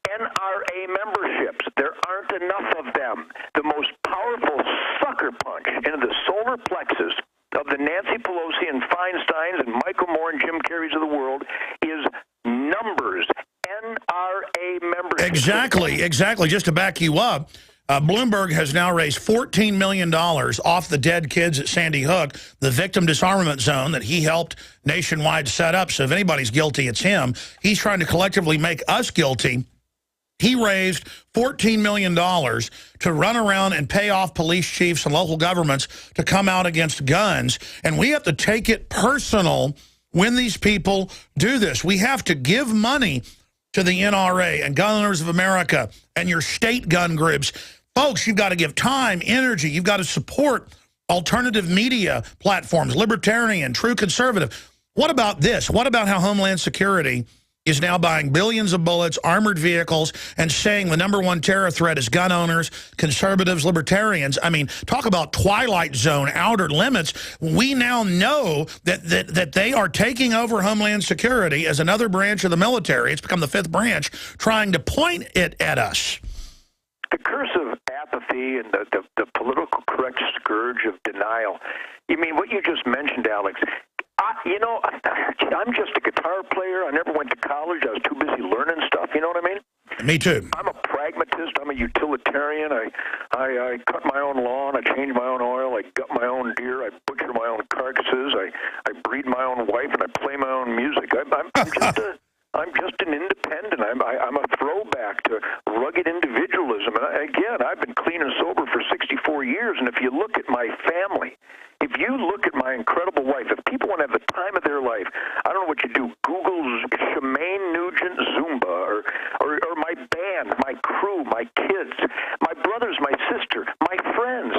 NRA memberships, there aren't enough of them. The most powerful sucker punch into the solar plexus of the Nancy Pelosi and Feinsteins and Michael Moore and Jim Carreys of the world is numbers. NRA memberships. Exactly. Just to back you up, Bloomberg has now raised $14 million off the dead kids at Sandy Hook, the victim disarmament zone that he helped nationwide set up. So if anybody's guilty, it's him. He's trying to collectively make us guilty. He raised $14 million to run around and pay off police chiefs and local governments to come out against guns. And we have to take it personal when these people do this. We have to give money to the NRA and Gun Owners of America and your state gun groups. Folks, you've got to give time, energy. You've got to support alternative media platforms, libertarian, true conservative. What about this? What about how Homeland Security is now buying billions of bullets, armored vehicles, and saying the #1 terror threat is gun owners, conservatives, libertarians? I mean, talk about Twilight Zone, outer limits. We now know that they are taking over Homeland Security as another branch of the military. It's become the 5th branch, trying to point it at us. The curse of apathy and the political correct scourge of denial. You mean what you just mentioned, Alex? I'm just a guitar player. I never went to college. I was too busy learning stuff. You know what I mean? Me too. I'm a I'm a utilitarian. I cut my own lawn. I change my own oil. I gut my own deer. I butcher my own carcasses. I breed my own wife, and I play my own music. I'm just an independent. I'm a throwback to rugged individualism. And again, I've been clean and sober for 64 years, and if you look at my family, if you look at my incredible wife, if people want to have the time of their life, I don't know what you do. Google Shemaine Nugent Zumba, or my band, my crew, my kids, my brothers, my sister, my friends,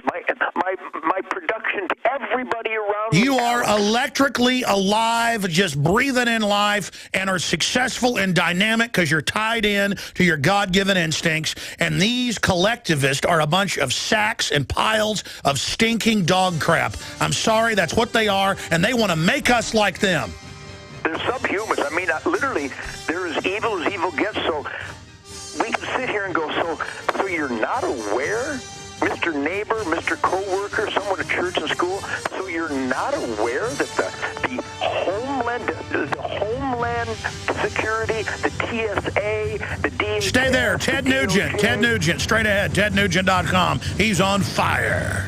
my production, everybody around me. You are electrically alive, just breathing in life, and are successful and dynamic because you're tied in to your God-given instincts. And these collectivists are a bunch of sacks and piles of stinking dog crap. I'm sorry, that's what they are, and they want to make us like them. They're subhumans. I mean, literally, they're as evil gets. So we can sit here and go, so you're not aware, Mr. Neighbor, Mr. Coworker, someone at church and school, so you're not aware that the Homeland Security, the TSA, the DHS... Stay there, Ted Nugent, straight ahead, tednugent.com. He's on fire.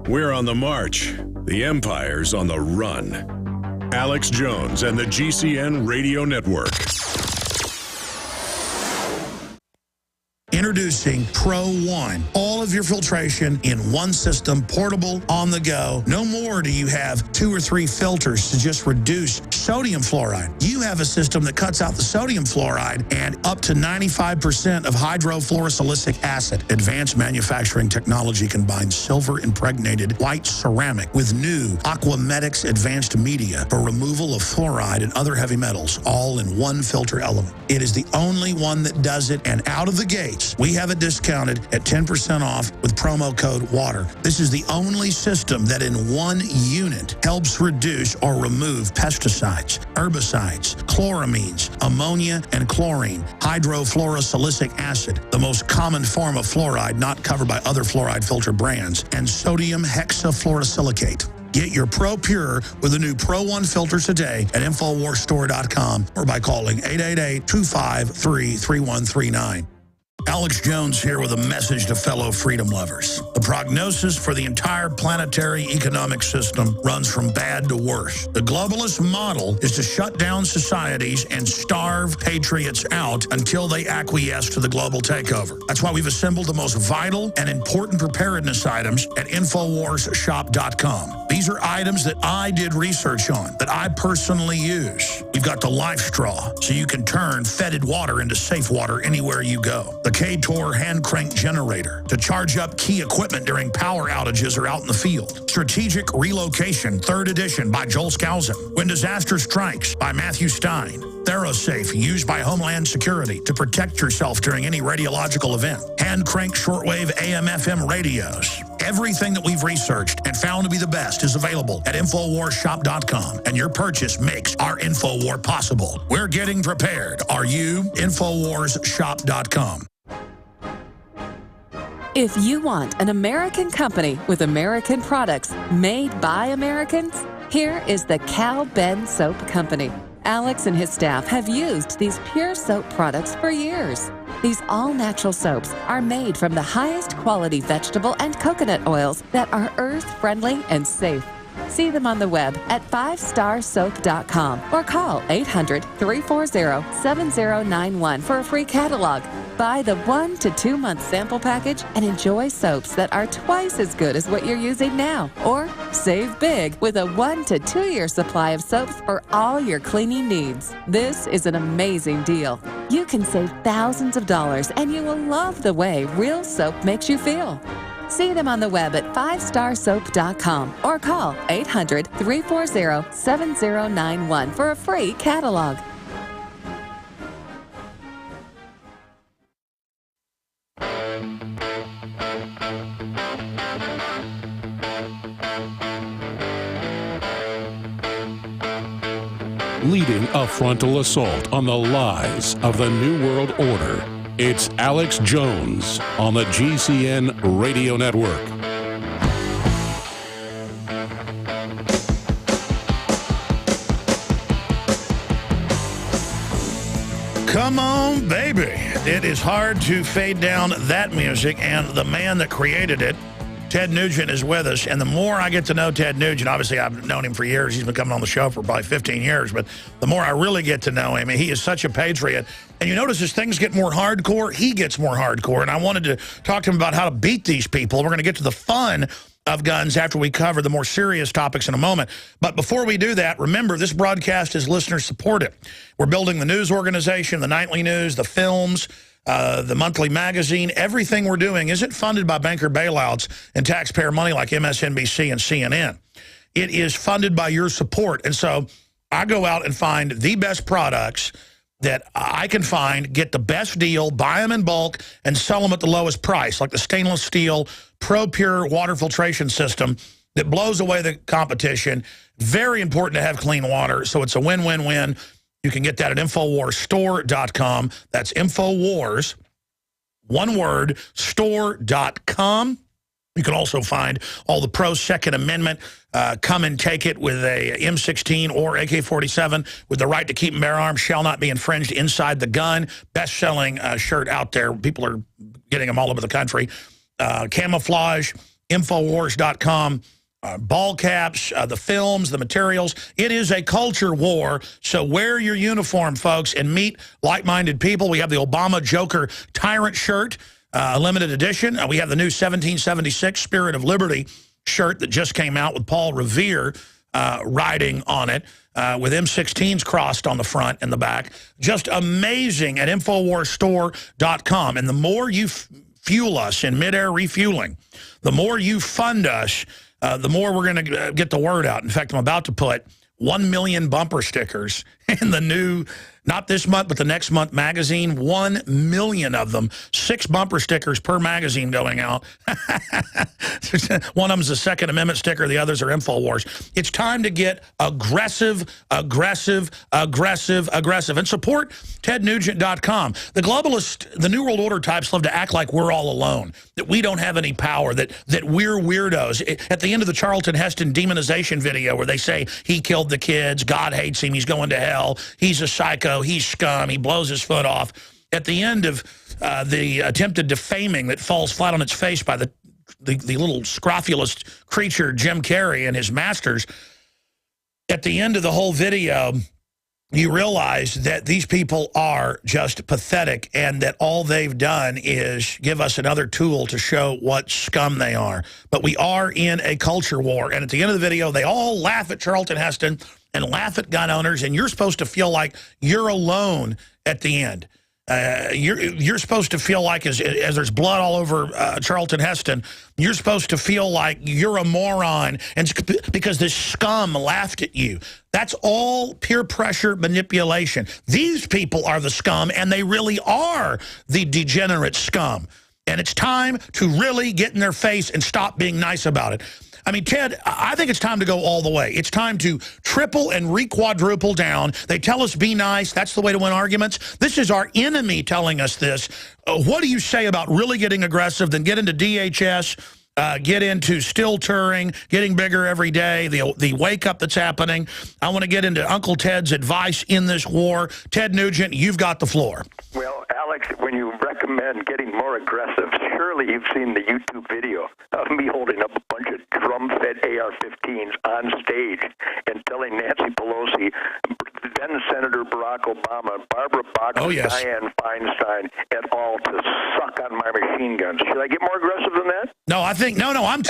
We're on the march. The Empire's on the run. Alex Jones and the GCN Radio Network. Introducing Pro One. All of your filtration in one system, portable, on the go. No more do you have 2 or 3 filters to just reduce sodium fluoride. You have a system that cuts out the sodium fluoride and up to 95% of hydrofluorosilicic acid. Advanced manufacturing technology combines silver-impregnated white ceramic with new Aquamedics advanced media for removal of fluoride and other heavy metals, all in one filter element. It is the only one that does it, and out of the gates, we have it discounted at 10% off with promo code WATER. This is the only system that in one unit helps reduce or remove pesticides, herbicides, chloramines, ammonia, and chlorine, hydrofluorosilicic acid, the most common form of fluoride not covered by other fluoride filter brands, and sodium hexafluorosilicate. Get your Pro Pure with the new Pro One filter today at InfoWarsStore.com or by calling 888-253-3139. Alex Jones here with a message to fellow freedom lovers. The prognosis for the entire planetary economic system runs from bad to worse. The globalist model is to shut down societies and starve patriots out until they acquiesce to the global takeover. That's why we've assembled the most vital and important preparedness items at InfoWarsShop.com. These are items that I did research on, that I personally use. You've got the Life Straw, so you can turn fetid water into safe water anywhere you go. The K-Tor hand crank generator to charge up key equipment during power outages or out in the field. Strategic Relocation, 3rd edition by Joel Skousen. When Disaster Strikes by Matthew Stein. ThyroSafe, used by Homeland Security to protect yourself during any radiological event. Hand crank shortwave AM/FM radios. Everything that we've researched and found to be the best is available at InfoWarsShop.com, and your purchase makes our InfoWar possible. We're getting prepared. Are you? InfoWarsShop.com. If you want an American company with American products made by Americans, here is the Cal Ben Soap Company. Alex and his staff have used these pure soap products for years. These all-natural soaps are made from the highest quality vegetable and coconut oils that are earth-friendly and safe. See them on the web at 5starsoap.com or call 800-340-7091 for a free catalog. Buy the 1 to 2 month sample package and enjoy soaps that are twice as good as what you're using now. Or save big with a 1 to 2 year supply of soaps for all your cleaning needs. This is an amazing deal. You can save thousands of dollars and you will love the way real soap makes you feel. See them on the web at 5starsoap.com or call 800-340-7091 for a free catalog. Leading a frontal assault on the lies of the New World Order. It's Alex Jones on the GCN Radio Network. Come on, baby. It is hard to fade down that music, and the man that created it, Ted Nugent, is with us. And the more I get to know Ted Nugent, obviously I've known him for years. He's been coming on the show for probably 15 years. But the more I really get to know him, he is such a patriot. And you notice as things get more hardcore, he gets more hardcore. And I wanted to talk to him about how to beat these people. We're going to get to the fun of guns after we cover the more serious topics in a moment. But before we do that, remember, this broadcast is listener supported. We're building the news organization, the nightly news, the films, the monthly magazine. Everything we're doing isn't funded by banker bailouts and taxpayer money like MSNBC and CNN. It is funded by your support. And so I go out and find the best products that I can find, get the best deal, buy them in bulk, and sell them at the lowest price, like the stainless steel ProPure water filtration system that blows away the competition. Very important to have clean water, so it's a win-win-win. You can get that at InfoWarsStore.com. That's InfoWars, one word, store.com. You can also find all the pro Second Amendment. Come and take it with a M16 or AK-47 with the right to keep and bear arms shall not be infringed inside the gun. Best-selling shirt out there. People are getting them all over the country. Camouflage, Infowars.com. Ball caps, the films, the materials. It is a culture war, so wear your uniform, folks, and meet like-minded people. We have the Obama Joker Tyrant shirt, a limited edition. We have the new 1776 Spirit of Liberty shirt that just came out with Paul Revere riding on it with M16s crossed on the front and the back. Just amazing at InfoWarsStore.com. And the more you fuel us in midair refueling, the more you fund us, the more we're going to get the word out. In fact, I'm about to put 1 million bumper stickers in the new, not this month, but the next month magazine. 1 million of them. 6 bumper stickers per magazine going out. One of them's a Second Amendment sticker. The others are InfoWars. It's time to get aggressive, aggressive, aggressive, aggressive. And support TedNugent.com. The globalists, the New World Order types love to act like we're all alone, that we don't have any power, that we're weirdos. At the end of the Charlton Heston demonization video where they say he killed the kids, God hates him, he's going to hell, he's a psycho, he's scum, he blows his foot off. At the end of the attempted defaming that falls flat on its face by the little scrofulous creature Jim Carrey and his masters, at the end of the whole video, you realize that these people are just pathetic and that all they've done is give us another tool to show what scum they are. But we are in a culture war. And at the end of the video, they all laugh at Charlton Heston and laugh at gun owners, and you're supposed to feel like you're alone at the end. You're supposed to feel like, as there's blood all over Charlton Heston, you're supposed to feel like you're a moron and because this scum laughed at you. That's all peer pressure manipulation. These people are the scum, and they really are the degenerate scum. And it's time to really get in their face and stop being nice about it. I mean, Ted, I think it's time to go all the way. It's time to triple and re-quadruple down. They tell us be nice. That's the way to win arguments. This is our enemy telling us this. What do you say about really getting aggressive, then get into DHS, get into still touring, getting bigger every day, the wake-up that's happening. I want to get into Uncle Ted's advice in this war. Ted Nugent, you've got the floor. Well, Alex, when you recommend getting more aggressive, surely you've seen the YouTube video of me holding up a bunch of drum-fed AR-15s on stage and telling Nancy Pelosi, then Senator Barack Obama, Barbara Boxer, Dianne Feinstein, et al. To suck on my machine guns. Should I get more aggressive than that? No, I think, no, I'm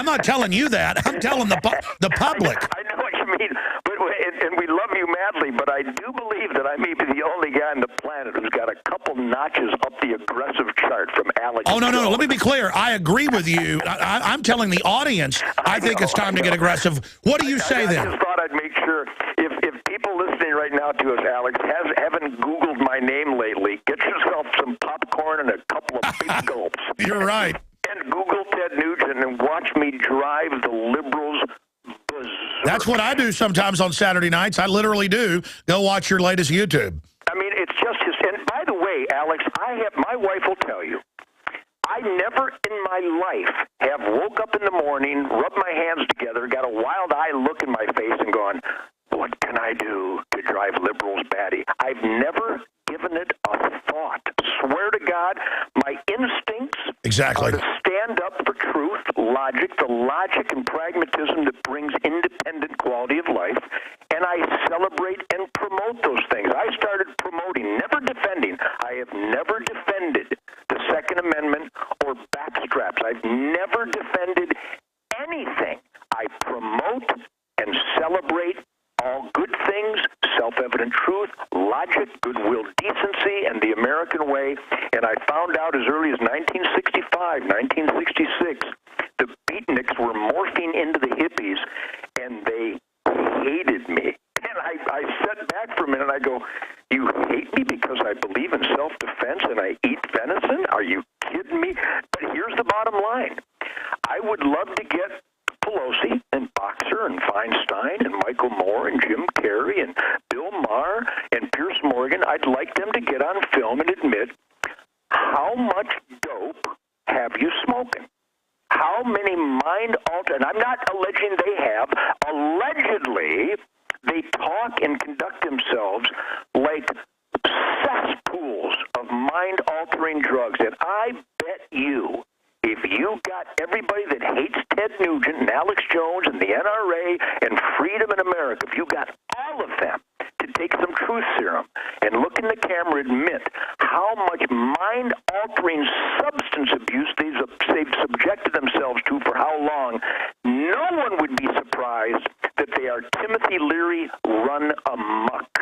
not telling you that. I'm telling the public. I know what you mean, but and we love you madly, but I do believe that I may be the only guy on the planet who's got a couple notches up the aggressive chart from Alex. Oh, no. Let me be clear. I agree with you. I'm telling the audience I think it's time to get aggressive. What do you say then? I just thought I'd make sure if people listening right now to us, Alex, haven't Googled my name lately, get yourself some popcorn and a couple of big gulps. You're right. And Google Ted Nugent and watch me drive the liberals berserk. That's what I do sometimes on Saturday nights. I literally do. Go watch your latest YouTube. I mean, it's just his. And by the way, Alex, my wife will tell you, I never in my life have woke up in the morning, rubbed my hands together, got a wild-eye look in my face and gone, what can I do to drive liberals batty? I've never given it a thought. not. Swear to God, my instincts exactly are to stand up for truth, logic, the logic and pragmatism that brings independent quality of life, and I celebrate and promote those things. I started promoting, never defending. I have never defended the Second Amendment or backstraps. I've never defended anything. I promote and celebrate all good things, self-evident truth, logic, goodwill, decency, and the American way. And I found out as early as 1965, 1966, the beatniks were morphing into the hippies, and they hated me. And I sat back for a minute, and I go, you hate me because I believe in self-defense and I eat venison? Are you kidding me? But here's the bottom line. I would love to get Pelosi and Boxer and Feinstein and Michael Moore and Jim Carrey and Bill Maher and Piers Morgan. I'd like them to get on film and admit, how much dope have you smoking? How many and I'm not alleging they have, allegedly they talk and conduct themselves like cesspools of mind-altering drugs. And I bet you, if you got everybody that hates Ted Nugent and Alex Jones and the NRA and freedom in America, if you got all of them to take some truth serum and look in the camera and admit how much mind-altering substance abuse they've subjected themselves to for how long, no one would be surprised that they are Timothy Leary run amok.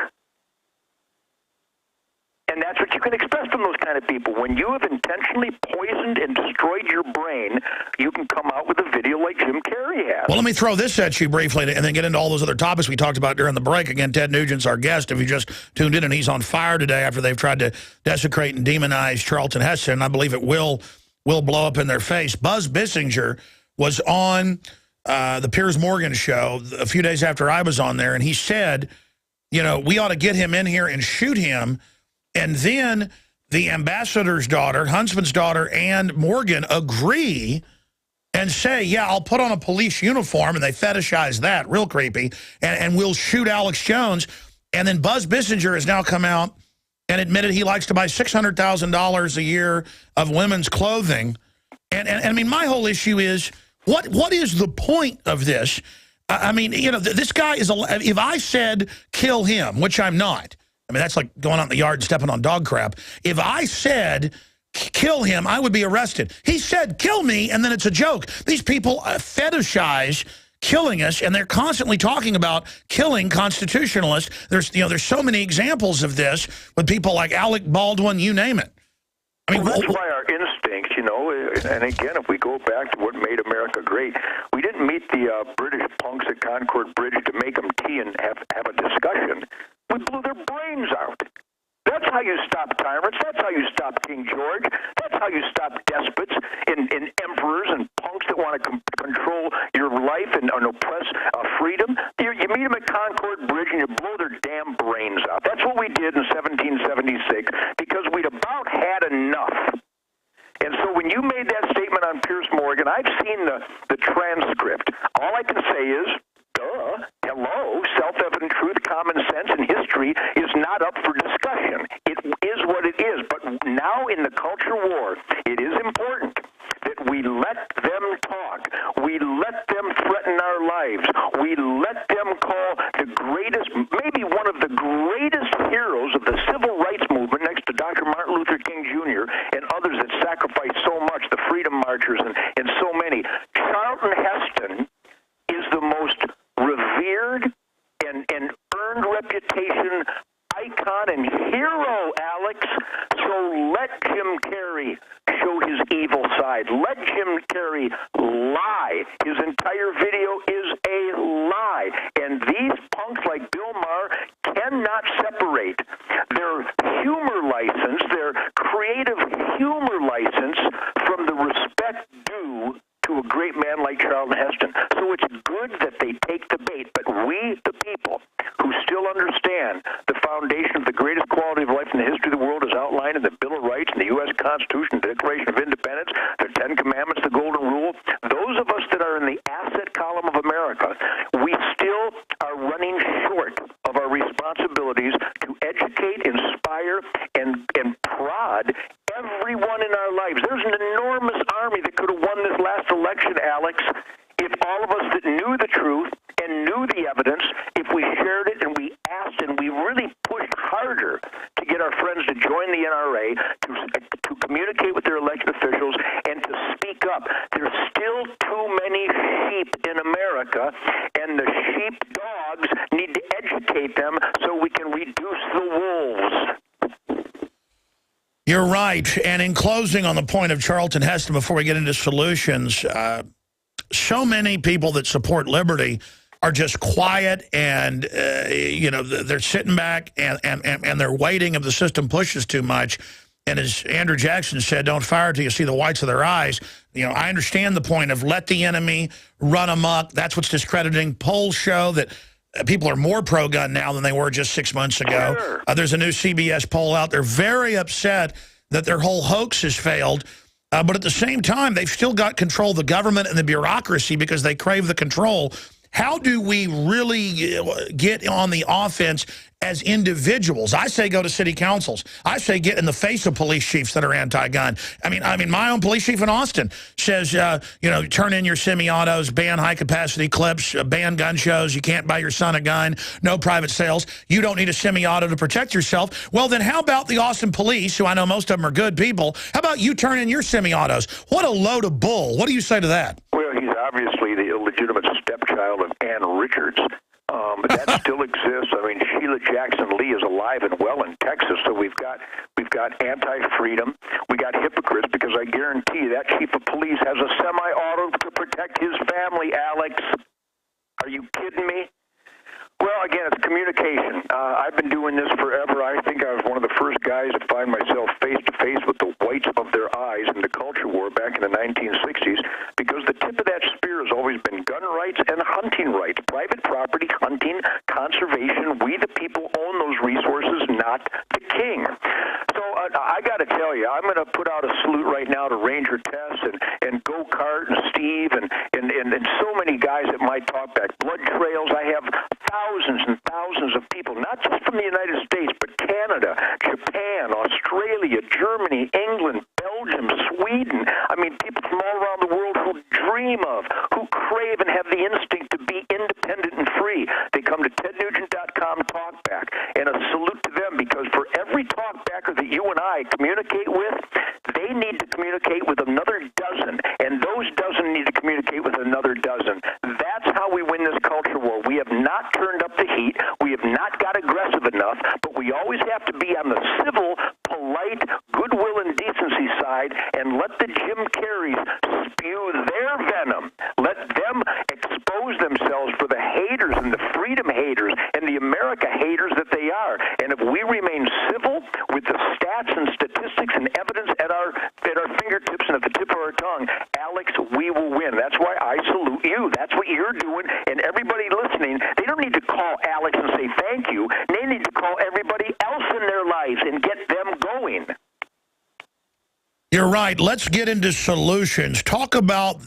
And that's what you can expect from those kind of people. When you have intentionally poisoned and destroyed your brain, you can come out with a video like Jim Carrey has. Well, let me throw this at you briefly and then get into all those other topics we talked about during the break. Again, Ted Nugent's our guest. If you just tuned in, and he's on fire today after they've tried to desecrate and demonize Charlton Heston. And I believe it will blow up in their face. Buzz Bissinger was on the Piers Morgan show a few days after I was on there, and he said, you know, we ought to get him in here and shoot him. And then the ambassador's daughter, Huntsman's daughter, and Morgan agree and say, yeah, I'll put on a police uniform, and they fetishize that, real creepy, and we'll shoot Alex Jones. And then Buzz Bissinger has now come out and admitted he likes to buy $600,000 a year of women's clothing. And I mean, my whole issue is, what is the point of this? I mean, you know, this guy is, if I said kill him, which I'm not, I mean, that's like going out in the yard and stepping on dog crap. If I said kill him, I would be arrested. He said kill me, and then it's a joke. These people fetishize killing us, and they're constantly talking about killing constitutionalists. There's so many examples of this with people like Alec Baldwin, you name it. I mean, that's why our instincts, you know, and again, if we go back to what made America great, we didn't meet the British punks at Concord Bridge to make them tea and have a discussion. We blew their brains out. That's how you stop tyrants. That's how you stop King George. That's how you stop despots and emperors and punks that want to control your life and oppress freedom. You meet them at Concord Bridge and you blow their damn brains out. That's what we did in 1776 because we'd about had enough. And so when you made that statement on Piers Morgan, I've seen the transcript. All I can say is, duh, hello, self-evident truth, common sense, and history is not up for discussion. It is what it is. But now in the culture war, it is important that we let them talk. We let them threaten our lives. We let them call the greatest, maybe one of the greatest heroes of the civil rights movement next to Dr. Martin Luther King Jr. and others that sacrificed so much, the Freedom Marchers and so many. Charlton Heston is the most revered and earned reputation icon and hero, Alex. So let Jim Carrey show his evil side. Let Jim Carrey lie. His entire video is a lie. And these punks like Bill Maher cannot separate their humor license, their creative humor license, from the respect due to a great man like Charlton Heston. So it's good that they take the bait, but we, the people, who still understand the foundation of the greatest quality of life in the history of the world is outlined in the Bill of Rights and the U.S. Constitution, the Declaration of Independence, the Ten Commandments, the Golden Rule, those of us that are in the asset column of America, we still are running short of our responsibilities to educate, inspire, and prod God everyone in our lives. There's an enormous army that could have won this last election, Alex, if all of us that knew the truth and knew the evidence, if we shared it and we asked and we really pushed harder to get our friends to join the NRA, to communicate with their elected officials, and to speak up. There's still too many sheep in America, and the sheep dogs need to educate them so we can reduce the wolves. You're right. And in closing on the point of Charlton Heston, before we get into solutions, so many people that support liberty are just quiet and, they're sitting back and they're waiting if the system pushes too much. And as Andrew Jackson said, don't fire till you see the whites of their eyes. I understand the point of let the enemy run amok. That's what's discrediting. Polls show that people are more pro-gun now than they were just 6 months ago. Sure. There's a new CBS poll out. They're very upset that their whole hoax has failed. But at the same time, they've still got control of the government and the bureaucracy because they crave the control. How do we really get on the offense as individuals? I say go to city councils. I say get in the face of police chiefs that are anti-gun. I mean, my own police chief in Austin says, turn in your semi-autos, ban high-capacity clips, ban gun shows. You can't buy your son a gun, no private sales. You don't need a semi-auto to protect yourself. Well, then how about the Austin police, who I know most of them are good people? How about you turn in your semi-autos? What a load of bull. What do you say to that? Well, he's obviously the illegitimate stepchild of Ann Richards. But that still exists. I mean, Sheila Jackson Lee is alive and well in Texas. So we've got anti-freedom. We got hypocrites, because I guarantee you that chief of police has a semi-auto to protect his family, Alex. Are you kidding me? Well, again, it's communication. I've been doing this forever. I think I was one of the first guys to find myself face-to-face with the whites of their eyes in the culture war back in the 1960s, because the tip of that spear has always been gun rights and hunting rights, private property, hunting, conservation. We, the people, own those resources, not the king. So I got to tell you, I'm going to put out a salute right now to Ranger Tess and Go-Kart and Steve and so many guys at my talkback. Blood Trails, I have thousands and thousands of people, not just from the United States, but Canada, Japan, Australia, Germany, England, Belgium, Sweden. I mean, people from all around the world who dream of, who crave and have the instinct to be independent and free. They come to TedNugent.com talkback, and a salute to them, because for every talkbacker that you and I communicate with, they need to communicate with another dozen, and those dozen need to communicate with another dozen. That's how we win this culture war. We have not turned up the heat. We have not got aggressive enough, but we always have to be on the civil, polite, goodwill, and decency side, and let the Jim Carreys spew their venom. Let them expose themselves for the haters and the freedom haters and the America haters that they are. And if we remain civil with the stats and statistics and evidence at our fingertips and at the tip of our tongue, Alex, we will win. That's why I salute you. That's what you're doing. And everybody listening, they don't need to call Alex and say thank you. They need to call everybody else in their lives and get them going. You're right. Let's get into solutions. Talk about,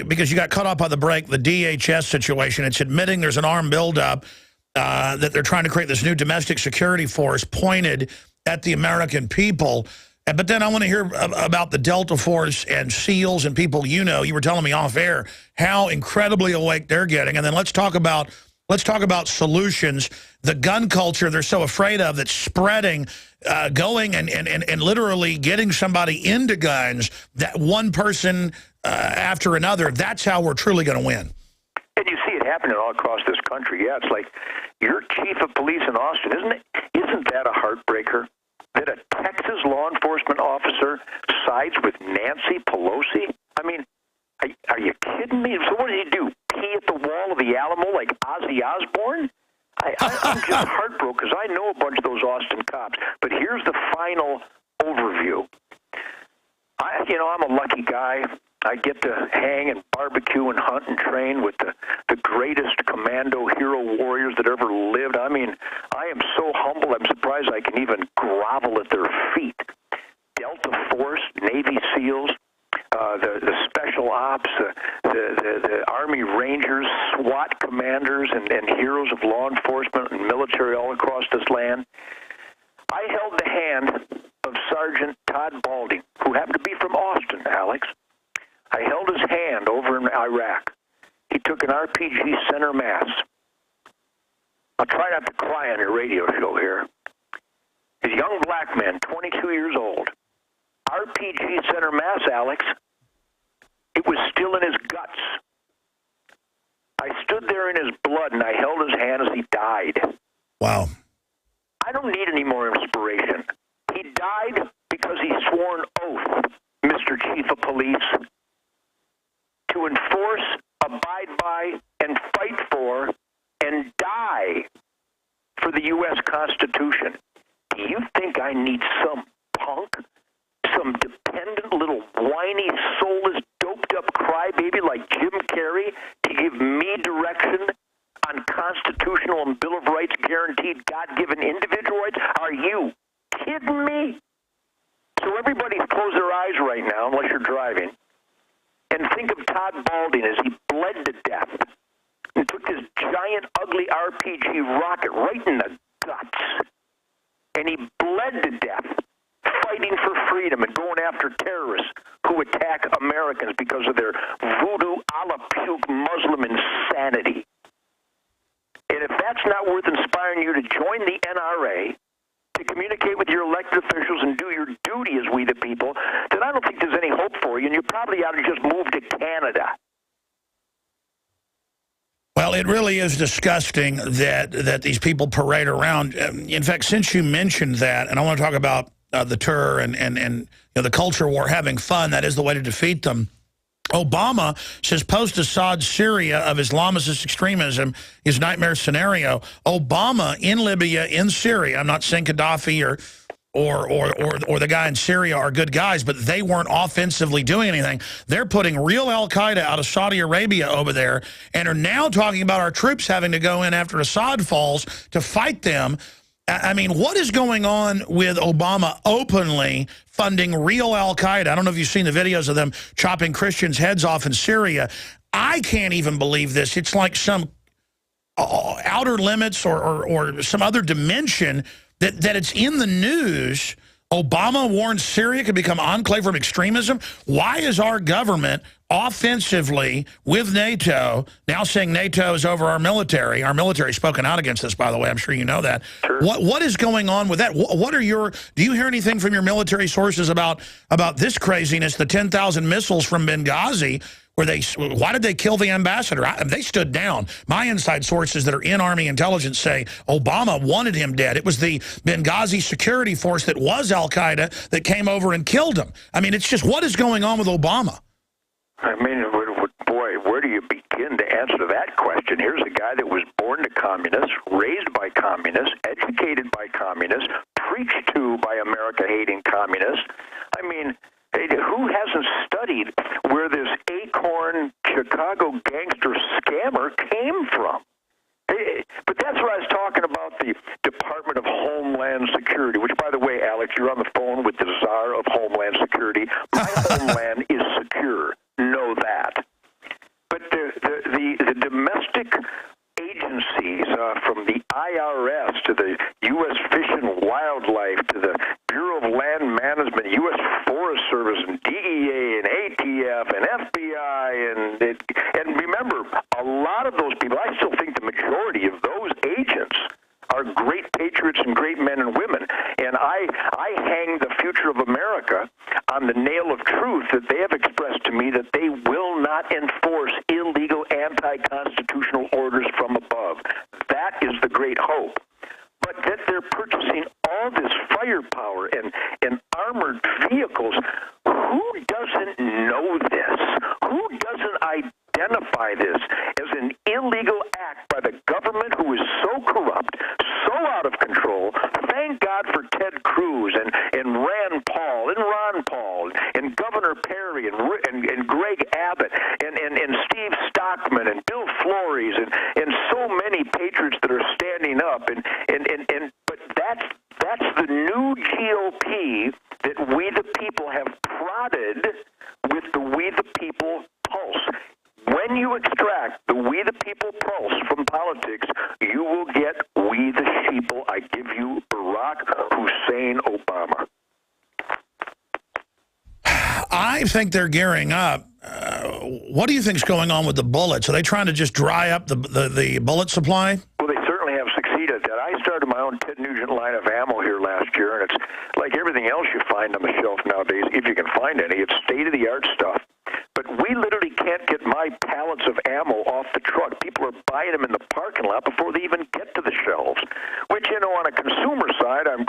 because you got cut off by the break, the DHS situation. It's admitting there's an armed buildup, that they're trying to create this new domestic security force pointed at the American people. But then I want to hear about the Delta Force and SEALs and people you know. You were telling me off air how incredibly awake they're getting. And then let's talk about solutions. The gun culture they're so afraid of that's spreading, going and literally getting somebody into guns, that one person after another. That's how we're truly going to win. And you see it happening all across this country. Yeah, it's like your chief of police in Austin, isn't that a heartbreaker? That a Texas law enforcement officer sides with Nancy Pelosi? I mean, are you kidding me? So what did he do? Pee at the wall of the Alamo like Ozzy Osbourne? I'm just heartbroken, because I know a bunch of those Austin cops. But here's the final overview. I'm a lucky guy. I get to hang and barbecue and hunt and train with the greatest commando hero warriors that ever lived. I mean, I am so humble, I'm surprised I can even grovel at their feet. Delta Force, Navy SEALs, the Special Ops, the Army Rangers, SWAT commanders, and heroes of law enforcement and military all across this land. I held the hand of Sergeant Todd Balding, who happened to be from Austin, Alex. I held his hand over in Iraq. He took an RPG center mass. I'll try not to cry on your radio show here. He's a young black man, 22 years old. RPG center mass, Alex. It was still in his guts. I stood there in his blood, and I held his hand as he died. Wow. I don't need any more inspiration. He died because he swore an oath, Mr. Chief of Police, to enforce, abide by, and fight for, and die for the U.S. Constitution. Do you think I need some punk, some dependent little whiny, soulless, doped-up crybaby like Jim Carrey to give me direction on constitutional and Bill of Rights guaranteed God-given individual rights? Are you kidding me? So everybody close their eyes right now, unless you're driving, and think of Todd Balding as he bled to death and took this giant, ugly RPG rocket right in the guts. And he bled to death fighting for freedom and going after terrorists who attack Americans because of their voodoo, a la puke Muslim insanity. And if that's not worth inspiring you to join the NRA, to communicate with your elected officials and do your duty as we the people, then I don't think there's any hope for you, and you probably ought to just move to Canada. Well, it really is disgusting that these people parade around. In fact, since you mentioned that, and I want to talk about the tour and you know, the culture war, having fun, that is the way to defeat them. Obama says post-Assad Syria of Islamist extremism is nightmare scenario. Obama in Libya, in Syria, I'm not saying Gaddafi or the guy in Syria are good guys, but they weren't offensively doing anything. They're putting real al-Qaeda out of Saudi Arabia over there and are now talking about our troops having to go in after Assad falls to fight them. I mean, what is going on with Obama openly funding real al-Qaeda? I don't know if you've seen the videos of them chopping Christians' heads off in Syria. I can't even believe this. It's like some outer limits or some other dimension that it's in the news. Obama warns Syria could become enclave from extremism. Why is our government offensively with NATO now saying NATO is over our military? Our military spoken out against this, by the way. I'm sure you know that. Sure. What is going on with that? What are do you hear anything from your military sources about this craziness, the 10,000 missiles from Benghazi, why did they kill the ambassador? They stood down. My inside sources that are in Army intelligence say Obama wanted him dead. It was the Benghazi security force that was al-Qaeda that came over and killed him. I mean, it's just, what is going on with Obama? I mean, boy, where do you begin to answer that question? Here's a guy that was born to communists, raised by communists, educated by communists, preached to by America-hating communists. I mean, who hasn't studied where this acorn Chicago gangster scammer came from? But that's what I was talking about, the Department of Homeland Security, which, by the way, Alex, you're on the phone with the Czar of Homeland Security. My homeland is secure. Know that. But the domestic agencies, from the IRS to the U.S. Fish and Wildlife to the Bureau of Land Management, U.S. Forest Service, and DEA and ATF and FBI, and remember, a lot of those people, I still think the majority of those agents are great patriots and great men and women. And I hang the future of America on the nail of truth that they have expressed to me that they will not enforce illegal anti-constitutional orders from above. That is the great hope. But that they're purchasing all this firepower and armored vehicles, who doesn't know this? Who doesn't identify this as an illegal act by the government who is so corrupt, so out of control? Thank God for Ted Cruz and Rand Paul and Ron Paul and Governor Perry and Greg Abbott and Steve Stockman and Bill Flores and so many patriots that are standing up but that's the new GOP that we the people have prodded with the We the People pulse. When you extract the We the People pulse from politics, you will get We the Sheeple. I give you Barack Hussein Obama. I think they're gearing up. What do you think's going on with the bullets? Are they trying to just dry up the bullet supply? Well, they certainly have succeeded at that. I started my own Ted Nugent line of ammo here last year, and it's like everything else you find on the shelf nowadays, if you can find any. It's state-of-the-art stuff. But we literally can't get my pallets of ammo off the truck. People are buying them in the parking lot before they even get to the shelves. Which, you know, on a consumer side, I'm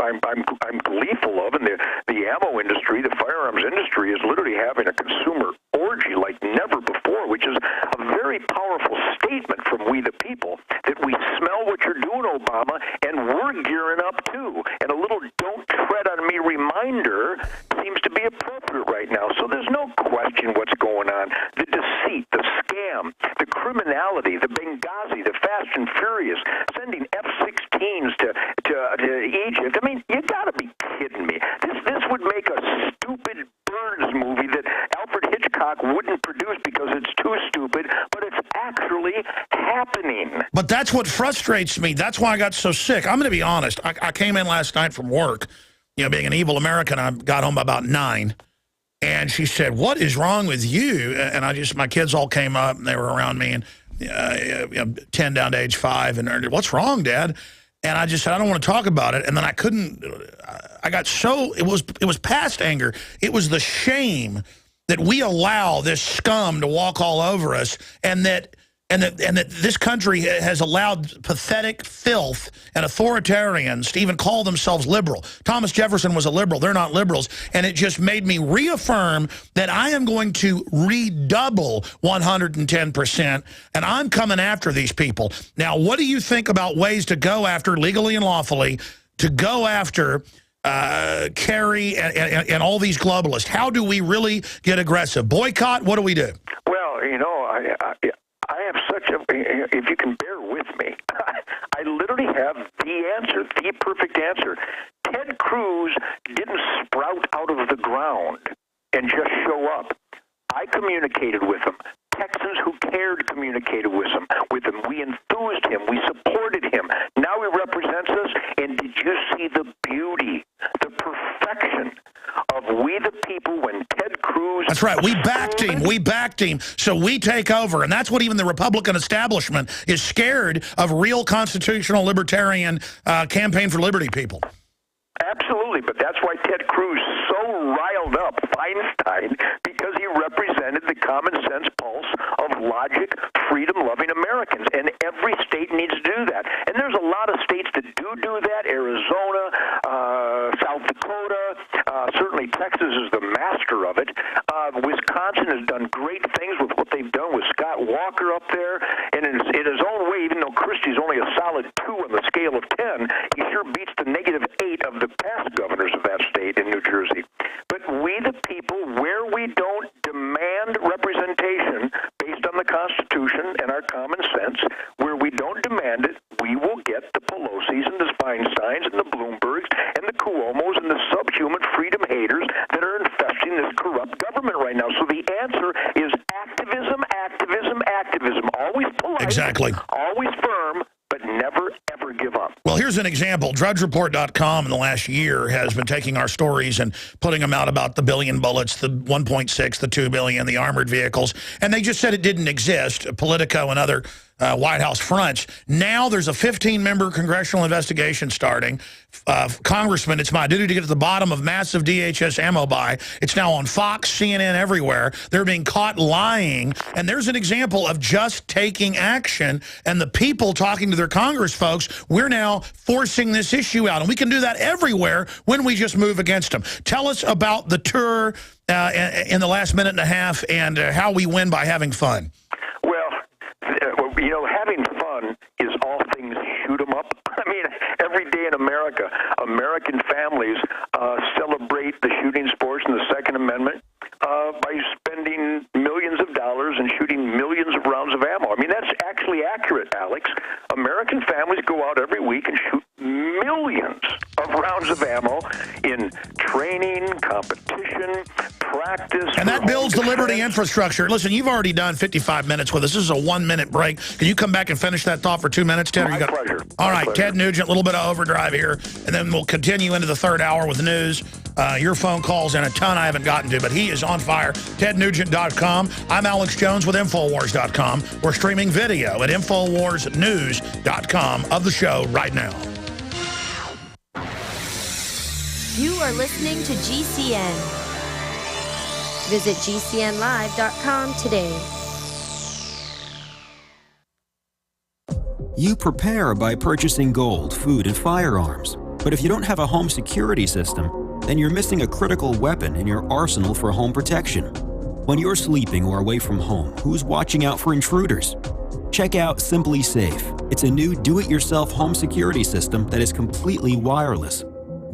gleeful of, and the ammo industry, the firearms industry, is literally having a consumer orgy like never before, which is a very powerful statement from we the people that we smell what you're doing, Obama, and we're gearing up too. And a little "don't tread on me" reminder seems to be appropriate right now. So there's no question what's going on. The deceit, the scam, the criminality, the Benghazi, the Fast and Furious, sending F-16s to Egypt. I mean, you got to be kidding me. This would make a stupid Burns movie that Alfred Hitchcock wouldn't produce because it's too stupid, but it's actually happening. But that's what frustrates me. That's why I got so sick. I'm going to be honest. I came in last night from work, you know, being an evil American. I got home about 9. And she said, "What is wrong with you?" And my kids all came up and they were around me, and 10 down to age 5. And "What's wrong, Dad?" And I just said, "I don't want to talk about it." And then I couldn't. I got so it was past anger. It was the shame that we allow this scum to walk all over us, and that this country has allowed pathetic filth and authoritarians to even call themselves liberal. Thomas Jefferson was a liberal. They're not liberals. And it just made me reaffirm that I am going to redouble 110%, and I'm coming after these people. Now, what do you think about ways to go after, legally and lawfully, to go after Kerry and all these globalists? How do we really get aggressive? Boycott? What do we do? Well, you know, I have such a, if you can bear with me, I literally have the answer, the perfect answer. Ted Cruz didn't sprout out of the ground and just show up. I communicated with him. Texans who cared communicated with him. We enthused him. We supported him. Now he represents us, and did you see the beauty, the perfection of we the people when Ted Cruz... That's right. We backed him. We backed him. So we take over. And that's what even the Republican establishment is scared of, real constitutional libertarian campaign for liberty people. Absolutely. But that's why Ted Cruz so riled up Feinstein, because he represented the common sense pulse of logic, freedom-loving Americans. And every state needs to do that. And there's a lot of states that do that. Arizona, South Dakota, certainly Texas is the master of it. Wisconsin has done great things with what they've done with Scott Walker up there. And in his own way, even though Christie's only a solid 2 on the scale of 10, he sure beats the -8 of the past governors of that state in New Jersey. But we the people, where we don't demand representation based on the Constitution and our common sense, where we don't demand it, we will get the Pelosi's and the Feinsteins and the Bloombergs and the Cuomos and the subhuman freedom haters that are infesting this corrupt government right now. So the answer is activism, activism, activism. Always polite, exactly, always firm, but never, ever give up. Well, here's an example. DrudgeReport.com in the last year has been taking our stories and putting them out about the billion bullets, the 1.6, the 2 billion, the armored vehicles. And they just said it didn't exist. Politico and other White House fronts. Now there's a 15-member congressional investigation starting. Congressman, it's my duty to get to the bottom of massive DHS ammo buy. It's now on Fox, CNN, everywhere. They're being caught lying. And there's an example of just taking action. And the people talking to their Congress folks, we're now forcing this issue out. And we can do that everywhere when we just move against them. Tell us about the tour in the last minute and a half, and how we win by having fun. You know, having fun is all things shoot 'em up. I mean, every day in America, American families celebrate the shooting sports and the Second Amendment by spending millions of dollars and shooting millions of rounds of ammo. I mean, that's actually accurate, Alex. American families go out every week and shoot millions of rounds of ammo in training, competition, practice. And that builds the liberty infrastructure. Listen, you've already done 55 minutes with us. This is a 1-minute break. Can you come back and finish that thought for 2 minutes, Ted? My pleasure. All right, Ted Nugent, a little bit of overdrive here, and then we'll continue into the third hour with news. your phone calls and a ton I haven't gotten to, but he is on fire. TedNugent.com. I'm Alex Jones with Infowars.com. We're streaming video at InfoWarsNews.com of the show right now. You are listening to GCN. Visit GCNlive.com today. You prepare by purchasing gold, food, and firearms. But if you don't have a home security system, then you're missing a critical weapon in your arsenal for home protection. When you're sleeping or away from home, who's watching out for intruders? Check out SimpliSafe. It's a new do-it-yourself home security system that is completely wireless.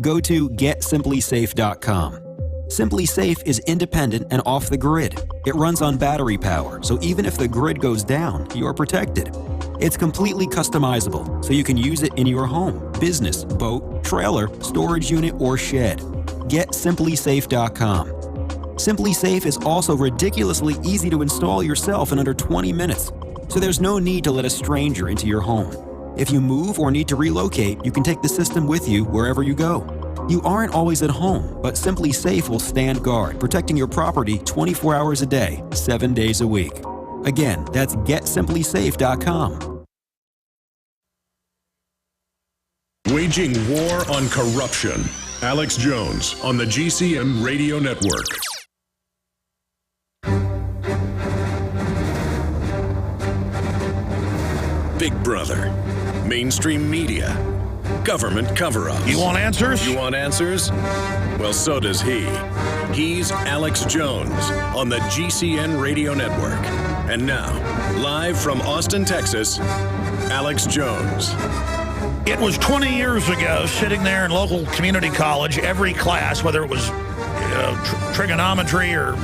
Go to GetSimpliSafe.com. SimpliSafe is independent and off the grid. It runs on battery power, so even if the grid goes down, you're protected. It's completely customizable, so you can use it in your home, business, boat, trailer, storage unit, or shed. GetSimpliSafe.com. SimpliSafe is also ridiculously easy to install yourself in under 20 minutes, so there's no need to let a stranger into your home. If you move or need to relocate, you can take the system with you wherever you go. You aren't always at home, but SimpliSafe will stand guard, protecting your property 24 hours a day, 7 days a week. Again, that's GetSimpliSafe.com. Waging war on corruption. Alex Jones on the GCN Radio Network. Big Brother, mainstream media, government cover-ups. You want answers? You want answers? Well, so does he. He's Alex Jones on the GCN Radio Network. And now, live from Austin, Texas, Alex Jones. It was 20 years ago, sitting there in local community college, every class, whether it was trigonometry or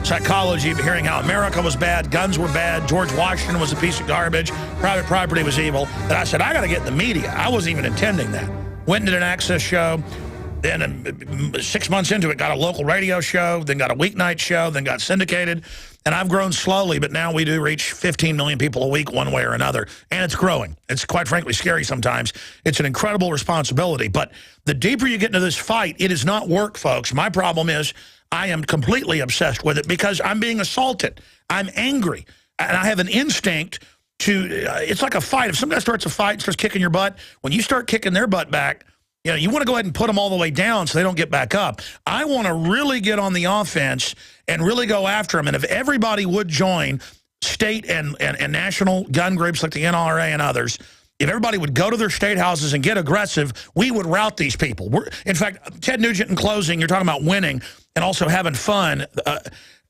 psychology, hearing how America was bad, guns were bad, George Washington was a piece of garbage, private property was evil, that I said, I got to get in the media. I wasn't even intending that. Went and did an access show. Then 6 months into it, got a local radio show, then got a weeknight show, then got syndicated. And I've grown slowly, but now we do reach 15 million people a week one way or another. And it's growing. It's quite frankly scary sometimes. It's an incredible responsibility. But the deeper you get into this fight, it is not work, folks. My problem is I am completely obsessed with it because I'm being assaulted. I'm angry. And I have an instinct to, it's like a fight. If some guy starts a fight and starts kicking your butt, when you start kicking their butt back, you know, you want to go ahead and put them all the way down so they don't get back up. I want to really get on the offense and really go after them. And if everybody would join state and national gun groups like the NRA and others, if everybody would go to their state houses and get aggressive, we would rout these people. In fact, Ted Nugent, in closing, you're talking about winning and also having fun.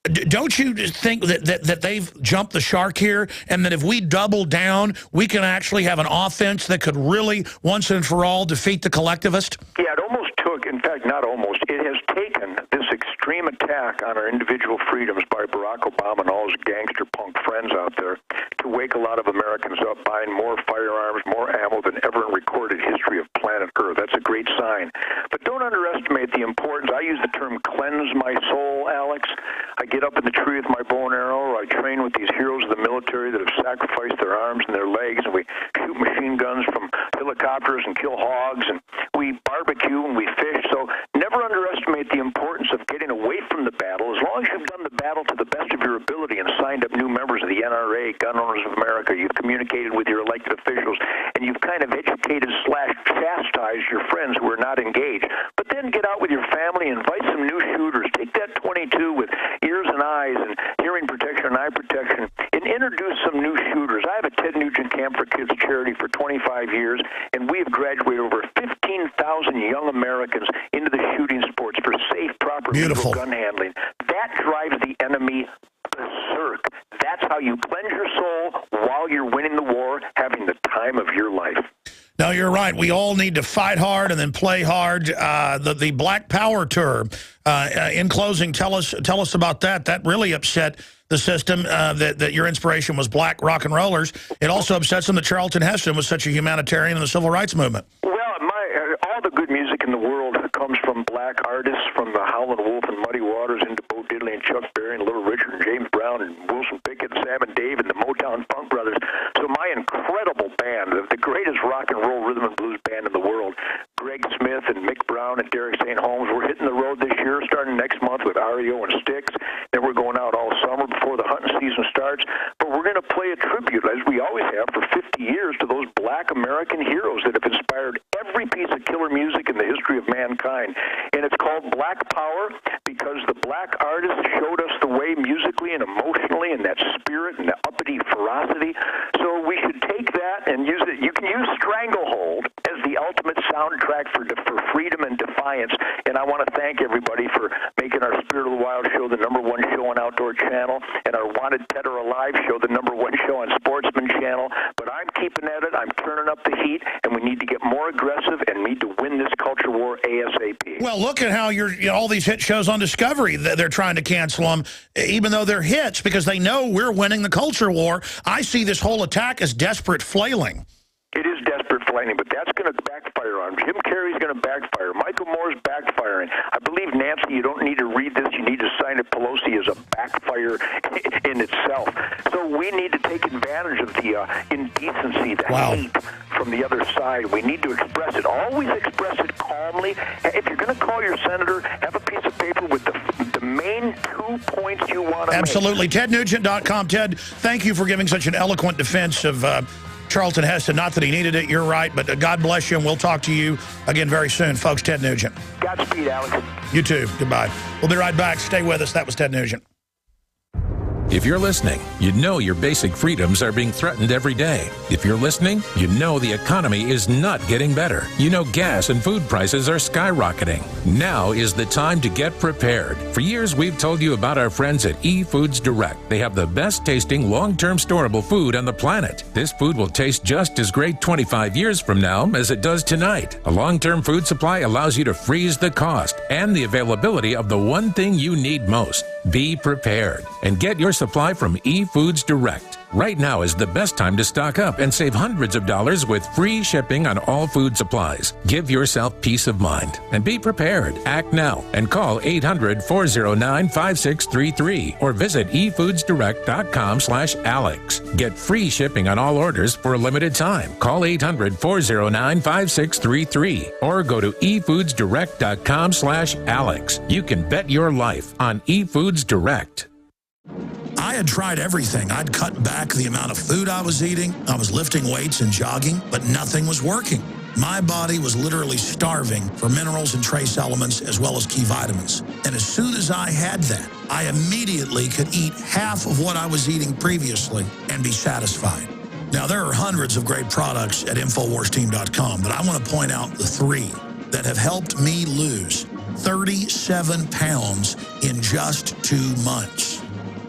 Don't you think that they've jumped the shark here, and that if we double down, we can actually have an offense that could really, once and for all, defeat the collectivist? Yeah, it almost took, in fact, not almost, it has taken this extreme attack on our individual freedoms by Barack Obama and all his gangster punk friends out there to wake a lot of Americans up buying more firearms, more ammo than ever in recorded history of planet Earth. That's a great sign. But don't underestimate the importance. I use the term cleanse my soul, Alex. I get up in the tree with my bow and arrow. I train with these heroes of the military that have sacrificed their arms and their legs, and we shoot machine guns from helicopters and kill hogs, and we barbecue and we fish. So never underestimate the importance of getting away from the battle. As long as you've done the battle to the best of your ability and signed up new members of the NRA, Gun Owners of America, you've communicated with your elected officials, and you've kind of educated / chastised your friends who are not engaged. But then get out with your family, invite some new shooters, take that 22 with ears and eyes and hearing protection and eye protection, and introduce some new shooters. I have a Ted Nugent Camp for Kids charity for 25 years, and we have graduated over 15,000 young Americans into the shooting sports for safe, proper legal gun handling. That drives the enemy berserk. That's how you cleanse your soul while you're winning the war, having the time of your life. No, you're right. We all need to fight hard and then play hard. The Black Power Tour. In closing, tell us about that. That really upset the system. That your inspiration was black rock and rollers. It also upsets them that Charlton Heston was such a humanitarian in the civil rights movement. Well, all the good music in the world comes from black artists, from the Howlin' Wolf and Muddy Waters into Bo Diddley and Chuck Berry and Little Richard and James Brown and Wilson Pickett and Sam and Dave and the Motown Funk Brothers. So my incredible band, the greatest rock and roll rhythm and blues band in the world, Greg Smith and Mick Brown and Derek St. Holmes, we're hitting the road this REO and Styx. Then we're going out all summer before the hunting season starts. But we're going to play a tribute, as we always have for 50 years, to those black American heroes that have inspired every piece of killer music in the history of mankind. And it's called Black Power because the black artists showed us the way musically and emotionally, and that spirit and the uppity ferocity. So we should take that and use it. You can use Stranglehold as the ultimate soundtrack for freedom and defiance. And I want to thank everybody for making our Spirit of the Wild show the #1 show on Outdoor Channel, and our Wanted Dead or Alive show the #1 show on Sportsman Channel. But I'm keeping at it. I'm turning up the heat, and we need to get more aggressive and need to win this culture war ASAP. Well, look at how all these hit shows on Discovery, they're trying to cancel them, even though they're hits, because they know we're winning the culture war. I see this whole attack as desperate flailing. It is desperate flailing, but that's going to backfire on Jim Carrey's going to backfire. Michael Moore's backfiring. I believe, Nancy, you don't need to read this. You need to sign it. Pelosi is a backfire in itself. So we need to take advantage of the indecency, the hate from the other side. We need to express it. Always express it calmly. If you're going to call your senator, have a piece of paper with the main 2 points you want to make. Absolutely. TedNugent.com. Ted, thank you for giving such an eloquent defense of Charlton Heston. Not that he needed it, you're right, but God bless you, and we'll talk to you again very soon. Folks, Ted Nugent. Godspeed, Alex. You too. Goodbye. We'll be right back. Stay with us. That was Ted Nugent. If you're listening, you know your basic freedoms are being threatened every day. If you're listening, you know the economy is not getting better. You know gas and food prices are skyrocketing. Now is the time to get prepared. For years, we've told you about our friends at eFoods Direct. They have the best tasting, long-term storable food on the planet. This food will taste just as great 25 years from now as it does tonight. A long-term food supply allows you to freeze the cost and the availability of the one thing you need most. Be prepared and get your supply from eFoods Direct. Right now is the best time to stock up and save hundreds of dollars with free shipping on all food supplies. Give yourself peace of mind and be prepared. Act now and call 800-409-5633 or visit efoodsdirect.com/Alex. Get free shipping on all orders for a limited time. Call 800-409-5633 or go to efoodsdirect.com/Alex. You can bet your life on eFoods Direct. I had tried everything. I'd cut back the amount of food I was eating. I was lifting weights and jogging, but nothing was working. My body was literally starving for minerals and trace elements as well as key vitamins. And as soon as I had that, I immediately could eat half of what I was eating previously and be satisfied. Now, there are hundreds of great products at InfoWarsTeam.com, but I want to point out the 3 that have helped me lose 37 pounds in just 2 months.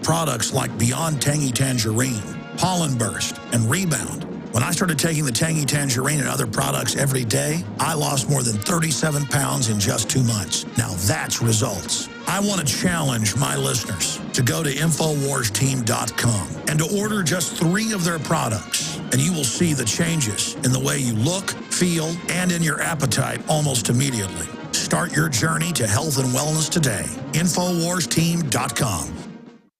Products like Beyond Tangy Tangerine, Pollen Burst, and Rebound. When I started taking the Tangy Tangerine and other products every day, I lost more than 37 pounds in just 2 months. Now that's results. I want to challenge my listeners to go to InfoWarsTeam.com and to order just 3 of their products, and you will see the changes in the way you look, feel, and in your appetite almost immediately. Start your journey to health and wellness today. InfoWarsTeam.com.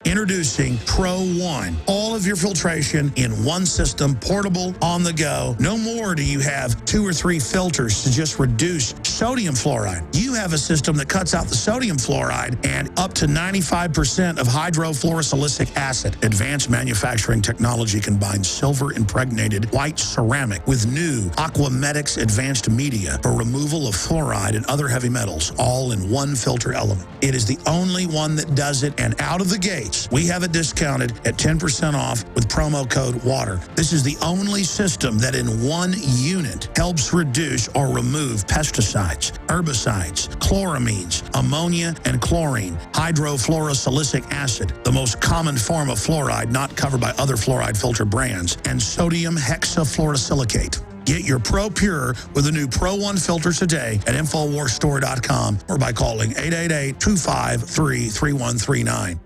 Introducing Pro One. All of your filtration in one system, portable, on the go. No more do you have 2 or 3 filters to just reduce sodium fluoride. You have a system that cuts out the sodium fluoride and up to 95% of hydrofluorosilicic acid. Advanced manufacturing technology combines silver-impregnated white ceramic with new Aquamedics advanced media for removal of fluoride and other heavy metals, all in one filter element. It is the only one that does it, and out of the gate, we have it discounted at 10% off with promo code WATER. This is the only system that in one unit helps reduce or remove pesticides, herbicides, chloramines, ammonia, and chlorine, hydrofluorosilicic acid, the most common form of fluoride not covered by other fluoride filter brands, and sodium hexafluorosilicate. Get your Pro Pure with the new Pro One filter today at InfoWarsStore.com or by calling 888-253-3139.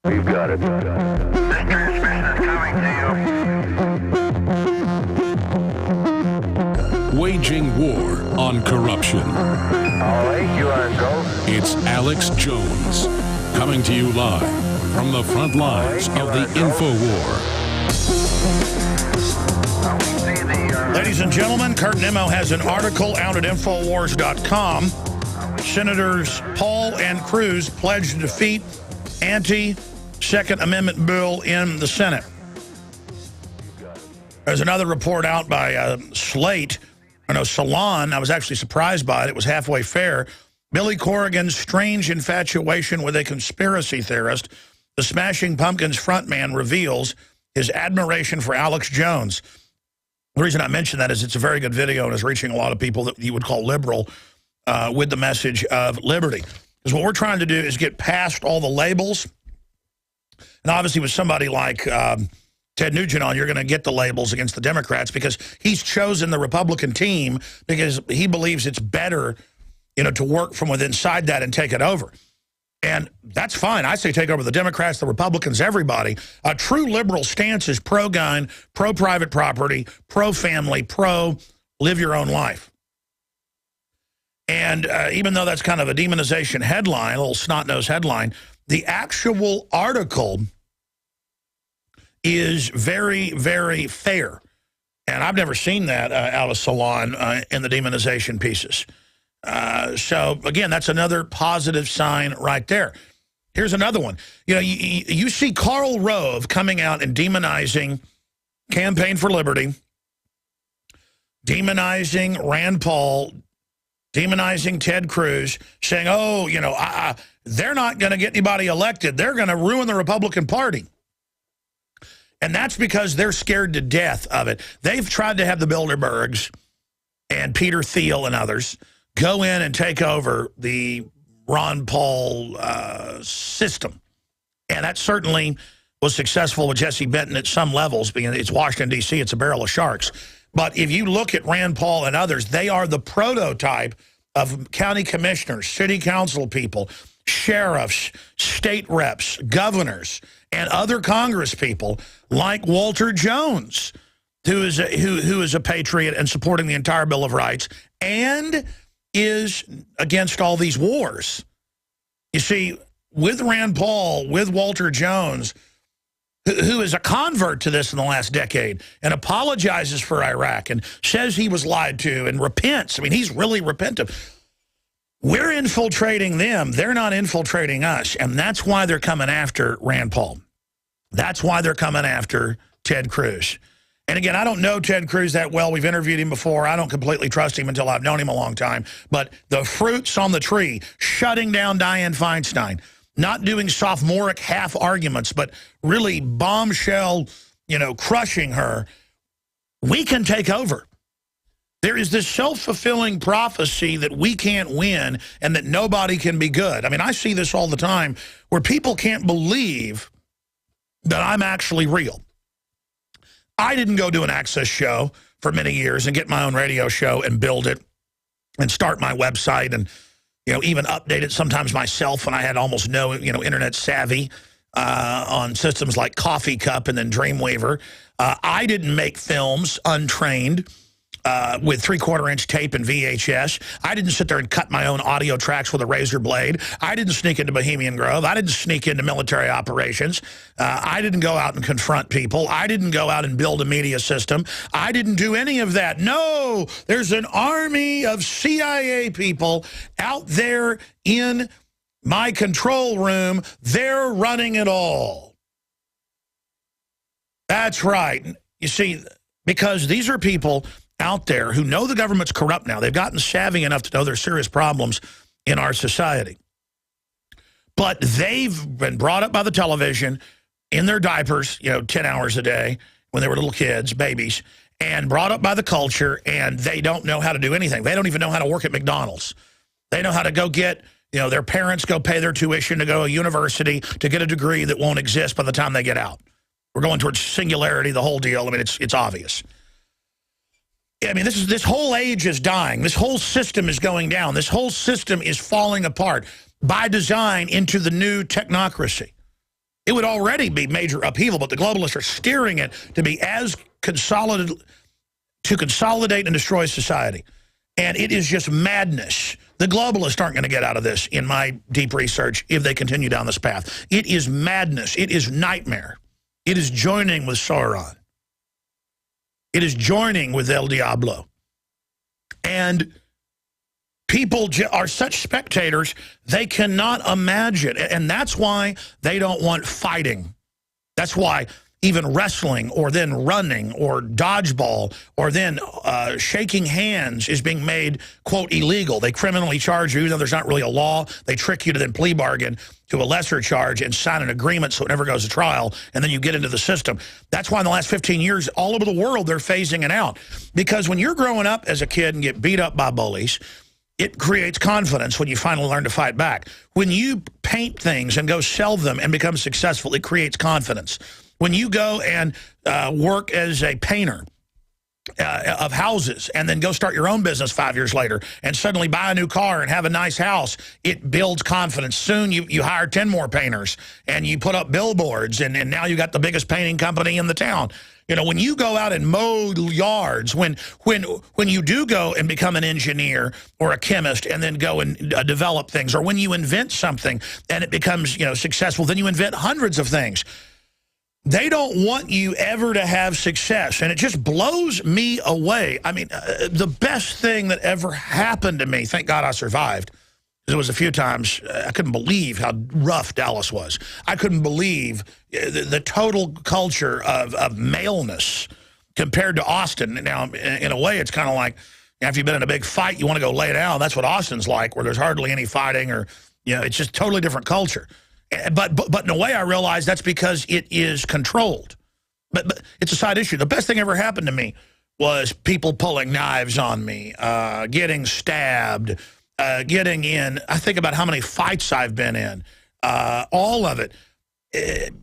We've got it. This transmission is coming to you. Waging war on corruption. All right, you are go. It's Alex Jones, coming to you live from the front lines of the InfoWar. Ladies and gentlemen, Kurt Nimmo has an article out at InfoWars.com Senators Paul and Cruz pledged to defeat anti-Second Amendment bill in the Senate. There's another report out by Salon. I was actually surprised by it. It was halfway fair. Billy Corrigan's strange infatuation with a conspiracy theorist. The Smashing Pumpkins frontman reveals his admiration for Alex Jones. The reason I mention that is it's a very good video and is reaching a lot of people that you would call liberal with the message of liberty. Because what we're trying to do is get past all the labels. And obviously with somebody like Ted Nugent on, you're going to get the labels against the Democrats because he's chosen the Republican team because he believes it's better, to work from within inside that and take it over. And that's fine. I say take over the Democrats, the Republicans, everybody. A true liberal stance is pro-gun, pro-private property, pro-family, pro-live your own life. And even though that's kind of a demonization headline, a little snot-nosed headline, the actual article is very, very fair. And I've never seen that out of Salon in the demonization pieces. So, again, that's another positive sign right there. Here's another one. You see Karl Rove coming out and demonizing Campaign for Liberty, demonizing Rand Paul, demonizing Ted Cruz, saying, they're not going to get anybody elected. They're going to ruin the Republican Party. And that's because they're scared to death of it. They've tried to have the Bilderbergs and Peter Thiel and others go in and take over the Ron Paul system. And that certainly was successful with Jesse Benton at some levels, being it's Washington, D.C., it's a barrel of sharks. But if you look at Rand Paul and others, they are the prototype of county commissioners, city council people, sheriffs, state reps, governors, and other Congress people like Walter Jones, who is a patriot and supporting the entire Bill of Rights and is against all these wars. You see, with Rand Paul, with Walter Jones, who is a convert to this in the last decade and apologizes for Iraq and says he was lied to and repents. I mean, he's really repentant. We're infiltrating them. They're not infiltrating us. And that's why they're coming after Rand Paul. That's why they're coming after Ted Cruz. And again, I don't know Ted Cruz that well. We've interviewed him before. I don't completely trust him until I've known him a long time. But the fruits on the tree, shutting down Dianne Feinstein, not doing sophomoric half arguments, but really bombshell, crushing her, we can take over. There is this self-fulfilling prophecy that we can't win and that nobody can be good. I mean, I see this all the time where people can't believe that I'm actually real. I didn't go do an access show for many years and get my own radio show and build it and start my website and, even update it sometimes myself when I had almost no, internet savvy on systems like Coffee Cup and then Dreamweaver. I didn't make films untrained with 3/4-inch tape and VHS. I didn't sit there and cut my own audio tracks with a razor blade. I didn't sneak into Bohemian Grove. I didn't sneak into military operations. I didn't go out and confront people. I didn't go out and build a media system. I didn't do any of that. No, there's an army of CIA people out there in my control room. They're running it all. That's right. You see, because these are people out there who know the government's corrupt now. They've gotten savvy enough to know there's serious problems in our society. But they've been brought up by the television in their diapers, 10 hours a day when they were little kids, babies, and brought up by the culture, and they don't know how to do anything. They don't even know how to work at McDonald's. They know how to go get, their parents go pay their tuition to go to a university to get a degree that won't exist by the time they get out. We're going towards singularity, the whole deal. I mean, it's obvious. I mean, this whole age is dying. This whole system is going down. This whole system is falling apart by design into the new technocracy. It would already be major upheaval, but the globalists are steering it to be as consolidated, to consolidate and destroy society. And it is just madness. The globalists aren't going to get out of this, in my deep research, if they continue down this path. It is madness. It is nightmare. It is joining with Sauron. It is joining with El Diablo. And People are such spectators, they cannot imagine. And that's why they don't want fighting. That's why even wrestling or then running or dodgeball or then shaking hands is being made, quote, illegal. They criminally charge you, even though there's not really a law. They trick you to then plea bargain to a lesser charge and sign an agreement so it never goes to trial, and then you get into the system. That's why in the last 15 years, all over the world, they're phasing it out. Because when you're growing up as a kid and get beat up by bullies, it creates confidence when you finally learn to fight back. When you paint things and go sell them and become successful, it creates confidence. When you go and work as a painter of houses and then go start your own business 5 years later and suddenly buy a new car and have a nice house, it builds confidence. Soon you hire 10 more painters and you put up billboards and now you got the biggest painting company in the town. You know, when you go out and mow yards, when you do go and become an engineer or a chemist and then go and develop things, or when you invent something and it becomes, you know, successful, then you invent hundreds of things. They don't want you ever to have success, and it just blows me away. I mean, the best thing that ever happened to me, thank God I survived, there was a few times I couldn't believe how rough Dallas was. I couldn't believe the total culture of maleness compared to Austin. Now, in a way, it's kind of like after you've been in a big fight, you want to go lay down. That's what Austin's like, where there's hardly any fighting, or, you know, it's just totally different culture. But in a way, I realize that's because it is controlled. But it's a side issue. The best thing ever happened to me was people pulling knives on me, getting stabbed, getting in. I think about how many fights I've been in. All of it.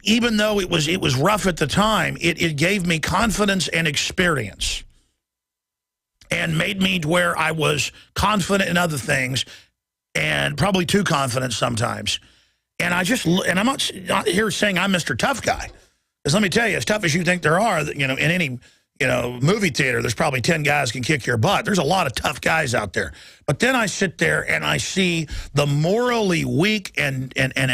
Even though it was rough at the time, it gave me confidence and experience, and made me to where I was confident in other things, and probably too confident sometimes. And I'm not here saying I'm Mr. Tough Guy, because let me tell you, as tough as you think there are, you know, in any, you know, movie theater, there's probably 10 guys can kick your butt. There's a lot of tough guys out there. But then I sit there and I see the morally weak and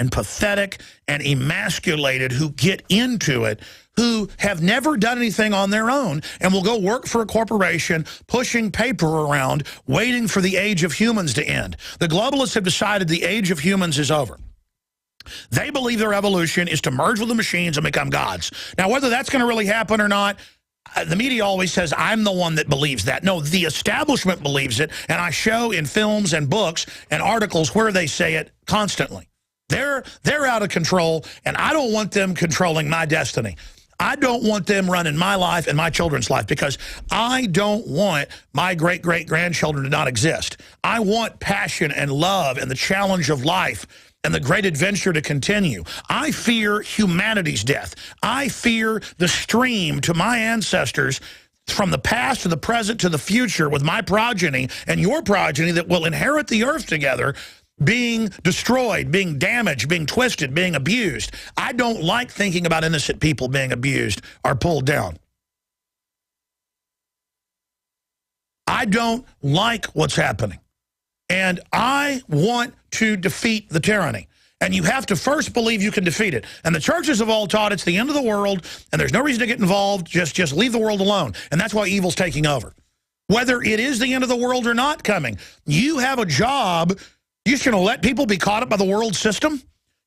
pathetic and emasculated who get into it, who have never done anything on their own and will go work for a corporation, pushing paper around, waiting for the age of humans to end. The globalists have decided the age of humans is over. They believe their evolution is to merge with the machines and become gods. Now, whether that's going to really happen or not, the media always says I'm the one that believes that. No, the establishment believes it, and I show in films and books and articles where they say it constantly. They're out of control, and I don't want them controlling my destiny. I don't want them running my life and my children's life, because I don't want my great-great-grandchildren to not exist. I want passion and love and the challenge of life and the great adventure to continue. I fear humanity's death. I fear the stream to my ancestors from the past to the present to the future with my progeny and your progeny that will inherit the earth together, being destroyed, being damaged, being twisted, being abused. I don't like thinking about innocent people being abused or pulled down. I don't like what's happening. And I want to defeat the tyranny. And you have to first believe you can defeat it. And the churches have all taught it's the end of the world, and there's no reason to get involved. Just leave the world alone. And that's why evil's taking over. Whether it is the end of the world or not coming, you have a job. You're just going to let people be caught up by the world system?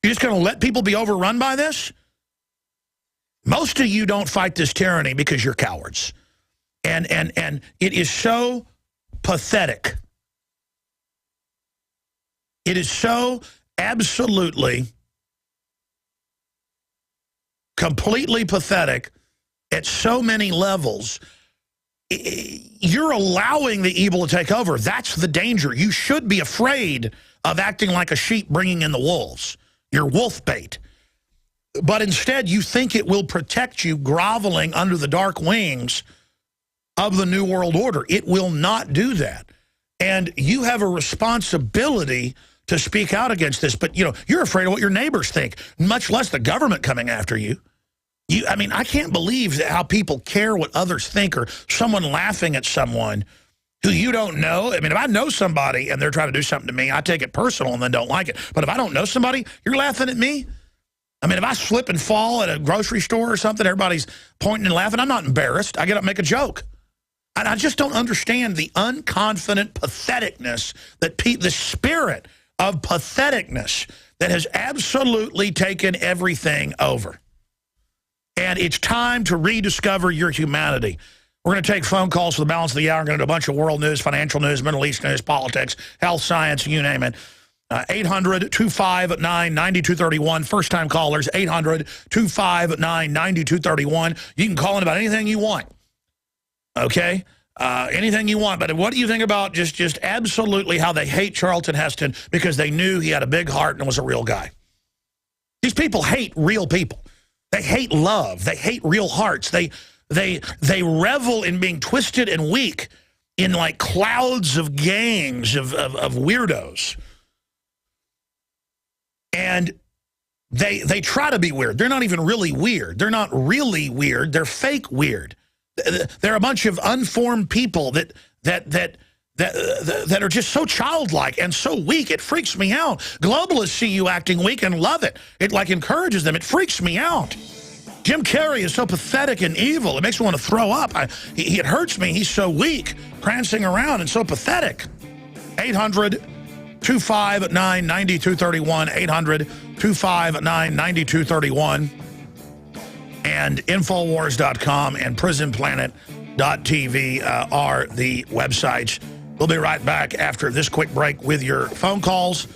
You're just going to let people be overrun by this? Most of you don't fight this tyranny because you're cowards. And it is so pathetic. It is so absolutely, completely pathetic at so many levels. You're allowing the evil to take over. That's the danger. You should be afraid of acting like a sheep bringing in the wolves. You're wolf bait. But instead, you think it will protect you groveling under the dark wings of the New World Order. It will not do that. And you have a responsibility to speak out against this. But, you know, you're afraid of what your neighbors think, much less the government coming after you. I mean, I can't believe how people care what others think, or someone laughing at someone who you don't know. I mean, if I know somebody and they're trying to do something to me, I take it personal and then don't like it. But if I don't know somebody, you're laughing at me? I mean, if I slip and fall at a grocery store or something, everybody's pointing and laughing, I'm not embarrassed. I get up and make a joke. And I just don't understand the unconfident patheticness that the spirit of patheticness that has absolutely taken everything over. And it's time to rediscover your humanity. We're going to take phone calls for the balance of the hour. We're going to do a bunch of world news, financial news, Middle East news, politics, health, science, you name it. 800-259-9231. First-time callers, 800-259-9231. You can call in about anything you want. Okay? Anything you want. But what do you think about just absolutely how they hate Charlton Heston because they knew he had a big heart and was a real guy? These people hate real people. They hate love. They hate real hearts. They revel in being twisted and weak in like clouds of gangs of weirdos. And they try to be weird. They're not even really weird. They're not really weird. They're fake weird. They're a bunch of unformed people that are just so childlike and so weak. It freaks me out. Globalists see you acting weak and love it. It like encourages them. It freaks me out. Jim Carrey is so pathetic and evil. It makes me want to throw up. It hurts me. He's so weak, prancing around and so pathetic. 800-259-9231. 800-259-9231. And Infowars.com and PrisonPlanet.tv are the websites. We'll be right back after this quick break with your phone calls.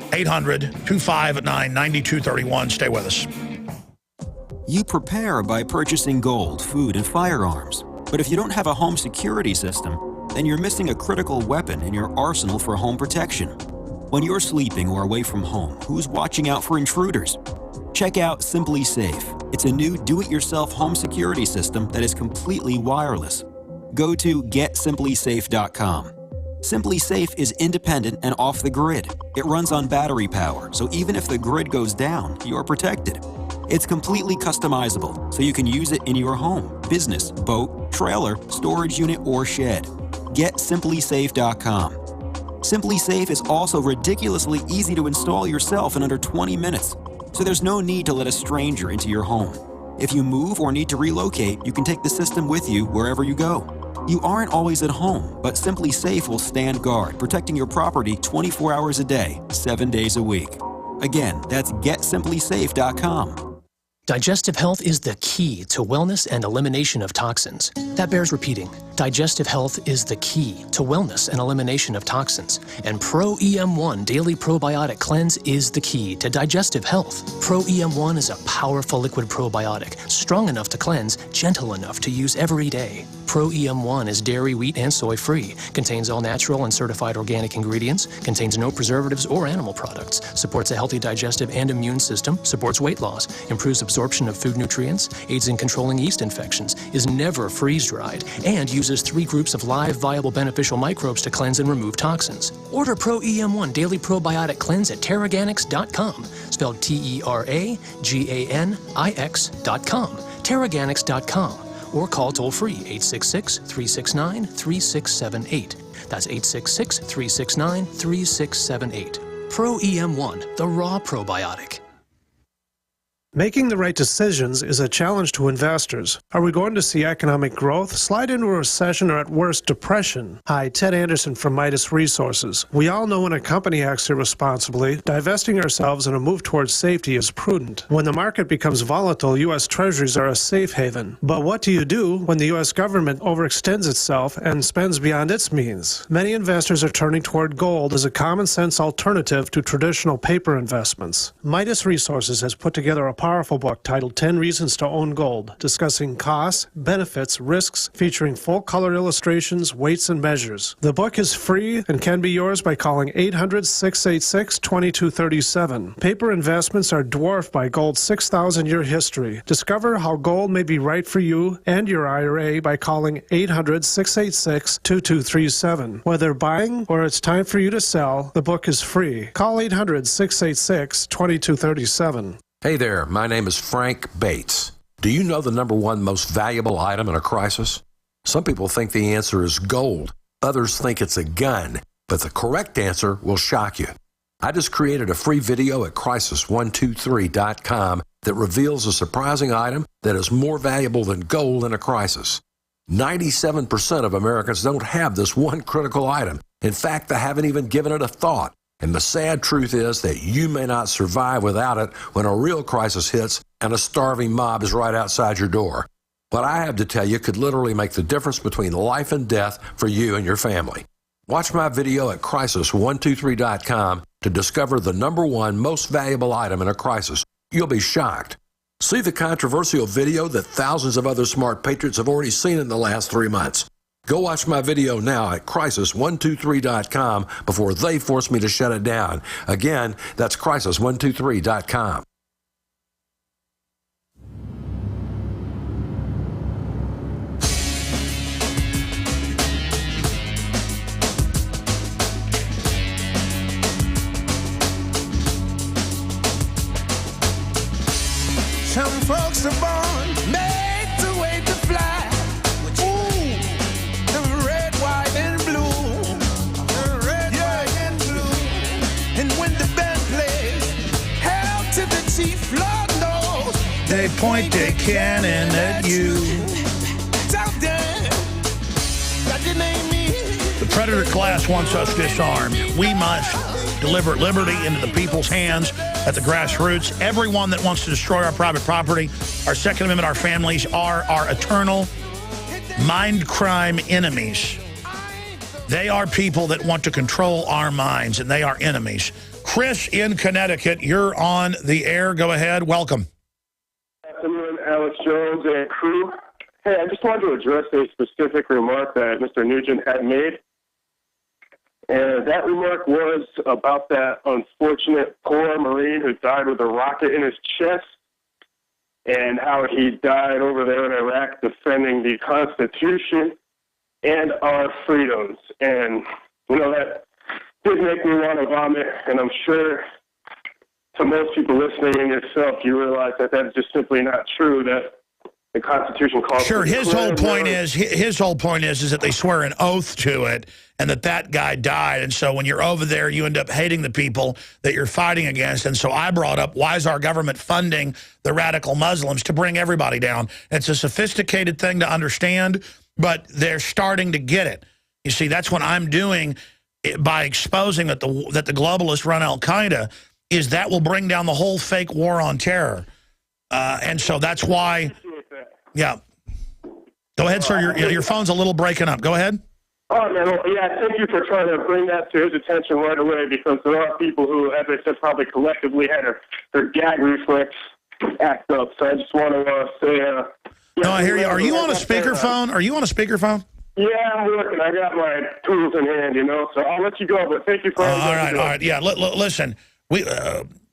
800-259-9231. Stay with us. You prepare by purchasing gold, food, and firearms. But if you don't have a home security system, then you're missing a critical weapon in your arsenal for home protection. When you're sleeping or away from home, who's watching out for intruders? Check out Simply Safe. It's a new do-it-yourself home security system that is completely wireless. Go to GetSimplySafe.com. Simply Safe is independent and off the grid. It runs on battery power, so even if the grid goes down, you're protected. It's completely customizable, so you can use it in your home, business, boat, trailer, storage unit, or shed. GetSimplySafe.com. Simply Safe is also ridiculously easy to install yourself in under 20 minutes. So there's no need to let a stranger into your home. If you move or need to relocate, you can take the system with you wherever you go. You aren't always at home, but Simply Safe will stand guard, protecting your property 24 hours a day, 7 days a week. Again, that's GetSimplySafe.com. Digestive health is the key to wellness and elimination of toxins. That bears repeating. Digestive health is the key to wellness and elimination of toxins. And Pro EM1 Daily Probiotic Cleanse is the key to digestive health. Pro EM1 is a powerful liquid probiotic, strong enough to cleanse, gentle enough to use every day. Pro EM1 is dairy, wheat, and soy-free, contains all natural and certified organic ingredients, contains no preservatives or animal products, supports a healthy digestive and immune system, supports weight loss, improves absorption of food nutrients, aids in controlling yeast infections, is never freeze-dried, and uses 3 groups of live, viable, beneficial microbes to cleanse and remove toxins. Order Pro EM1 Daily Probiotic Cleanse at Teraganix.com, spelled Teraganix.com, Teraganix.com. Or call toll-free 866-369-3678. That's 866-369-3678. Pro EM1, the raw probiotic. Making the right decisions is a challenge to investors. Are we going to see economic growth, slide into a recession, or at worst, depression? Hi, Ted Anderson from Midas Resources. We all know when a company acts irresponsibly, divesting ourselves in a move towards safety is prudent. When the market becomes volatile, U.S. Treasuries are a safe haven. But what do you do when the U.S. government overextends itself and spends beyond its means? Many investors are turning toward gold as a common-sense alternative to traditional paper investments. Midas Resources has put together a powerful book titled 10 Reasons to Own Gold, discussing costs, benefits, risks, featuring full-color illustrations, weights, and measures. The book is free and can be yours by calling 800-686-2237. Paper investments are dwarfed by gold's 6,000-year history. Discover how gold may be right for you and your IRA by calling 800-686-2237. Whether buying or it's time for you to sell, the book is free. Call 800-686-2237. Hey there, my name is Frank Bates. Do you know the #1 most valuable item in a crisis? Some people think the answer is gold. Others think it's a gun. But the correct answer will shock you. I just created a free video at crisis123.com that reveals a surprising item that is more valuable than gold in a crisis. 97% of Americans don't have this one critical item. In fact, they haven't even given it a thought. And the sad truth is that you may not survive without it when a real crisis hits and a starving mob is right outside your door. What I have to tell you could literally make the difference between life and death for you and your family. Watch my video at crisis123.com to discover the #1 most valuable item in a crisis. You'll be shocked. See the controversial video that thousands of other smart patriots have already seen in the last 3 months. Go watch my video now at crisis123.com before they force me to shut it down. Again, that's crisis123.com. Some folks are born made to wait to fly. Ooh, the red, white, and blue. The red, white, and blue. And when the band plays, hell to the chief, Lord knows. They point their cannon at you. Tell them that you name me. The predator class wants us disarmed. We must deliver liberty into the people's hands at the grassroots. Everyone that wants to destroy our private property, our Second Amendment, our families, are our eternal mind crime enemies. They are people that want to control our minds, and they are enemies. Chris in Connecticut, you're on the air. Go ahead. Welcome. Good afternoon, Alex Jones and crew. Hey, I just wanted to address a specific remark that Mr. Nugent had made. And that remark was about that unfortunate poor Marine who died with a rocket in his chest and how he died over there in Iraq defending the Constitution and our freedoms. And, you know, that did make me want to vomit, and I'm sure to most people listening and yourself, you realize that that's just simply not true, that the Constitution calls for... Sure, his whole point is that they swear an oath to it, and that guy died. And so when you're over there, you end up hating the people that you're fighting against. And so I brought up, why is our government funding the radical Muslims to bring everybody down? It's a sophisticated thing to understand, but they're starting to get it. You see, that's what I'm doing by exposing that the globalists run Al-Qaeda, is that will bring down the whole fake war on terror. And so that's why... Yeah. Go ahead, sir. Your phone's a little breaking up. Go ahead. Oh, man. Well, yeah, thank you for trying to bring that to his attention right away, because there are people who, as I said, probably collectively had their gag reflex act up. So I just want to say... no, I hear you. Are you on a speakerphone? Are you on a speakerphone? Yeah, I'm working. I got my tools in hand, you know, so I'll let you go, but thank you for... all right. Yeah, listen. We...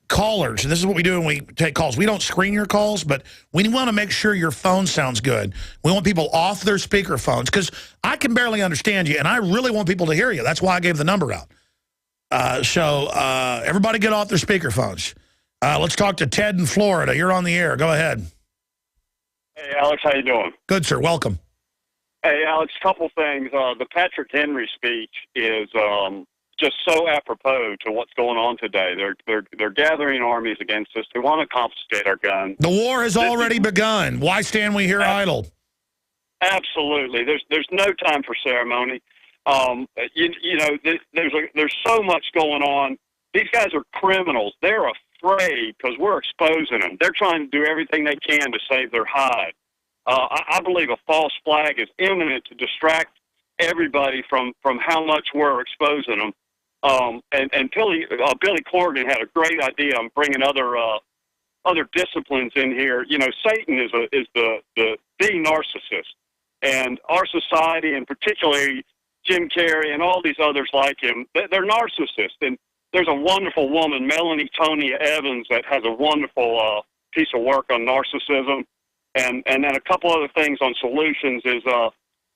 callers, and this is what we do when we take calls. We don't screen your calls, but we want to make sure your phone sounds good. We want people off their speaker phones, because I can barely understand you, and I really want people to hear you. That's why I gave the number out. So everybody get off their speaker phones. Let's talk to Ted in Florida. You're on the air. Go ahead. Hey, Alex, how you doing? Good, sir. Welcome. Hey, Alex, couple things. The Patrick Henry speech is... just so apropos to what's going on today. They're gathering armies against us. They want to confiscate our guns. The war has already begun. Why stand we here idle? Absolutely. There's no time for ceremony. There's so much going on. These guys are criminals. They're afraid because we're exposing them. They're trying to do everything they can to save their hide. I believe a false flag is imminent to distract everybody from how much we're exposing them. And Billy Corgan had a great idea on bringing other disciplines in here. You know, Satan is the narcissist, and our society, and particularly Jim Carrey and all these others like him, they're narcissists. And there's a wonderful woman, Melanie Tonia Evans, that has a wonderful piece of work on narcissism, and then a couple other things on solutions. Is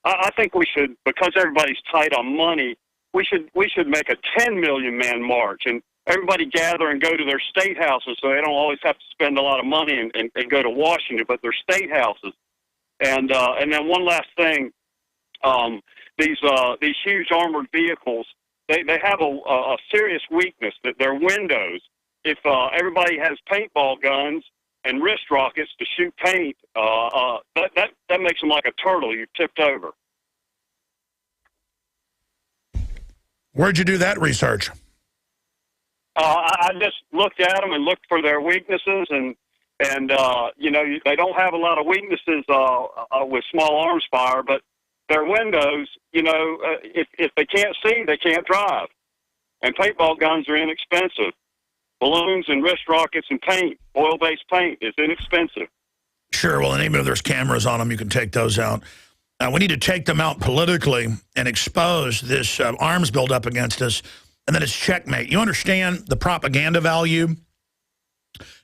I think we should, because everybody's tight on money, we should make a 10 million man march, and everybody gather and go to their state houses, so they don't always have to spend a lot of money and go to Washington, but their state houses. And then one last thing, these huge armored vehicles, they have a serious weakness, that their windows. If everybody has paintball guns and wrist rockets to shoot paint. That makes them like a turtle. You're tipped over. Where'd you do that research? I just looked at them and looked for their weaknesses, and you know, they don't have a lot of weaknesses with small arms fire, but their windows, you know, if they can't see, they can't drive. And paintball guns are inexpensive. Balloons and wrist rockets and paint, oil-based paint, is inexpensive. Sure, well, and even if there's cameras on them, you can take those out. We need to take them out politically and expose this arms buildup against us, and then it's checkmate. You understand the propaganda value?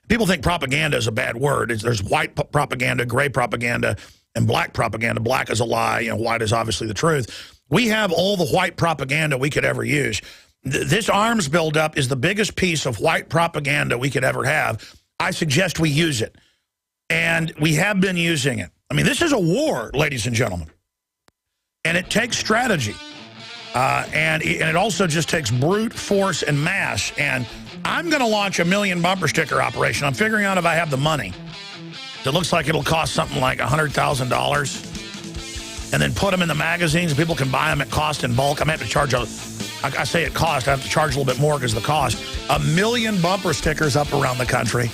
People think propaganda is a bad word. There's white propaganda, gray propaganda, and black propaganda. Black is a lie, you know, white is obviously the truth. We have all the white propaganda we could ever use. This arms buildup is the biggest piece of white propaganda we could ever have. I suggest we use it. And we have been using it. I mean, this is a war, ladies and gentlemen. And it takes strategy. And it also just takes brute force and mass. And I'm going to launch a $1 million bumper sticker operation. I'm figuring out if I have the money. It looks like it'll cost something like $100,000. And then put them in the magazines. People can buy them at cost in bulk. I'm going to have to charge I say at cost. I have to charge a little bit more because of the cost. 1 million bumper stickers up around the country.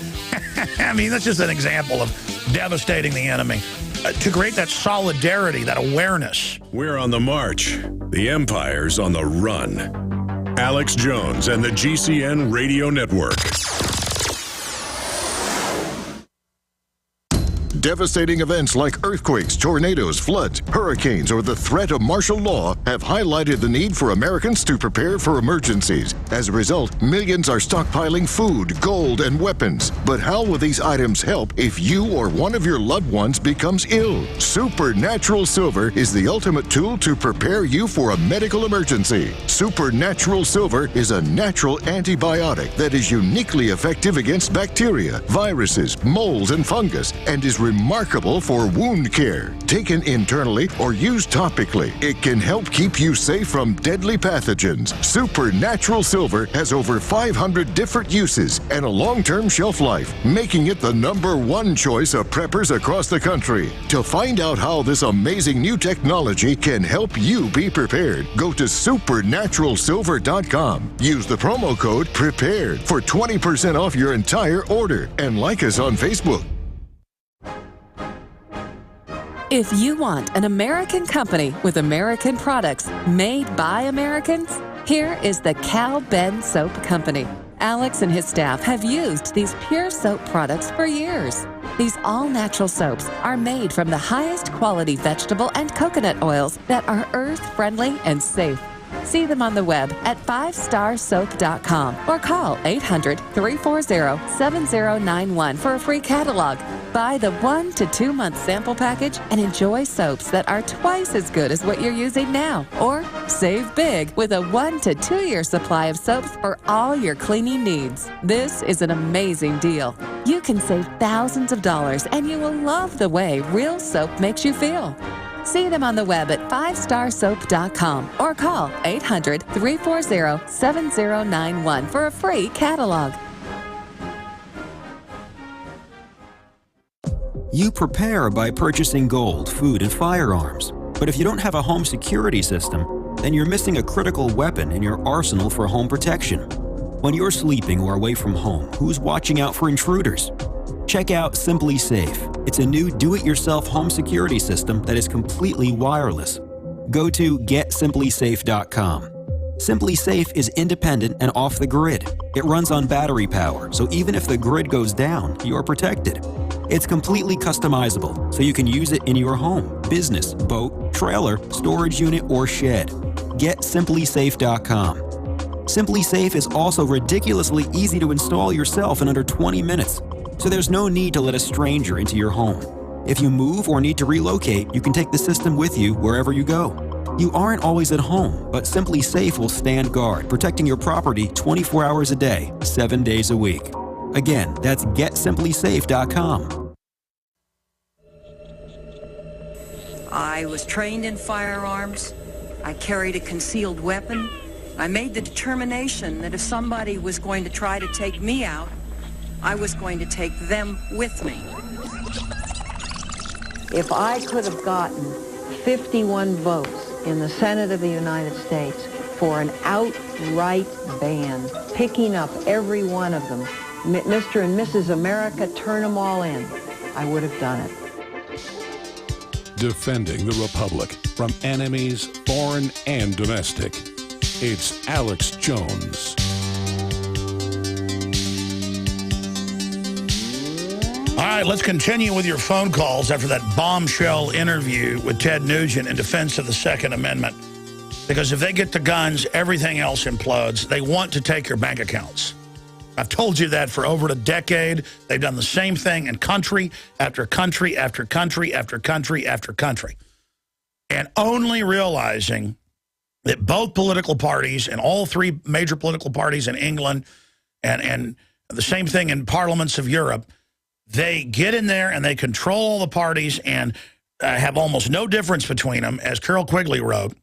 I mean, that's just an example of devastating the enemy. To create that solidarity, that awareness. We're on the march. The empire's on the run. Alex Jones and the GCN Radio Network. Devastating events like earthquakes, tornadoes, floods, hurricanes, or the threat of martial law have highlighted the need for Americans to prepare for emergencies. As a result, millions are stockpiling food, gold, and weapons. But how will these items help if you or one of your loved ones becomes ill? Supernatural Silver is the ultimate tool to prepare you for a medical emergency. Supernatural Silver is a natural antibiotic that is uniquely effective against bacteria, viruses, molds, and fungus, and is remarkable for wound care. Taken internally or used topically, it can help keep you safe from deadly pathogens. Supernatural Silver has over 500 different uses and a long-term shelf life, making it the #1 choice of preppers across the country. To find out how this amazing new technology can help you be prepared, go to supernaturalsilver.com. Use the promo code PREPARED for 20% off your entire order, and like us on Facebook. If you want an American company with American products made by Americans, here is the Cal Ben Soap Company. Alex and his staff have used these pure soap products for years. These all-natural soaps are made from the highest quality vegetable and coconut oils that are earth-friendly and safe. See them on the web at 5starsoap.com or call 800-340-7091 for a free catalog. Buy the 1 to 2 month sample package and enjoy soaps that are twice as good as what you're using now. Or save big with a 1 to 2 year supply of soaps for all your cleaning needs. This is an amazing deal. You can save thousands of dollars and you will love the way real soap makes you feel. See them on the web at 5starsoap.com or call 800-340-7091 for a free catalog. You prepare by purchasing gold, food, and firearms. But if you don't have a home security system, then you're missing a critical weapon in your arsenal for home protection. When you're sleeping or away from home, who's watching out for intruders? Check out Simply Safe. It's a new do-it-yourself home security system that is completely wireless. Go to GetSimplySafe.com. Simply Safe is independent and off the grid. It runs on battery power, so even if the grid goes down, you're protected. It's completely customizable, so you can use it in your home, business, boat, trailer, storage unit, or shed. GetSimplySafe.com. Simply Safe is also ridiculously easy to install yourself in under 20 minutes. So there's no need to let a stranger into your home. If you move or need to relocate, you can take the system with you wherever you go. You aren't always at home, but Simply Safe will stand guard, protecting your property 24 hours a day, 7 days a week. Again, that's GetSimplySafe.com. I was trained in firearms. I carried a concealed weapon. I made the determination that if somebody was going to try to take me out, I was going to take them with me. If I could have gotten 51 votes in the Senate of the United States for an outright ban, picking up every one of them, Mr. and Mrs. America, turn them all in, I would have done it. Defending the Republic from enemies, foreign and domestic. It's Alex Jones. All right, let's continue with your phone calls after that bombshell interview with Ted Nugent in defense of the Second Amendment. Because if they get the guns, everything else implodes. They want to take your bank accounts. I've told you that for over a decade. They've done the same thing in country after country after country after country after country. And only realizing that both political parties and all three major political parties in England and the same thing in parliaments of Europe, they get in there and they control all the parties and have almost no difference between them, as Carol Quigley wrote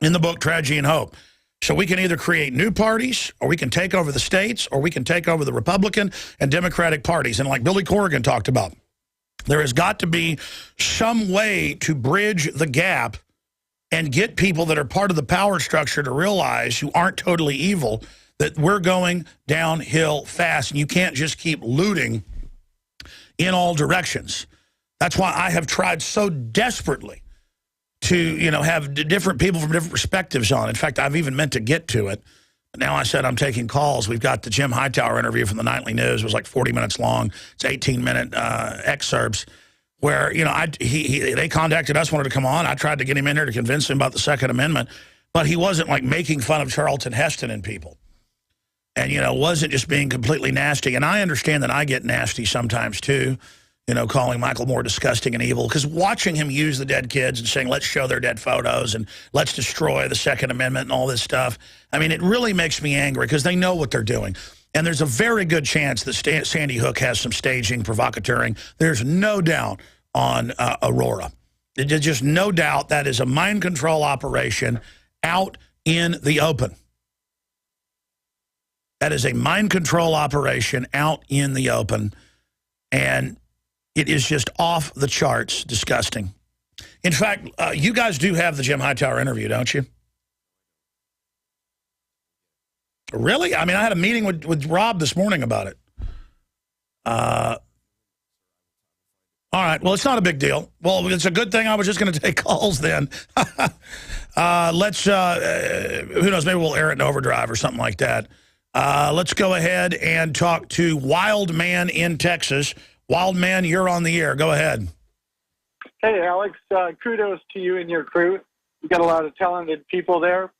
in the book Tragedy and Hope. So we can either create new parties, or we can take over the states, or we can take over the Republican and Democratic parties. And like Billy Corrigan talked about, there has got to be some way to bridge the gap and get people that are part of the power structure to realize, who aren't totally evil, that we're going downhill fast, and you can't just keep looting in all directions. That's why I have tried so desperately to, you know, have different people from different perspectives on. In fact, I've even meant to get to it. Now I said I'm taking calls. We've got the Jim Hightower interview from the Nightly News. It was like 40 minutes long. It's 18-minute excerpts where, you know, they contacted us, wanted to come on. I tried to get him in here to convince him about the Second Amendment, but he wasn't like making fun of Charlton Heston and people. And, you know, wasn't just being completely nasty. And I understand that I get nasty sometimes too, you know, calling Michael Moore disgusting and evil, because watching him use the dead kids and saying, let's show their dead photos and let's destroy the Second Amendment and all this stuff. I mean, it really makes me angry because they know what they're doing. And there's a very good chance that Sandy Hook has some staging, provocateuring. There's no doubt on Aurora. There's just no doubt that is a mind control operation out in the open. That is a mind control operation out in the open. And it is just off the charts disgusting. In fact, you guys do have the Jim Hightower interview, don't you? Really? I mean, I had a meeting with Rob this morning about it. All right. Well, it's not a big deal. Well, it's a good thing I was just going to take calls then. Let's, who knows, maybe we'll air it in overdrive or something like that. Let's go ahead and talk to Wild Man in Texas. Wild Man, you're on the air. Go ahead. Hey, Alex. Kudos to you and your crew. You've got a lot of talented people there.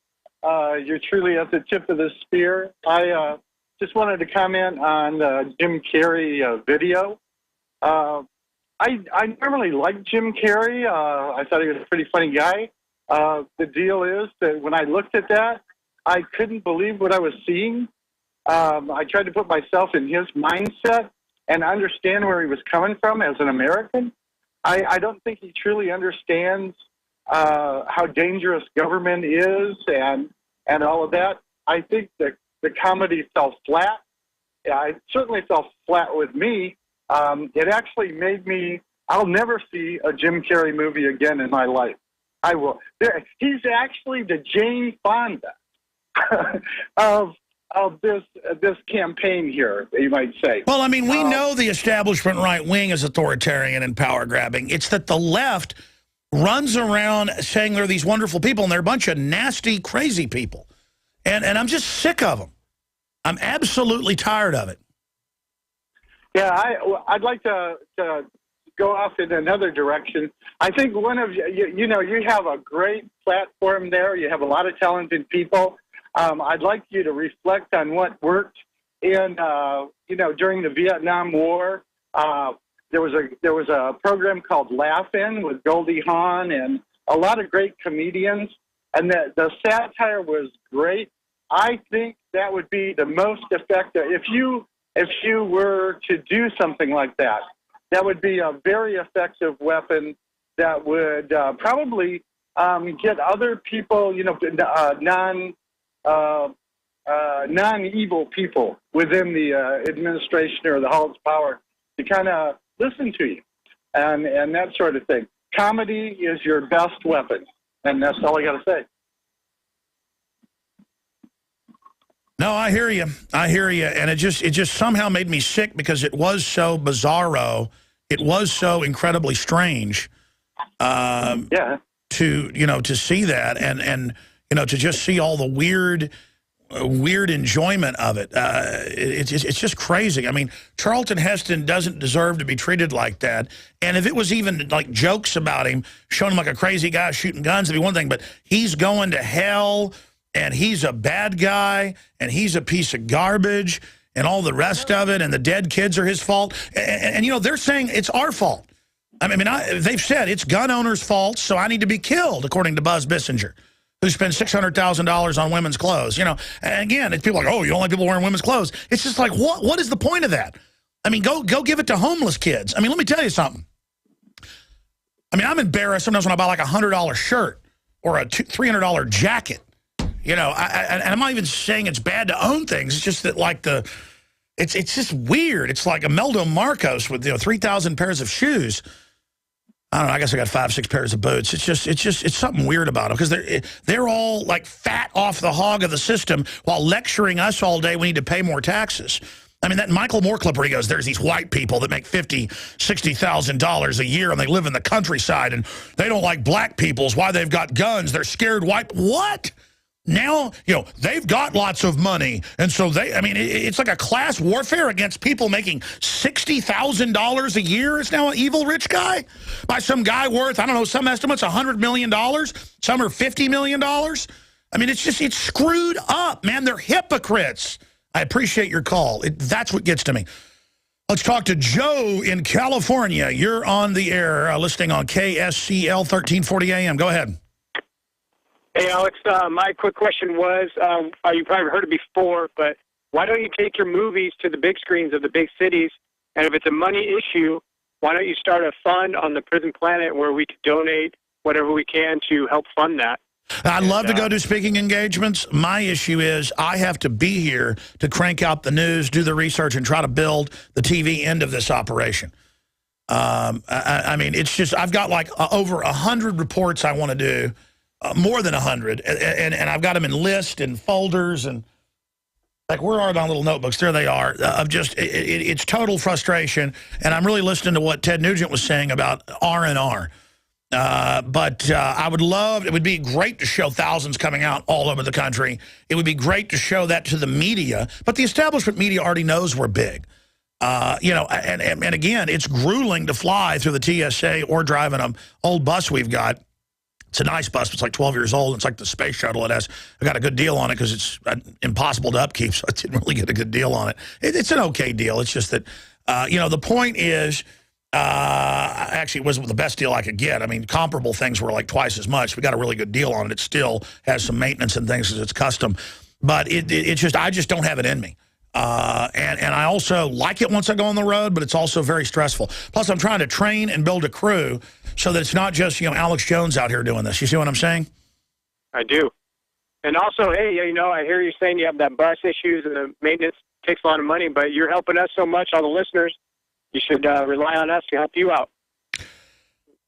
You're truly at the tip of the spear. I just wanted to comment on the Jim Carrey video. I normally like Jim Carrey. I thought he was a pretty funny guy. The deal is that when I looked at that, I couldn't believe what I was seeing. I tried to put myself in his mindset and understand where he was coming from as an American. I don't think he truly understands how dangerous government is and all of that. I think that the comedy fell flat. Yeah, it certainly fell flat with me. It actually made me, I'll never see a Jim Carrey movie again in my life. I will. He's actually the Jane Fonda of this campaign here, you might say. Well, I mean, we know the establishment right wing is authoritarian and power grabbing. It's that the left runs around saying they're these wonderful people, and they're a bunch of nasty, crazy people. And I'm just sick of them. I'm absolutely tired of it. Yeah, I'd like to go off in another direction. I think one of you know, you have a great platform there. You have a lot of talented people. I'd like you to reflect on what worked in, you know, during the Vietnam War. There was a program called Laugh-In with Goldie Hawn and a lot of great comedians, and the satire was great. I think that would be the most effective. If you were to do something like that, that would be a very effective weapon that would probably get other people, you know, non-evil people within the administration or the halls of power to kind of listen to you and that sort of thing. Comedy is your best weapon, and that's all I got to say. No, I hear you. I hear you. And it just somehow made me sick because it was so bizarro. It was so incredibly strange. To see that and to just see all the weird enjoyment of it. It's just crazy. I mean, Charlton Heston doesn't deserve to be treated like that. And if it was even like jokes about him, showing him like a crazy guy shooting guns, it'd be one thing. But he's going to hell, and he's a bad guy, and he's a piece of garbage, and all the rest of it, and the dead kids are his fault. And they're saying it's our fault. I mean, they've said it's gun owners' fault, so I need to be killed, according to Buzz Bissinger, who spends $600,000 on women's clothes. And again, it's people like, oh, you don't like people wearing women's clothes. It's just like, what is the point of that? I mean, go give it to homeless kids. I mean, let me tell you something. I mean, I'm embarrassed sometimes when I buy like a $100 shirt or a $300 jacket. And I'm not even saying it's bad to own things. It's just that like it's just weird. It's like Imelda Marcos with 3,000 pairs of shoes. I don't know. I guess I got 5-6 pairs of boots. It's something weird about them because they're all like fat off the hog of the system while lecturing us all day we need to pay more taxes. I mean, that Michael Moore clip where he goes, there's these white people that make $50,000, $60,000 a year and they live in the countryside and they don't like black people's why they've got guns. They're scared white. What? Now, they've got lots of money. And so it's like a class warfare against people making $60,000 a year. It's now an evil rich guy by some guy worth, I don't know, some estimates $100 million. Some are $50 million. I mean, it's screwed up, man. They're hypocrites. I appreciate your call. That's what gets to me. Let's talk to Joe in California. You're on the air listening on KSCL 1340 AM. Go ahead. Hey, Alex, my quick question was, you probably heard it before, but why don't you take your movies to the big screens of the big cities? And if it's a money issue, why don't you start a fund on the Prison Planet where we could donate whatever we can to help fund that? I'd love to go do speaking engagements. My issue is I have to be here to crank out the news, do the research, and try to build the TV end of this operation. I mean, it's just I've got like over 100 reports I want to do. More than 100, and I've got them in lists and folders, and like where are my little notebooks? There they are. Of just it's total frustration, and I'm really listening to what Ted Nugent was saying about R&R. But I would love. It would be great to show thousands coming out all over the country. It would be great to show that to the media, but the establishment media already knows we're big. And again, it's grueling to fly through the TSA or drive in an old bus we've got. It's a nice bus. It's like 12 years old. It's like the space shuttle. I got a good deal on it because it's impossible to upkeep, so I didn't really get a good deal on it. It's an okay deal. It's just that, the point is, actually, it wasn't the best deal I could get. I mean, comparable things were like twice as much. We got a really good deal on it. It still has some maintenance and things because it's custom. But it's just, I just don't have it in me. And I also like it once I go on the road, but it's also very stressful. Plus, I'm trying to train and build a crew so that it's not just, Alex Jones out here doing this. You see what I'm saying? I do. And also, hey, I hear you saying you have that bus issues and the maintenance takes a lot of money, but you're helping us so much, all the listeners. You should rely on us to help you out.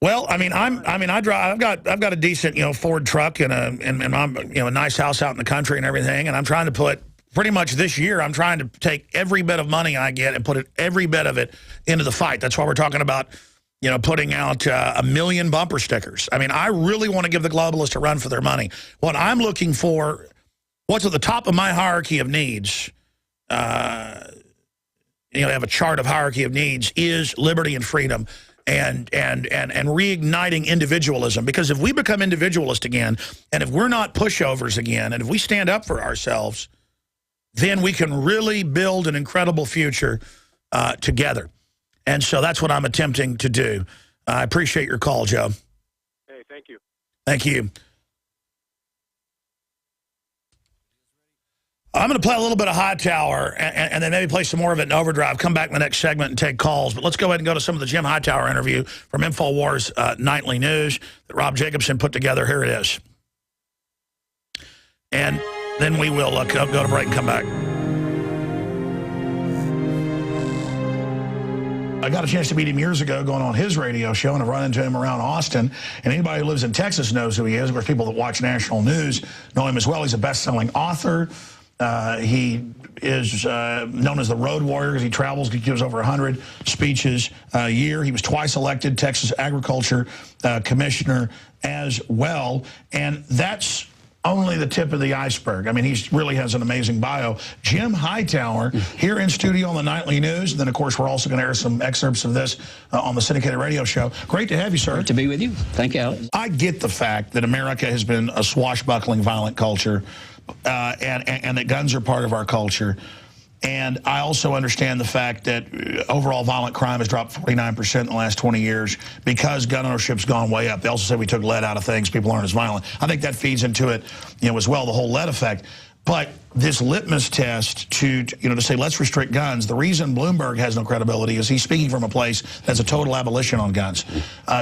Well, I mean, I drive. I've got a decent, Ford truck and I'm, a nice house out in the country and everything. And I'm trying to put pretty much this year. I'm trying to take every bit of money I get and put every bit of it into the fight. That's why we're talking about, putting out 1 million bumper stickers. I mean, I really want to give the globalists a run for their money. What I'm looking for, what's at the top of my hierarchy of needs. I have a chart of hierarchy of needs is liberty and freedom. And reigniting individualism. Because if we become individualist again, and if we're not pushovers again, and if we stand up for ourselves, then we can really build an incredible future together. And so that's what I'm attempting to do. I appreciate your call, Joe. Hey, thank you. Thank you. I'm going to play a little bit of Hightower and then maybe play some more of it in overdrive, come back in the next segment and take calls. But let's go ahead and go to some of the Jim Hightower interview from InfoWars Nightly News that Rob Jacobson put together. Here it is. And Then we will go to break and come back. I got a chance to meet him years ago going on his radio show, and I've run into him around Austin. And anybody who lives in Texas knows who he is. Of course, people that watch national news know him as well. He's a best-selling author. He is known as the Road Warrior because he travels. He gives over 100 speeches a year. He was twice elected Texas Agriculture Commissioner as well. And that's only the tip of the iceberg. I mean, he really has an amazing bio. Jim Hightower here in studio on the Nightly News. And then, of course, we're also going to air some excerpts of this on the syndicated radio show. Great to have you, sir. Great to be with you. Thank you, Alex. I get the fact that America has been a swashbuckling, violent culture, and that guns are part of our culture. And I also understand the fact that overall violent crime has dropped 49% in the last 20 years because gun ownership's gone way up. They also say we took lead out of things. People aren't as violent. I think that feeds into it, as well, the whole lead effect. But this litmus test to say let's restrict guns, the reason Bloomberg has no credibility is he's speaking from a place that's a total abolition on guns.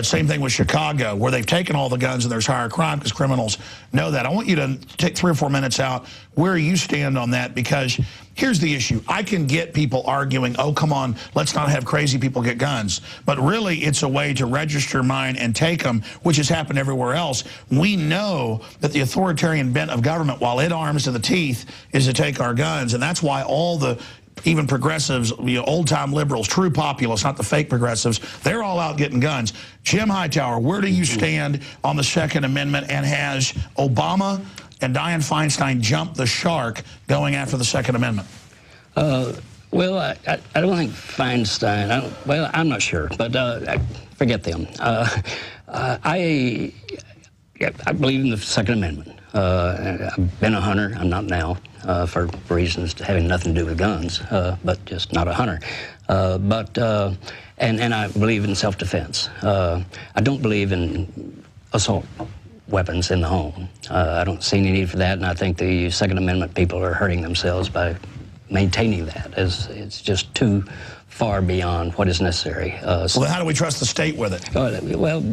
Same thing with Chicago, where they've taken all the guns and there's higher crime because criminals know that. I want you to take 3 or 4 minutes out where you stand on that, because here's the issue. I can get people arguing, oh, come on, let's not have crazy people get guns. But really, it's a way to register mine and take them, which has happened everywhere else. We know that the authoritarian bent of government, while it arms to the teeth, is to take our guns. And that's why all the even progressives, old-time liberals, true populists, not the fake progressives, they're all out getting guns. Jim Hightower, where do you stand on the Second Amendment, and has Obama and Dianne Feinstein jumped the shark going after the Second Amendment? Well, I don't think Feinstein, I'm not sure, but forget them. I believe in the Second Amendment. I've been a hunter. I'm not now, for reasons having nothing to do with guns, but just not a hunter. And I believe in self-defense. I don't believe in assault weapons in the home. I don't see any need for that, and I think the Second Amendment people are hurting themselves by maintaining that, as it's just too far beyond what is necessary. Well, then how do we trust the state with it? Well,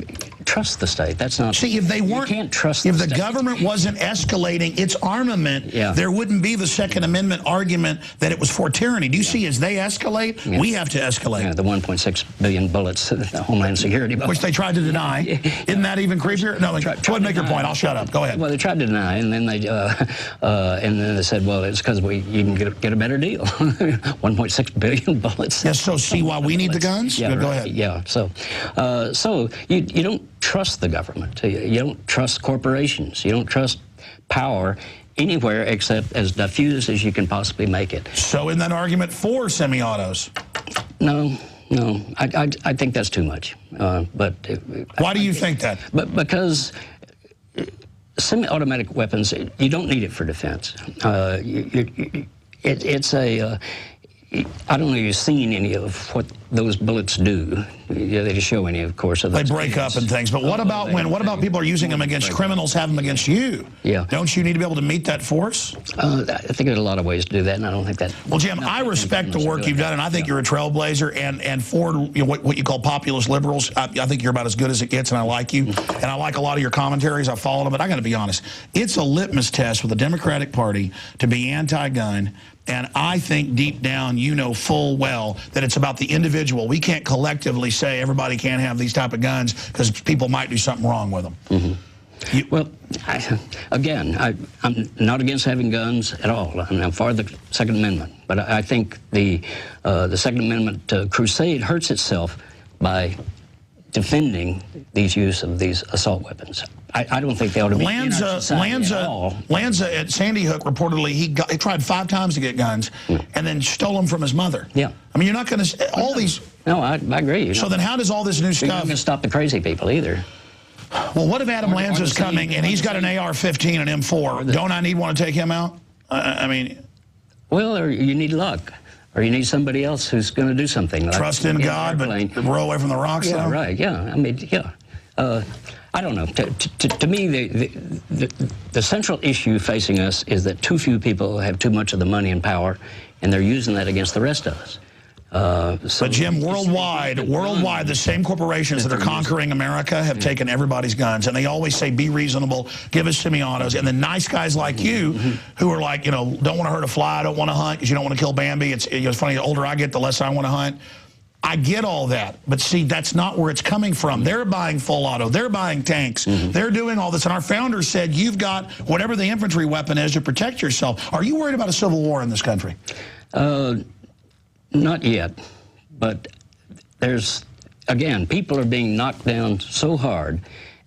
trust the state. That's not... See, if they weren't... You can't trust if the the state. government wasn't escalating its armament, there wouldn't be the Second Amendment argument that it was for tyranny. Do you see, as they escalate, we have to escalate. Yeah, the 1.6 billion bullets, the Homeland Security. Which they tried to deny. Isn't that even creepier? No, go ahead and make your point. I'll shut up. Go ahead. Well, they tried to deny, and then they said, well, it's because you can get a better deal. 1.6 billion bullets. Yes, so see why we need the guns? Yeah, go ahead. Yeah, so you don't trust the government. You don't trust corporations. You don't trust power anywhere except as diffuse as you can possibly make it. So in that argument for semi-autos? No. I think that's too much. Why do you think that? But because semi-automatic weapons, you don't need it for defense. It's a... I don't know if you've seen any of what those bullets do. They just show any, of course. They break up and things. But what about people are using them against criminals, have them against you? Yeah. Don't you need to be able to meet that force? I think there's a lot of ways to do that, and I don't think that... Well, Jim, I respect the work you've done, and I think you're a trailblazer. And for what you call populist liberals, I think you're about as good as it gets, and I like you. And I like a lot of your commentaries. I follow them, but I got to be honest. It's a litmus test for the Democratic Party to be anti-gun. And I think deep down, you know full well that it's about the individual. We can't collectively say everybody can't have these type of guns because people might do something wrong with them. Mm-hmm. Well, I'm not against having guns at all. I'm for the Second Amendment. But I think the Second Amendment crusade hurts itself by defending these use of these assault weapons. I don't think they ought to be in our society at all. Lanza at Sandy Hook reportedly he tried 5 times to get guns and then stole them from his mother. Yeah. I mean, you're not going to all these. No, I agree. So then, how does all this new stuff? You're not going to stop the crazy people either. Well, what if Adam Lanza's coming and he's got an AR-15 and M4? Don't I want to take him out? I mean. Well, or you need luck. Or you need somebody else who's going to do something. Trust in God, but roll away from the rocks, though? Right, yeah. I mean, yeah. I don't know. To me, the central issue facing us is that too few people have too much of the money and power, and they're using that against the rest of us. But Jim, worldwide, the same corporations that are conquering America have taken everybody's guns, and they always say, be reasonable, give us semi-autos, and the nice guys like you who are like, don't want to hurt a fly, don't want to hunt because you don't want to kill Bambi. It's funny, the older I get, the less I want to hunt. I get all that, but see, that's not where it's coming from. They're buying full auto. They're buying tanks. They're doing all this, and our founders said, you've got whatever the infantry weapon is to protect yourself. Are you worried about a civil war in this country? Not yet, but again, people are being knocked down so hard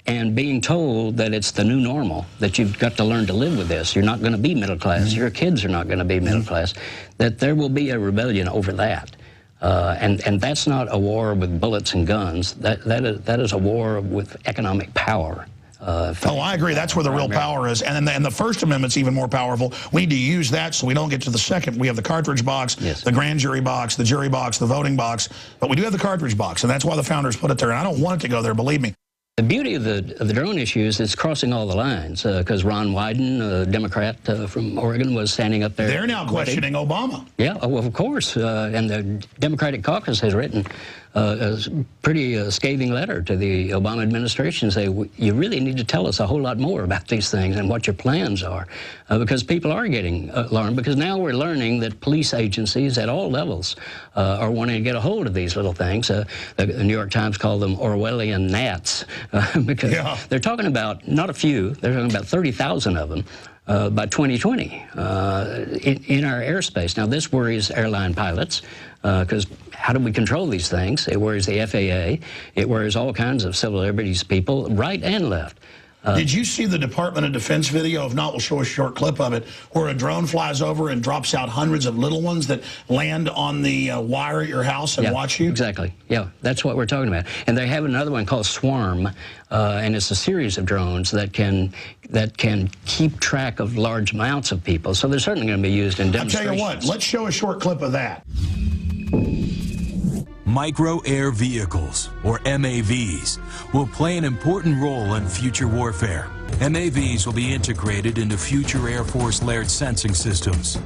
and being told that it's the new normal, that you've got to learn to live with this. You're not going to be middle class. Your kids are not going to be middle class. That there will be a rebellion over that. And that's not a war with bullets and guns. That is a war with economic power. I agree. That's where the real power is. And the First Amendment's even more powerful. We need to use that so we don't get to the second. We have the cartridge box, the grand jury box, the jury box, the voting box. But we do have the cartridge box, and that's why the founders put it there. And I don't want it to go there, believe me. The beauty of the drone issue is it's crossing all the lines, because Ron Wyden, a Democrat from Oregon, was standing up there. They're now questioning Obama. Yeah, well, of course. And the Democratic caucus has written a pretty scathing letter to the Obama administration, say, you really need to tell us a whole lot more about these things and what your plans are, because people are getting alarmed, because now we're learning that police agencies at all levels are wanting to get a hold of these little things. The New York Times called them Orwellian gnats, because they're talking about, not a few, they're talking about 30,000 of them by 2020 in our airspace. Now, this worries airline pilots, because how do we control these things? It worries the FAA. It worries all kinds of civil liberties people, right and left. Did you see the Department of Defense video? If not, we'll show a short clip of it, where a drone flies over and drops out hundreds of little ones that land on the wire at your house and watch you? Exactly. Yeah, that's what we're talking about. And they have another one called Swarm, and it's a series of drones that can keep track of large amounts of people. So they're certainly going to be used in demonstrations. I'll tell you what, let's show a short clip of that. Micro Air Vehicles, or MAVs, will play an important role in future warfare. MAVs will be integrated into future Air Force layered sensing systems.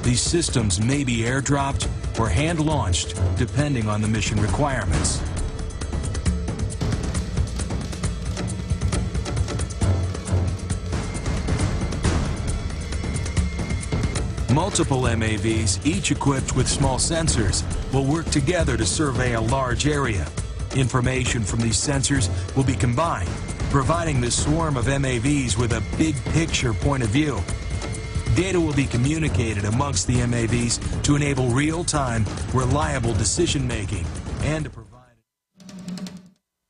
These systems may be airdropped or hand-launched, depending on the mission requirements. Multiple MAVs, each equipped with small sensors, will work together to survey a large area. Information from these sensors will be combined, providing the swarm of MAVs with a big picture point of view. Data will be communicated amongst the MAVs to enable real-time, reliable decision-making and to provide...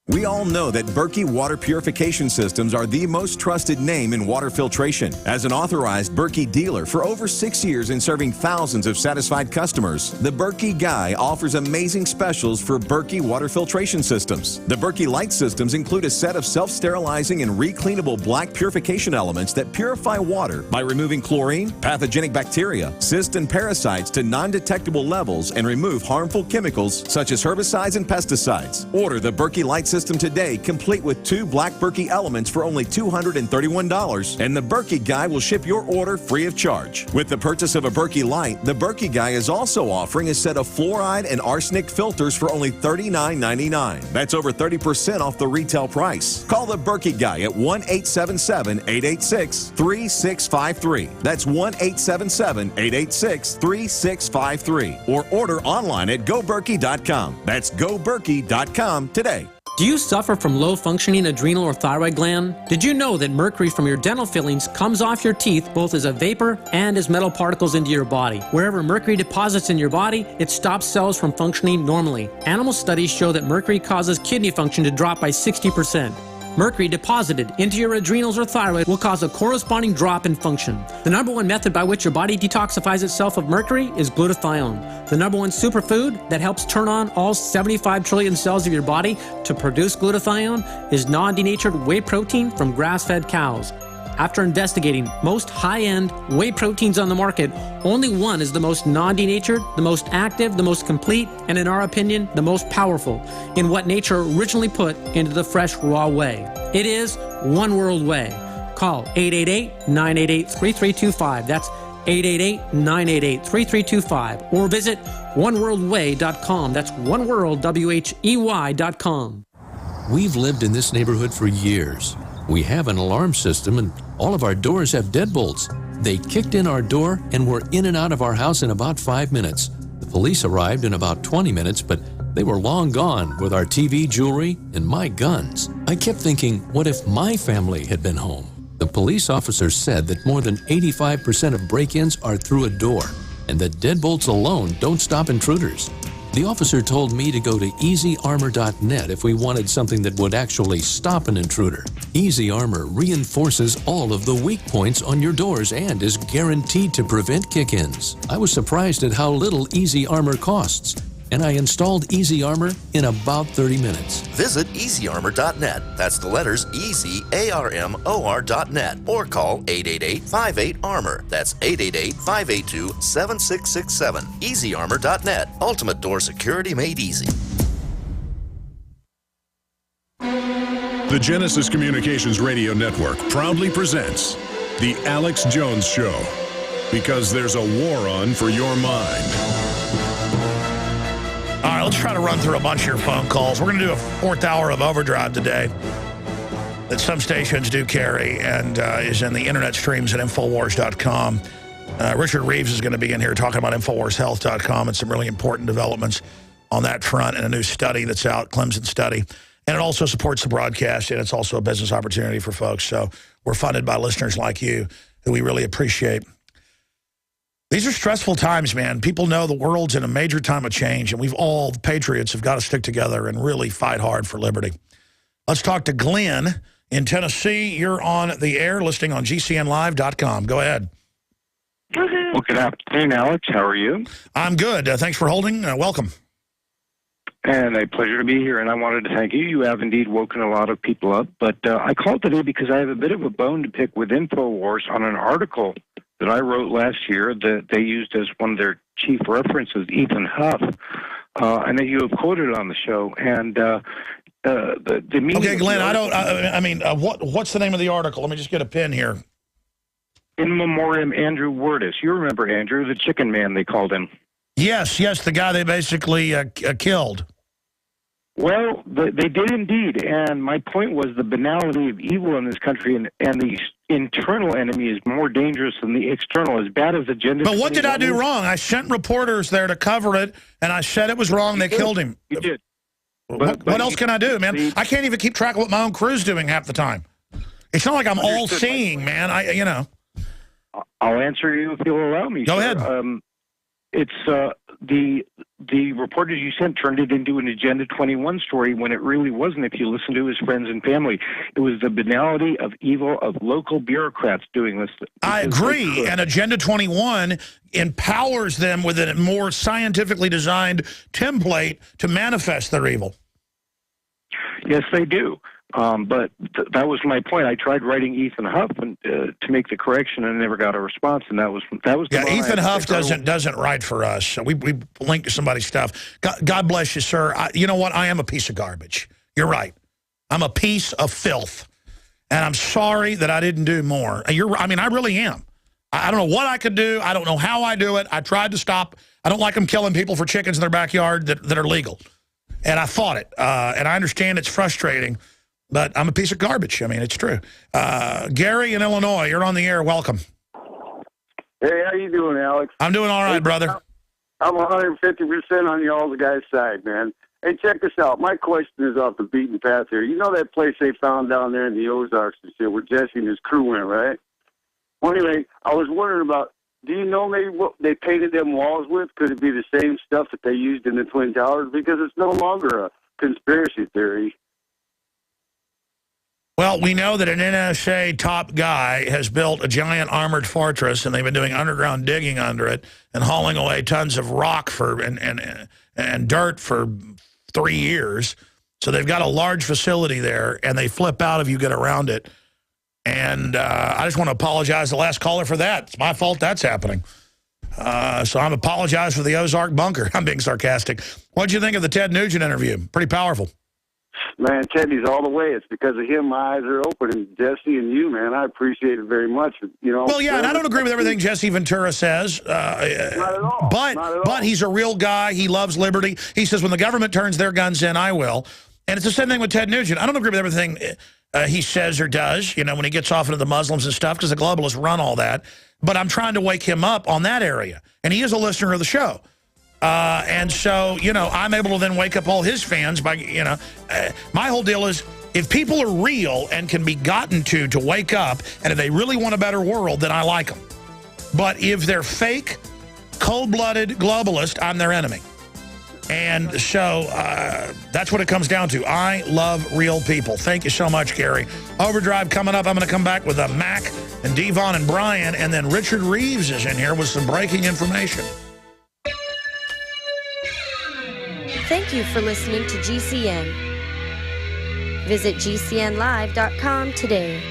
We all know that Berkey water purification systems are the most trusted name in water filtration. As an authorized Berkey dealer for over 6 years and serving thousands of satisfied customers, the Berkey Guy offers amazing specials for Berkey water filtration systems. The Berkey Light systems include a set of self-sterilizing and recleanable black purification elements that purify water by removing chlorine, pathogenic bacteria, cysts, and parasites to non-detectable levels and remove harmful chemicals such as herbicides and pesticides. Order the Berkey Light system today, complete with 2 black Berkey elements for only $231, and the Berkey Guy will ship your order free of charge. With the purchase of a Berkey Light, the Berkey Guy is also offering a set of fluoride and arsenic filters for only $39.99. That's over 30% off the retail price. Call the Berkey Guy at 1-877-886-3653. That's 1-877-886-3653. Or order online at GoBerkey.com. That's GoBerkey.com today. Do you suffer from low-functioning adrenal or thyroid gland? Did you know that mercury from your dental fillings comes off your teeth both as a vapor and as metal particles into your body? Wherever mercury deposits in your body, it stops cells from functioning normally. Animal studies show that mercury causes kidney function to drop by 60%. Mercury deposited into your adrenals or thyroid will cause a corresponding drop in function. The number one method by which your body detoxifies itself of mercury is glutathione. The number one superfood that helps turn on all 75 trillion cells of your body to produce glutathione is non-denatured whey protein from grass-fed cows. After investigating most high-end whey proteins on the market, only one is the most non-denatured, the most active, the most complete, and in our opinion, the most powerful in what nature originally put into the fresh raw whey. It is One World Whey. Call 888-988-3325. That's 888-988-3325 or visit oneworldway.com. That's oneworldwhey.com. We've lived in this neighborhood for years. We have an alarm system and all of our doors have deadbolts. They kicked in our door and were in and out of our house in about 5 minutes. The police arrived in about 20 minutes, but they were long gone with our TV, jewelry, and my guns. I kept thinking, what if my family had been home? The police officer said that more than 85% of break-ins are through a door, and that deadbolts alone don't stop intruders. The officer told me to go to EasyArmor.net if we wanted something that would actually stop an intruder. Easy Armor reinforces all of the weak points on your doors and is guaranteed to prevent kick-ins. I was surprised at how little Easy Armor costs, and I installed Easy Armor in about 30 minutes. Visit EasyArmor.net. That's the letters EasyArmor.net. Or call 888-58-ARMOR. That's 888-582-7667. EasyArmor.net. Ultimate door security made easy. The Genesis Communications Radio Network proudly presents The Alex Jones Show, because there's a war on for your mind. All right, let's try to run through a bunch of your phone calls. We're going to do a fourth hour of Overdrive today that some stations do carry and is in the internet streams at Infowars.com. Richard Reeves is going to be in here talking about InfoWarsHealth.com and some really important developments on that front and a new study that's out, Clemson study. And it also supports the broadcast, and it's also a business opportunity for folks. So we're funded by listeners like you who we really appreciate. These are stressful times, man. People know the world's in a major time of change, and the patriots have got to stick together and really fight hard for liberty. Let's talk to Glenn in Tennessee. You're on the air, listening on GCNlive.com. Go ahead. Well, good afternoon, Alex. How are you? I'm good. Thanks for holding. Welcome. And a pleasure to be here, and I wanted to thank you. You have indeed woken a lot of people up, but I called today because I have a bit of a bone to pick with InfoWars on an article that I wrote last year that they used as one of their chief references, Ethan Huff, and that you have quoted on the show. And the meaning. Okay, Glenn, what's the name of the article? Let me just get a pen here. In Memoriam, Andrew Wordis. You remember Andrew, the chicken man, they called him. Yes, the guy they basically killed. Well, they did indeed, and my point was the banality of evil in this country, and the internal enemy is more dangerous than the external, as bad as Agenda 21. But what did I do wrong? I sent reporters there to cover it, and I said it was wrong. They killed him. You did. What else can I do, man? I can't even keep track of what my own crew's doing half the time. It's not like I'm all-seeing, man. I'll answer you if you'll allow me. Go ahead. It's the reporters you sent turned it into an Agenda 21 story when it really wasn't. If you listen to his friends and family, it was the banality of evil of local bureaucrats doing this. I agree, and Agenda 21 empowers them with a more scientifically designed template to manifest their evil. Yes, they do. But that was my point. I tried writing Ethan Huff and, to make the correction, and I never got a response. And that was yeah. Ethan Huff doesn't write for us. We link to somebody's stuff. God bless you, sir. You know what? I am a piece of garbage. You're right. I'm a piece of filth, and I'm sorry that I didn't do more. I really am. I don't know what I could do. I don't know how I do it. I tried to stop. I don't like them killing people for chickens in their backyard that are legal, and I fought it. And I understand it's frustrating. But I'm a piece of garbage. I mean, it's true. Gary in Illinois, you're on the air. Welcome. Hey, how you doing, Alex? I'm doing all right, brother. I'm 150% on y'all's guys' side, man. Hey, check this out. My question is off the beaten path here. You know that place they found down there in the Ozarks and shit where Jesse and his crew went, right? Well, anyway, I was wondering about, do you know maybe what they painted them walls with? Could it be the same stuff that they used in the Twin Towers? Because it's no longer a conspiracy theory. Well, we know that an NSA top guy has built a giant armored fortress, and they've been doing underground digging under it and hauling away tons of rock and dirt for 3 years. So they've got a large facility there, and they flip out if you get around it. And I just want to apologize to the last caller for that. It's my fault that's happening. So I'm apologize for the Ozark bunker. I'm being sarcastic. What did you think of the Ted Nugent interview? Pretty powerful. Man, Teddy's all the way. It's because of him my eyes are open. And Jesse and you, man, I appreciate it very much. You know. Well, yeah, and I don't agree with everything Jesse Ventura says. Not at all. But he's a real guy. He loves liberty. He says when the government turns their guns in, I will. And it's the same thing with Ted Nugent. I don't agree with everything he says or does, you know, when he gets off into the Muslims and stuff, because the globalists run all that. But I'm trying to wake him up on that area. And he is a listener of the show. And so, you know, I'm able to then wake up all his fans by, you know, my whole deal is if people are real and can be gotten to wake up, and if they really want a better world, then I like them. But if they're fake, cold-blooded globalist, I'm their enemy. And so that's what it comes down to. I love real people. Thank you so much, Gary. Overdrive coming up. I'm going to come back with Mac and Devon and Brian, and then Richard Reeves is in here with some breaking information. Thank you for listening to GCN. Visit GCNlive.com today.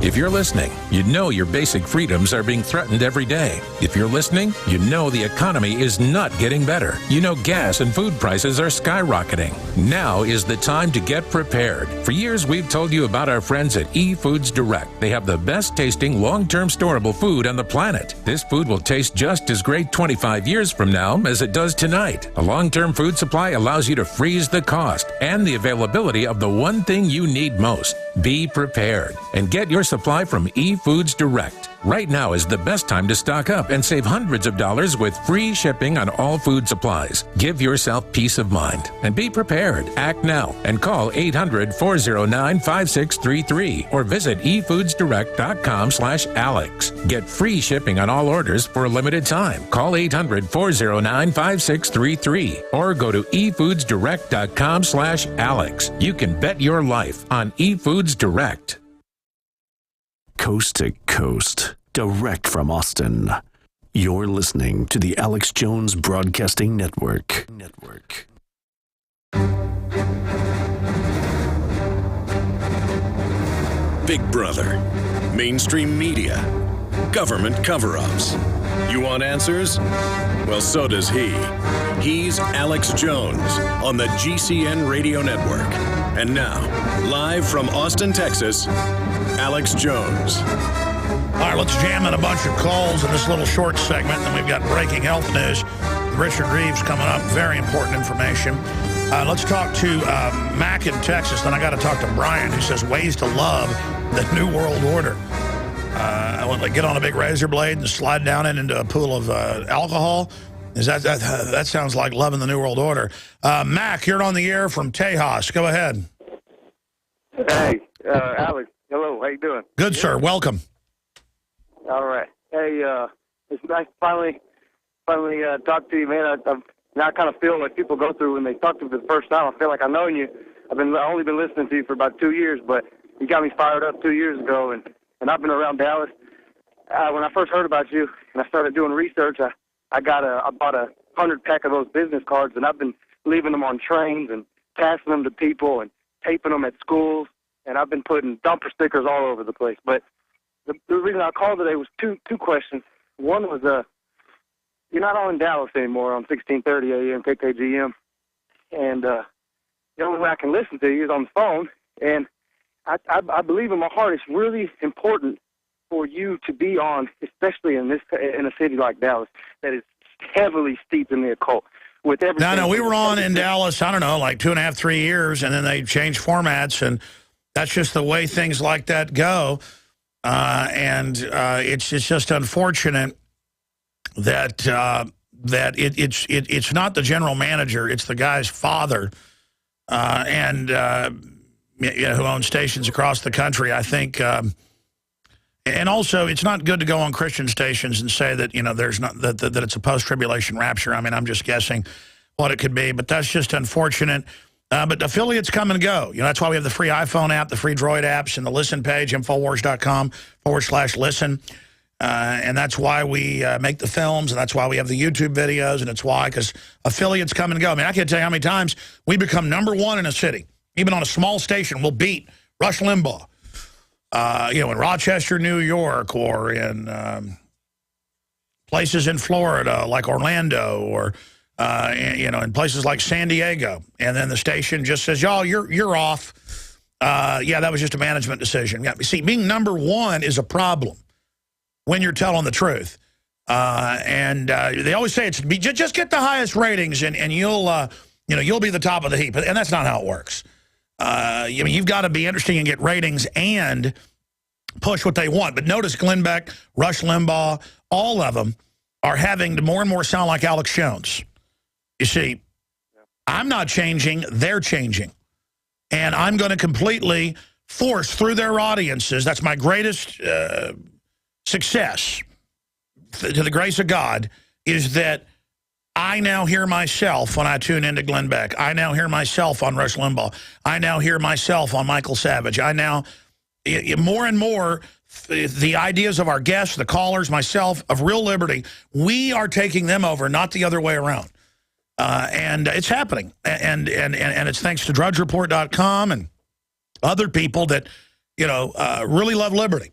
If you're listening, you know your basic freedoms are being threatened every day. If you're listening, you know the economy is not getting better. You know gas and food prices are skyrocketing. Now is the time to get prepared. For years, we've told you about our friends at eFoods Direct. They have the best tasting, long-term storable food on the planet. This food will taste just as great 25 years from now as it does tonight. A long-term food supply allows you to freeze the cost and the availability of the one thing you need most. Be prepared and get your supply from eFoods Direct. Right now is the best time to stock up and save hundreds of dollars with free shipping on all food supplies. Give yourself peace of mind and be prepared. Act now and call 800-409-5633 or visit efoodsdirect.com/Alex. Get free shipping on all orders for a limited time. Call 800-409-5633 or go to efoodsdirect.com/Alex. You can bet your life on eFoods Direct. Coast to coast, direct from Austin. You're listening to the Alex Jones Broadcasting Network. Big Brother, mainstream media, government cover-ups. You want answers? Well, so does he. He's Alex Jones on the GCN Radio Network. And now, live from Austin, Texas, Alex Jones. All right, let's jam in a bunch of calls in this little short segment. Then we've got breaking health news. Richard Reeves coming up. Very important information. Let's talk to Mac in Texas. Then I got to talk to Brian, who says ways to love the New World Order. I want to get on a big razor blade and slide down it into a pool of alcohol. That sounds like loving the New World Order. Mac, you're on the air from Tejas. Go ahead. Hey, Alex. Hello. How you doing? Good, sir. Welcome. All right. Hey, it's nice to finally talk to you, man. I kind of feel like people go through when they talk to me for the first time. I feel like I've known you. I've only been listening to you for about 2 years, but you got me fired up 2 years ago, and I've been around Dallas. When I first heard about you and I started doing research, I bought a 100-pack of those business cards, and I've been leaving them on trains and passing them to people and taping them at schools, and I've been putting bumper stickers all over the place. But the reason I called today was two questions. One was, you're not on in Dallas anymore on 1630 AM KKGM, and the only way I can listen to you is on the phone. And I believe in my heart it's really important for you to be on, especially in a city like Dallas that is heavily steeped in the occult. With everything. No, we were on in Dallas, I don't know, like 2.5, 3 years, and then they changed formats, and that's just the way things like that go. It's just unfortunate that it's not the general manager, it's the guy's father, who owns stations across the country. I think, and also it's not good to go on Christian stations and say that there's not that it's a post-tribulation rapture. I mean, I'm just guessing what it could be, but that's just unfortunate. But affiliates come and go. That's why we have the free iPhone app, the free Droid apps, and the listen page, Infowars.com/listen. And that's why we make the films, and that's why we have the YouTube videos, and it's why, because affiliates come and go. I mean, I can't tell you how many times we become #1 in a city. Even on a small station, we'll beat Rush Limbaugh. In Rochester, New York, or in places in Florida, like Orlando, or in places like San Diego. And then the station just says, y'all, you're off. Yeah, that was just a management decision. Yeah, see, being number one is a problem when you're telling the truth. And they always say just get the highest ratings and you'll be the top of the heap. And that's not how it works. You've got to be interesting and get ratings and push what they want. But notice Glenn Beck, Rush Limbaugh, all of them are having to more and more sound like Alex Jones. You see, I'm not changing, they're changing. And I'm going to completely force through their audiences, that's my greatest success, to the grace of God, is that I now hear myself when I tune into Glenn Beck. I now hear myself on Rush Limbaugh. I now hear myself on Michael Savage. I now, more and more, the ideas of our guests, the callers, myself, of Real Liberty, we are taking them over, not the other way around. And it's happening. And it's thanks to DrudgeReport.com and other people that, really love liberty.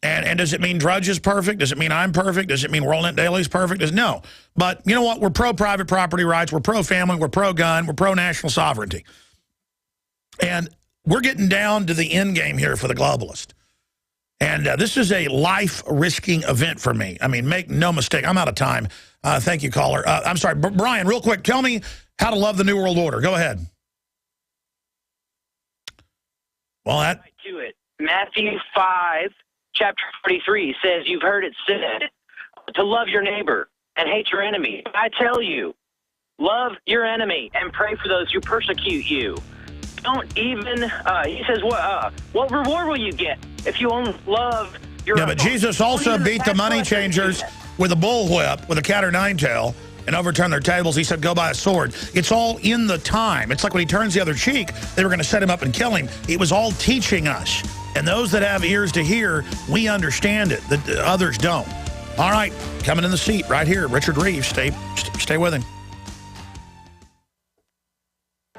And does it mean Drudge is perfect? Does it mean I'm perfect? Does it mean WorldNet Daily is perfect? No. But you know what? We're pro-private property rights. We're pro-family. We're pro-gun. We're pro-national sovereignty. And we're getting down to the end game here for the globalist. And this is a life-risking event for me. I mean, make no mistake. I'm out of time. Thank you, caller. I'm sorry. Brian, real quick, tell me how to love the New World Order. Go ahead. Well, that... To it. Matthew 5... Chapter 43 says, you've heard it said, to love your neighbor and hate your enemy. I tell you, love your enemy and pray for those who persecute you. Don't even, he says, what reward will you get if you only love your Yeah, but Jesus also beat the money changers with a bullwhip, with a cat or nine tail, and overturned their tables. He said, go buy a sword. It's all in the time. It's like when he turns the other cheek, they were going to set him up and kill him. It was all teaching us. And those that have ears to hear, we understand it. The others don't. All right, coming in the seat right here, Richard Reeves. Stay with him.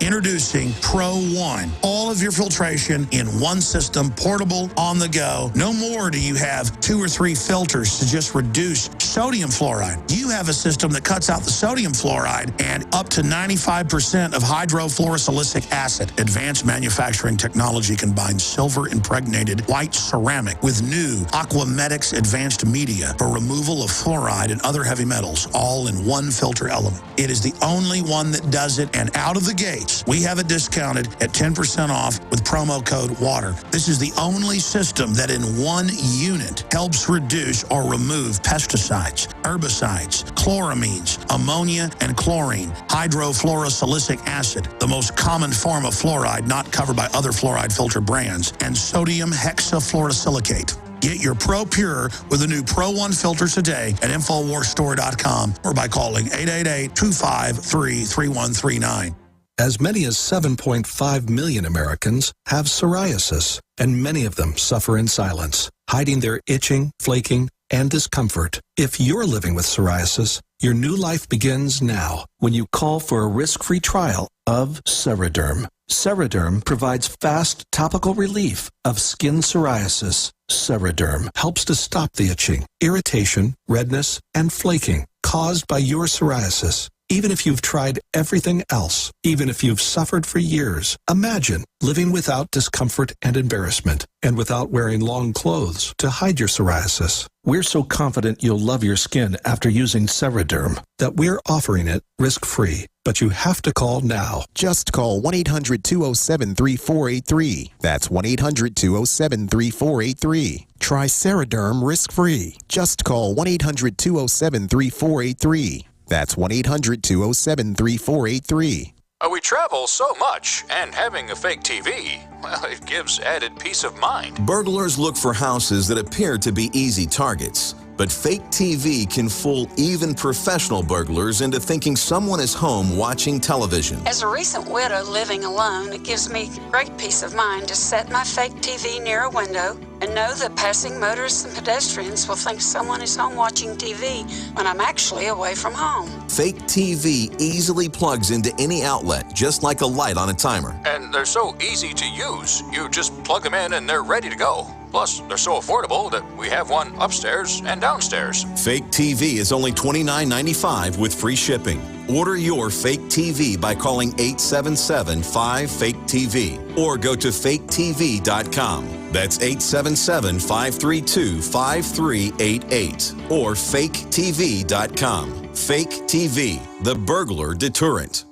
Introducing Pro One. All of your filtration in one system, portable, on the go. No more do you have 2 or 3 filters to just reduce sodium fluoride. You have a system that cuts out the sodium fluoride and up to 95% of hydrofluorosilicic acid. Advanced manufacturing technology combines silver-impregnated white ceramic with new Aquamedics advanced media for removal of fluoride and other heavy metals, all in one filter element. It is the only one that does it, and out of the gate, we have it discounted at 10% off with promo code WATER. This is the only system that in one unit helps reduce or remove pesticides, herbicides, chloramines, ammonia, and chlorine, hydrofluorosilicic acid, the most common form of fluoride not covered by other fluoride filter brands, and sodium hexafluorosilicate. Get your Pro Pure with the new Pro One filters today at InfoWarsStore.com or by calling 888-253-3139. As many as 7.5 million Americans have psoriasis, and many of them suffer in silence, hiding their itching, flaking, and discomfort. If you're living with psoriasis, your new life begins now when you call for a risk-free trial of Ceraderm. Ceraderm provides fast topical relief of skin psoriasis. Ceraderm helps to stop the itching, irritation, redness, and flaking caused by your psoriasis. Even if you've tried everything else, even if you've suffered for years, imagine living without discomfort and embarrassment, and without wearing long clothes to hide your psoriasis. We're so confident you'll love your skin after using Ceraderm that we're offering it risk-free. But you have to call now. Just call 1-800-207-3483. That's 1-800-207-3483. Try Ceraderm risk-free. Just call 1-800-207-3483. That's 1-800-207-3483. We travel so much, and having a fake TV, well, it gives added peace of mind. Burglars look for houses that appear to be easy targets. But fake TV can fool even professional burglars into thinking someone is home watching television. As a recent widow living alone, it gives me great peace of mind to set my fake TV near a window and know that passing motorists and pedestrians will think someone is home watching TV when I'm actually away from home. Fake TV easily plugs into any outlet, just like a light on a timer. And they're so easy to use. You just plug them in and they're ready to go. Plus, they're so affordable that we have one upstairs and downstairs. Fake TV is only $29.95 with free shipping. Order your fake TV by calling 877-5-FAKE-TV or go to faketv.com. That's 877-532-5388 or faketv.com. Fake TV, the burglar deterrent.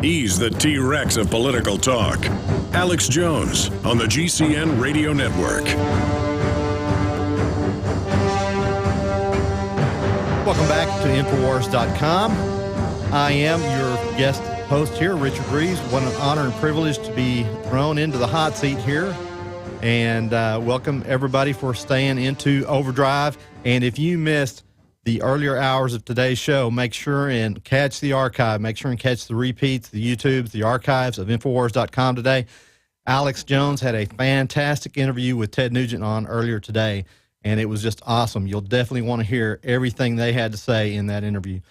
He's the T-Rex of political talk. Alex Jones on the GCN Radio Network. Welcome back to Infowars.com. I am your guest host here, Richard Reeves. What an honor and privilege to be thrown into the hot seat here. And welcome everybody for staying into Overdrive. And if you missed the earlier hours of today's show, make sure and catch the archive. Make sure and catch the repeats, the YouTubes, the archives of Infowars.com today. Alex Jones had a fantastic interview with Ted Nugent on earlier today, and it was just awesome. You'll definitely want to hear everything they had to say in that interview.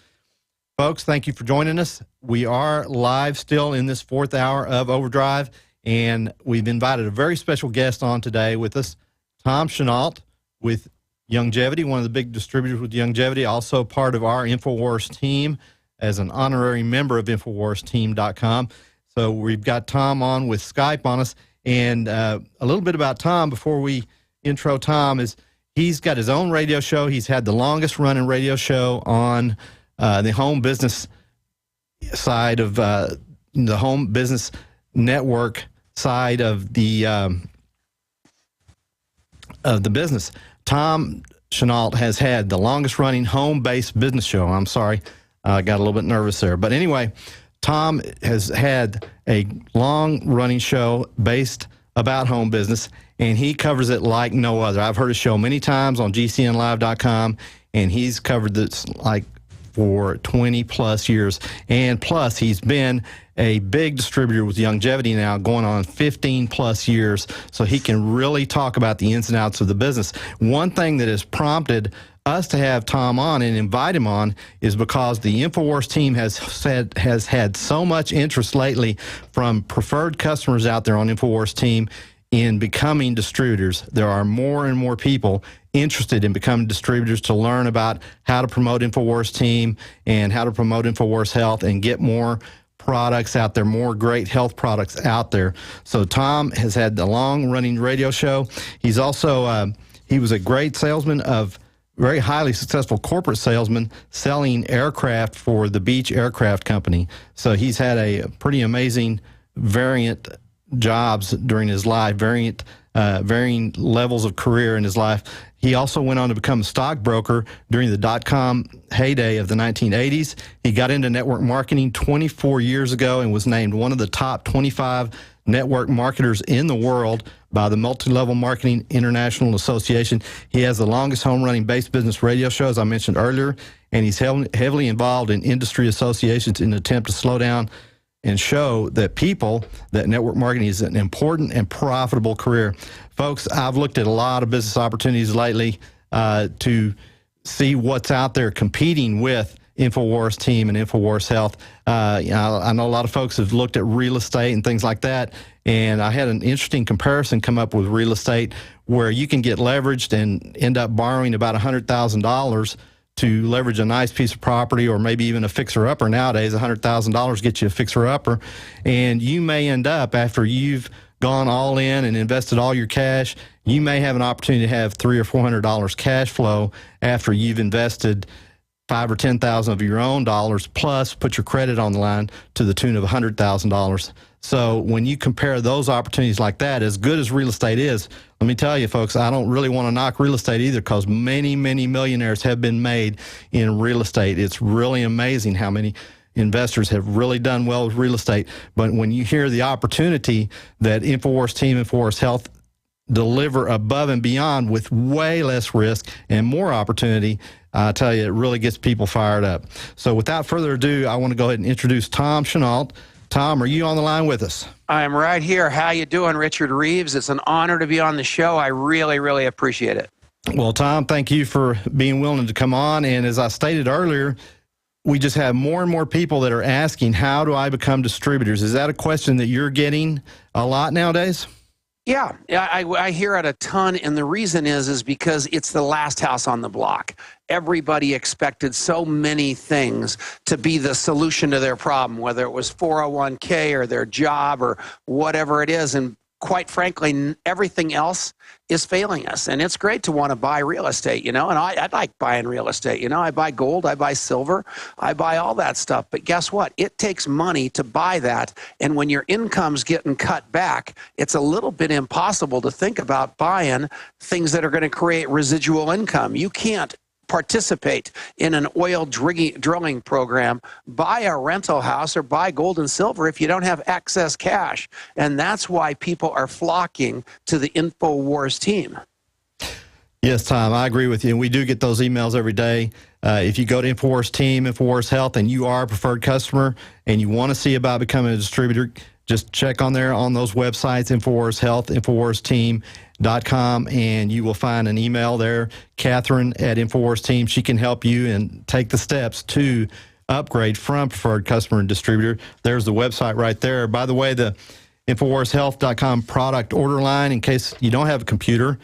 Folks, thank you for joining us. We are live still in this fourth hour of Overdrive, and we've invited a very special guest on today with us, Tom Chenault with Youngevity, one of the big distributors with Youngevity, also part of our InfoWars team as an honorary member of InfoWarsTeam.com. So we've got Tom on with Skype on us. And a little bit about Tom before we intro Tom is he's got his own radio show. He's had the longest running radio show on the home business side of the home business network side of the business. Tom Chenault has had the longest running home-based business show. I'm sorry, I got a little bit nervous there. But anyway, Tom has had a long-running show based about home business, and he covers it like no other. I've heard his show many times on GCNlive.com, and he's covered this like for 20-plus years. And plus, he's been a big distributor with Youngevity now going on 15-plus years, so he can really talk about the ins and outs of the business. One thing that has prompted us to have Tom on and invite him on is because the InfoWars team has had so much interest lately from preferred customers out there on InfoWars team in becoming distributors. There are more and more people interested in becoming distributors to learn about how to promote InfoWars team and how to promote InfoWars Health and get more products out there, more great health products out there. So Tom has had the long-running radio show. He's also, he was a great salesman of very highly successful corporate salesman selling aircraft for the Beech Aircraft Company. So he's had a pretty amazing variant jobs during his life, varying levels of career in his life. He also went on to become a stockbroker during the dot-com heyday of the 1980s. He got into network marketing 24 years ago and was named one of the top 25 network marketers in the world by the Multi-Level Marketing International Association. He has the longest home-running base business radio show, as I mentioned earlier, and he's heavily involved in industry associations in an attempt to slow down and show that network marketing is an important and profitable career. Folks, I've looked at a lot of business opportunities lately to see what's out there competing with InfoWars team and InfoWars Health. I know a lot of folks have looked at real estate and things like that, and I had an interesting comparison come up with real estate where you can get leveraged and end up borrowing about $100,000 to leverage a nice piece of property or maybe even a fixer-upper. Nowadays, $100,000 gets you a fixer-upper, and you may end up, after you've gone all in and invested all your cash, you may have an opportunity to have $300 or $400 cash flow after you've invested $5,000 or $10,000 of your own dollars, plus put your credit on the line to the tune of $100,000. So when you compare those opportunities like that, as good as real estate is, let me tell you, folks, I don't really want to knock real estate either, because many, many millionaires have been made in real estate. It's really amazing how many investors have really done well with real estate. But when you hear the opportunity that InfoWars team, InfoWars Health deliver above and beyond with way less risk and more opportunity, I tell you, it really gets people fired up. So without further ado, I want to go ahead and introduce Tom Chenault. Tom, are you on the line with us? I'm right here. How you doing, Richard Reeves? It's an honor to be on the show. I really, really appreciate it. Well, Tom, thank you for being willing to come on. And as I stated earlier, we just have more and more people that are asking, how do I become distributors? Is that a question that you're getting a lot nowadays? Yeah, I hear it a ton, and the reason is because it's the last house on the block. Everybody expected so many things to be the solution to their problem, whether it was 401k or their job or whatever it is, and quite frankly, everything else is failing us. And it's great to want to buy real estate, and I like buying real estate. I buy gold, I buy silver, I buy all that stuff. But guess what? It takes money to buy that. And when your income's getting cut back, it's a little bit impossible to think about buying things that are going to create residual income. You can't participate in an oil drilling program, buy a rental house, or buy gold and silver if you don't have excess cash. And that's why people are flocking to the InfoWars team. Yes, Tom, I agree with you. And we do get those emails every day. If you go to InfoWars Team, InfoWars Health, and you are a preferred customer and you want to see about becoming a distributor, just check on there on those websites, InfoWars Health, InfoWarsTeam.com, and you will find an email there, Catherine at InfoWars Team. She can help you and take the steps to upgrade from preferred customer and distributor. There's the website right there. By the way, the InfoWarsHealth.com product order line, in case you don't have a computer,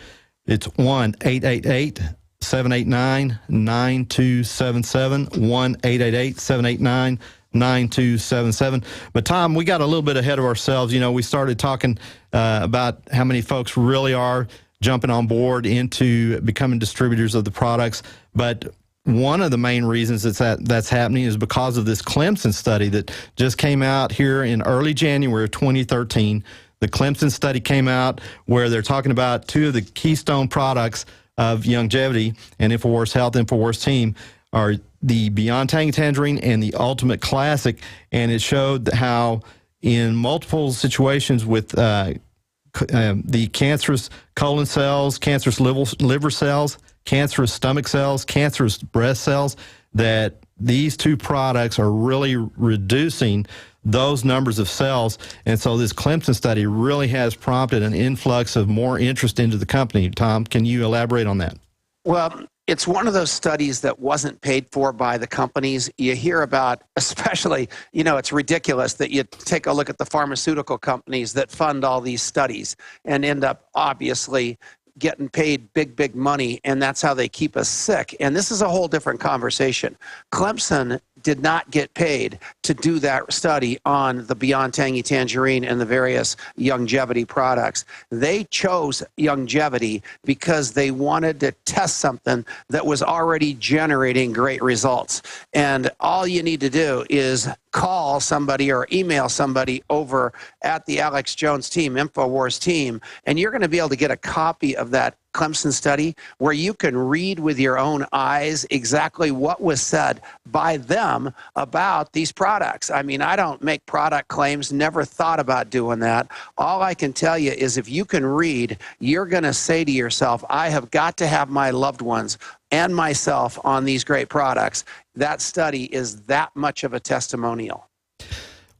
it's 1-888-789-9277, 1-888-789-9277. But Tom, we got a little bit ahead of ourselves. We started talking about how many folks really are jumping on board into becoming distributors of the products. But one of the main reasons that's happening is because of this Clemson study that just came out here in early January of 2013. The Clemson study came out where they're talking about two of the keystone products of longevity and InfoWars Health, InfoWars Team are the Beyond Tangy Tangerine and the Ultimate Classic. And it showed how in multiple situations with the cancerous colon cells, cancerous liver cells, cancerous stomach cells, cancerous breast cells, that these two products are really reducing those numbers of cells. And so this Clemson study really has prompted an influx of more interest into the company. Tom, can you elaborate on that? Well, it's one of those studies that wasn't paid for by the companies. You hear about, especially, it's ridiculous that you take a look at the pharmaceutical companies that fund all these studies and end up obviously getting paid big money, and that's how they keep us sick. And this is a whole different conversation. Clemson did not get paid to do that study on the Beyond Tangy Tangerine and the various longevity products. They chose longevity because they wanted to test something that was already generating great results. And all you need to do is call somebody or email somebody over at the Alex Jones team, InfoWars team, and you're going to be able to get a copy of that Clemson study where you can read with your own eyes exactly what was said by them about these products. I mean, I don't make product claims, never thought about doing that. All I can tell you is if you can read, you're going to say to yourself, I have got to have my loved ones and myself on these great products. That study is that much of a testimonial.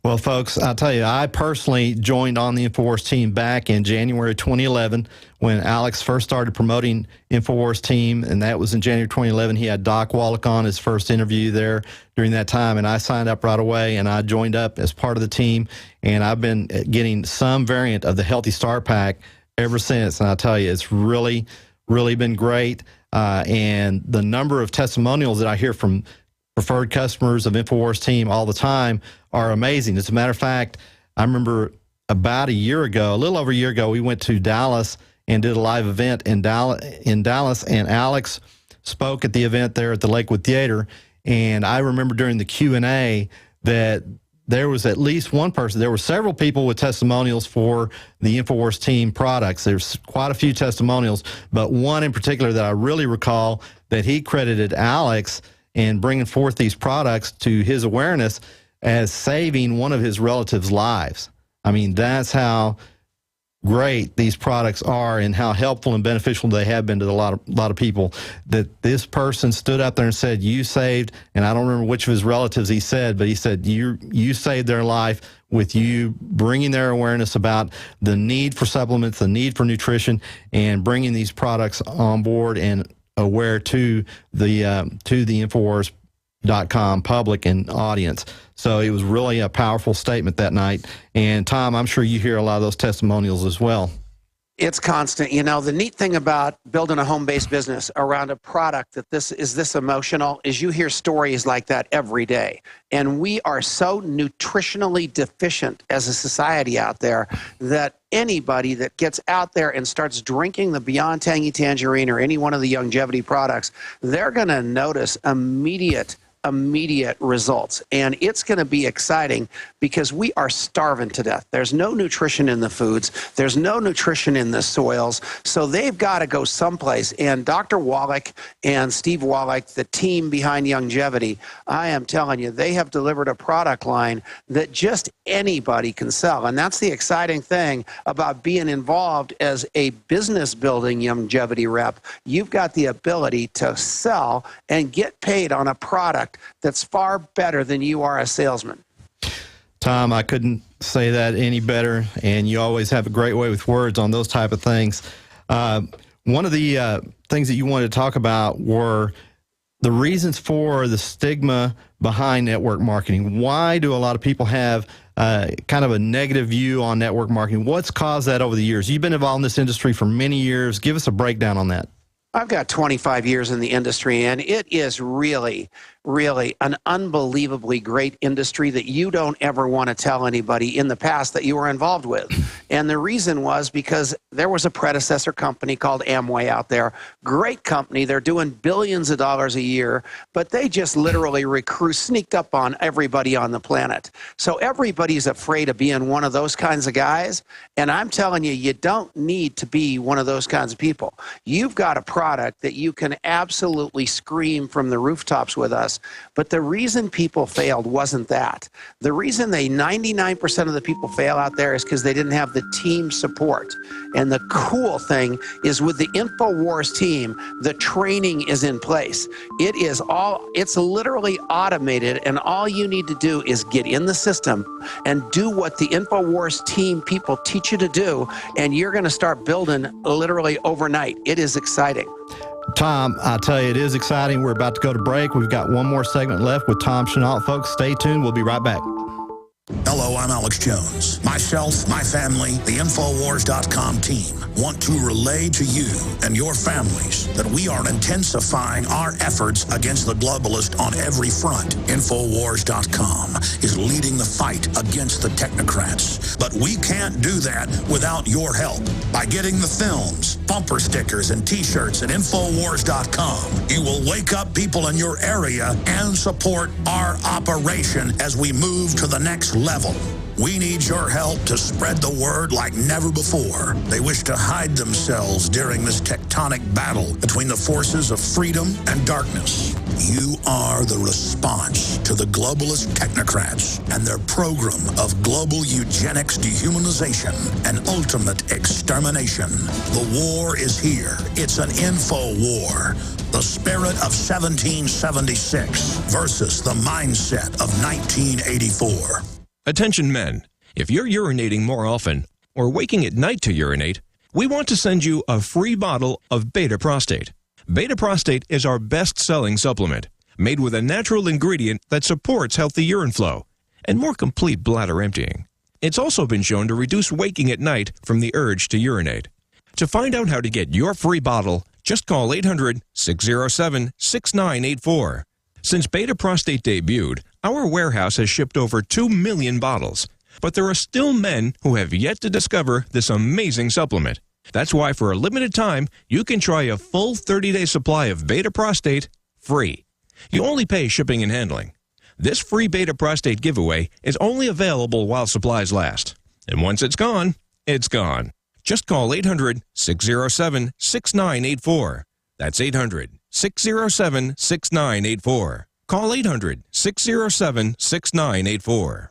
Well, folks, I'll tell you, I personally joined on the InfoWars team back in January 2011 when Alex first started promoting InfoWars team, and that was in January 2011. He had Doc Wallach on his first interview there during that time, and I signed up right away, and I joined up as part of the team, and I've been getting some variant of the Healthy Start Pack ever since, and I'll tell you, it's really been great, and the number of testimonials that I hear from preferred customers of InfoWars team all the time are amazing. As a matter of fact, I remember about a little over a year ago, we went to Dallas and did a live event in Dallas, and Alex spoke at the event there at the Lakewood Theater. And I remember during the Q&A that there was at least one person, there were several people with testimonials for the InfoWars team products. There's quite a few testimonials, but one in particular that I really recall that he credited Alex in bringing forth these products to his awareness as saving one of his relatives' lives. I mean, that's how great these products are and how helpful and beneficial they have been to a lot of people, that this person stood up there and said, you saved, and I don't remember which of his relatives he said, but he said, you saved their life with you bringing their awareness about the need for supplements, the need for nutrition, and bringing these products on board and aware to the InfoWars.com public and audience. So it was really a powerful statement that night. And Tom, I'm sure you hear a lot of those testimonials as well. It's constant. You know, the neat thing about building a home-based business around a product that this emotional is you hear stories like that every day. And we are so nutritionally deficient as a society out there that anybody that gets out there and starts drinking the Beyond Tangy Tangerine or any one of the longevity products, they're going to notice immediate results. And it's going to be exciting because we are starving to death. There's no nutrition in the foods. There's no nutrition in the soils. So they've got to go someplace. And Dr. Wallach and Steve Wallach, the team behind Longevity, I am telling you, they have delivered a product line that just anybody can sell. And that's the exciting thing about being involved as a business building longevity rep. You've got the ability to sell and get paid on a product that's far better than you are a salesman. Tom, I couldn't say that any better, and you always have a great way with words on those type of things. One of the things that you wanted to talk about were the reasons for the stigma behind network marketing. Why do a lot of people have kind of a negative view on network marketing? What's caused that over the years? You've been involved in this industry for many years. Give us a breakdown on that. I've got 25 years in the industry, and it is really an unbelievably great industry that you don't ever want to tell anybody in the past that you were involved with. And the reason was because there was a predecessor company called Amway out there. Great company. They're doing billions of dollars a year, but they just literally sneaked up on everybody on the planet. So everybody's afraid of being one of those kinds of guys. And I'm telling you, you don't need to be one of those kinds of people. You've got a product that you can absolutely scream from the rooftops with us. But the reason people failed wasn't that. The reason 99% of the people fail out there is because they didn't have the team support. And the cool thing is with the InfoWars team, the training is in place. It's literally automated, and all you need to do is get in the system and do what the InfoWars team people teach you to do, and you're going to start building literally overnight. It is exciting. Tom, I tell you, it is exciting. We're about to go to break. We've got one more segment left with Tom Chenault. Folks, stay tuned. We'll be right back. Hello, I'm Alex Jones. Myself, my family, the Infowars.com team want to relay to you and your families that we are intensifying our efforts against the globalists on every front. Infowars.com is leading the fight against the technocrats. But we can't do that without your help. By getting the films, bumper stickers, and T-shirts at Infowars.com, you will wake up people in your area and support our operation as we move to the next level. We need your help to spread the word like never before. They wish to hide themselves during this tectonic battle between the forces of freedom and darkness. You are the response to the globalist technocrats and their program of global eugenics, dehumanization, and ultimate extermination. The war is here. It's an info war. The spirit of 1776 versus the mindset of 1984. Attention men, if you're urinating more often or waking at night to urinate, we want to send you a free bottle of Beta Prostate. Beta Prostate is our best-selling supplement, made with a natural ingredient that supports healthy urine flow and more complete bladder emptying. It's also been shown to reduce waking at night from the urge to urinate. To find out how to get your free bottle, just call 800-607-6984. Since Beta Prostate debuted, our warehouse has shipped over 2 million bottles. But there are still men who have yet to discover this amazing supplement. That's why for a limited time, you can try a full 30-day supply of Beta Prostate free. You only pay shipping and handling. This free Beta Prostate giveaway is only available while supplies last. And once it's gone, it's gone. Just call 800-607-6984. That's 800-607-6984. Call 800-607-6984.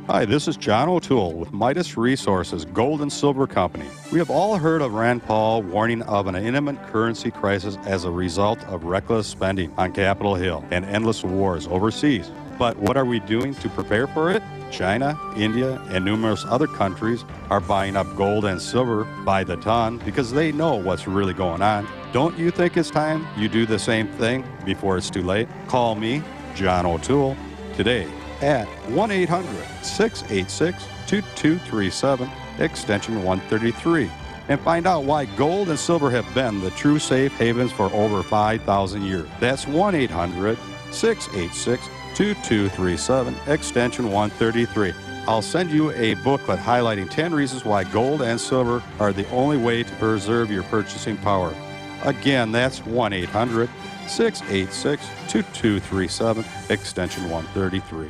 Hi, this is John O'Toole with Midas Resources Gold and Silver Company. We have all heard of Rand Paul warning of an imminent currency crisis as a result of reckless spending on Capitol Hill and endless wars overseas. But what are we doing to prepare for it? China, India, and numerous other countries are buying up gold and silver by the ton because they know what's really going on. Don't you think it's time you do the same thing before it's too late? Call me, John O'Toole, today at 1-800-686-2237, extension 133. and find out why gold and silver have been the true safe havens for over 5,000 years. That's 1-800-686-2237, extension 133. I'll send you a booklet highlighting 10 reasons why gold and silver are the only way to preserve your purchasing power. Again, that's 1-800-686-2237, extension 133.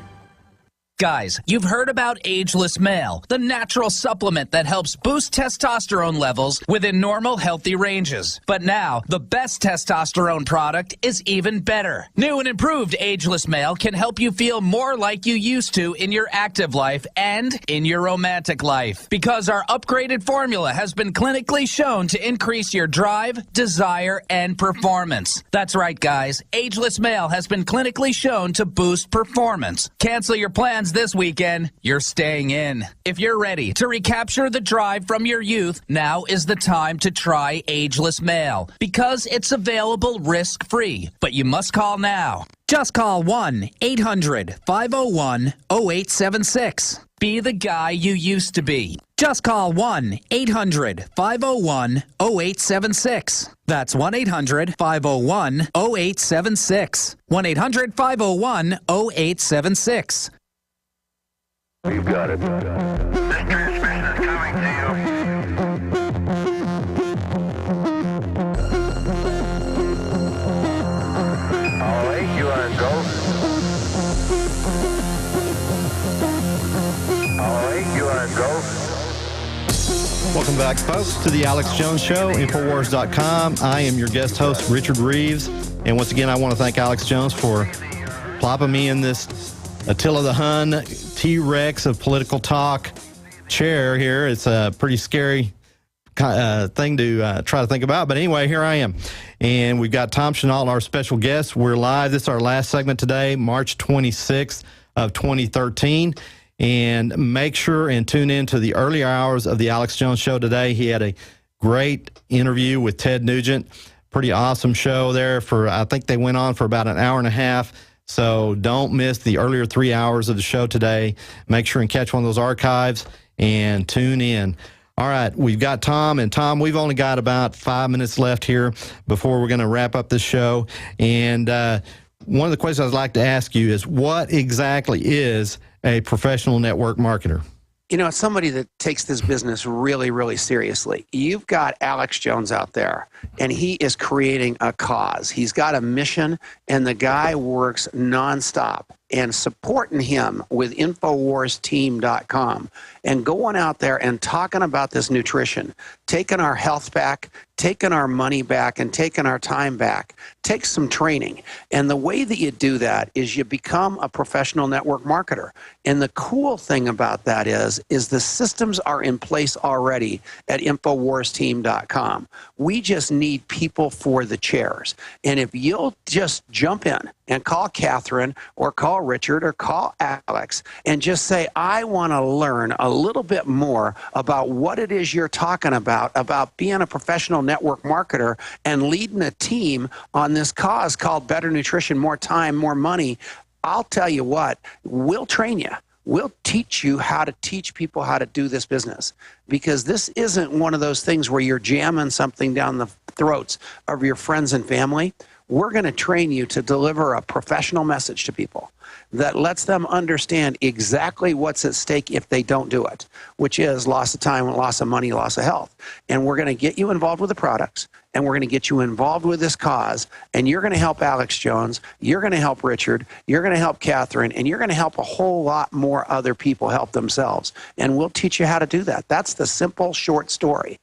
Guys, you've heard about Ageless Male, the natural supplement that helps boost testosterone levels within normal, healthy ranges. But now, the best testosterone product is even better. New and improved Ageless Male can help you feel more like you used to in your active life and in your romantic life. Because our upgraded formula has been clinically shown to increase your drive, desire, and performance. That's right, guys. Ageless Male has been clinically shown to boost performance. Cancel your plans this weekend, you're staying in. If you're ready to recapture the drive from your youth, now is the time to try Ageless Male because it's available risk-free. But you must call now. Just call 1-800-501-0876. Be the guy you used to be. Just call 1-800-501-0876. That's 1-800-501-0876. 1-800-501-0876. You got it. This transmission is coming to you. All right, you are go. All right, you are go. Welcome back, folks, to the Alex Jones Show, Infowars.com. I am your guest host, Richard Reeves. And once again, I want to thank Alex Jones for plopping me in this Attila the Hun T-Rex of political talk chair here. It's a pretty scary thing to try to think about. But anyway, here I am. And we've got Tom Chenault, our special guest. We're live. This is our last segment today, March 26th of 2013. And make sure and tune in to the earlier hours of the Alex Jones Show today. He had a great interview with Ted Nugent. Pretty awesome show there. I think they went on for about an hour and a half. So don't miss the earlier 3 hours of the show today. Make sure and catch one of those archives and tune in. All right, we've got Tom. And Tom, we've only got about 5 minutes left here before we're going to wrap up this show. And one of the questions I'd like to ask you is, what exactly is a professional network marketer? You know, it's somebody that takes this business really, really seriously. You've got Alex Jones out there, and he is creating a cause. He's got a mission, and the guy works nonstop. And supporting him with InfoWarsTeam.com and going out there and talking about this nutrition, taking our health back, taking our money back, and taking our time back takes some training. And the way that you do that is you become a professional network marketer. And the cool thing about that is the systems are in place already at InfoWarsTeam.com. We just need people for the chairs. And if you'll just jump in and call Catherine or call Richard or call Alex and just say, I want to learn a little bit more about what it is you're talking about being a professional network marketer and leading a team on this cause called Better Nutrition, More Time, More Money, I'll tell you what, we'll train you. We'll teach you how to teach people how to do this business, because this isn't one of those things where you're jamming something down the throats of your friends and family. We're going to train you to deliver a professional message to people that lets them understand exactly what's at stake if they don't do it, which is loss of time, loss of money, loss of health. And we're going to get you involved with the products, and we're going to get you involved with this cause, and you're going to help Alex Jones, you're going to help Richard, you're going to help Catherine, and you're going to help a whole lot more other people help themselves. And we'll teach you how to do that. That's the simple, short story.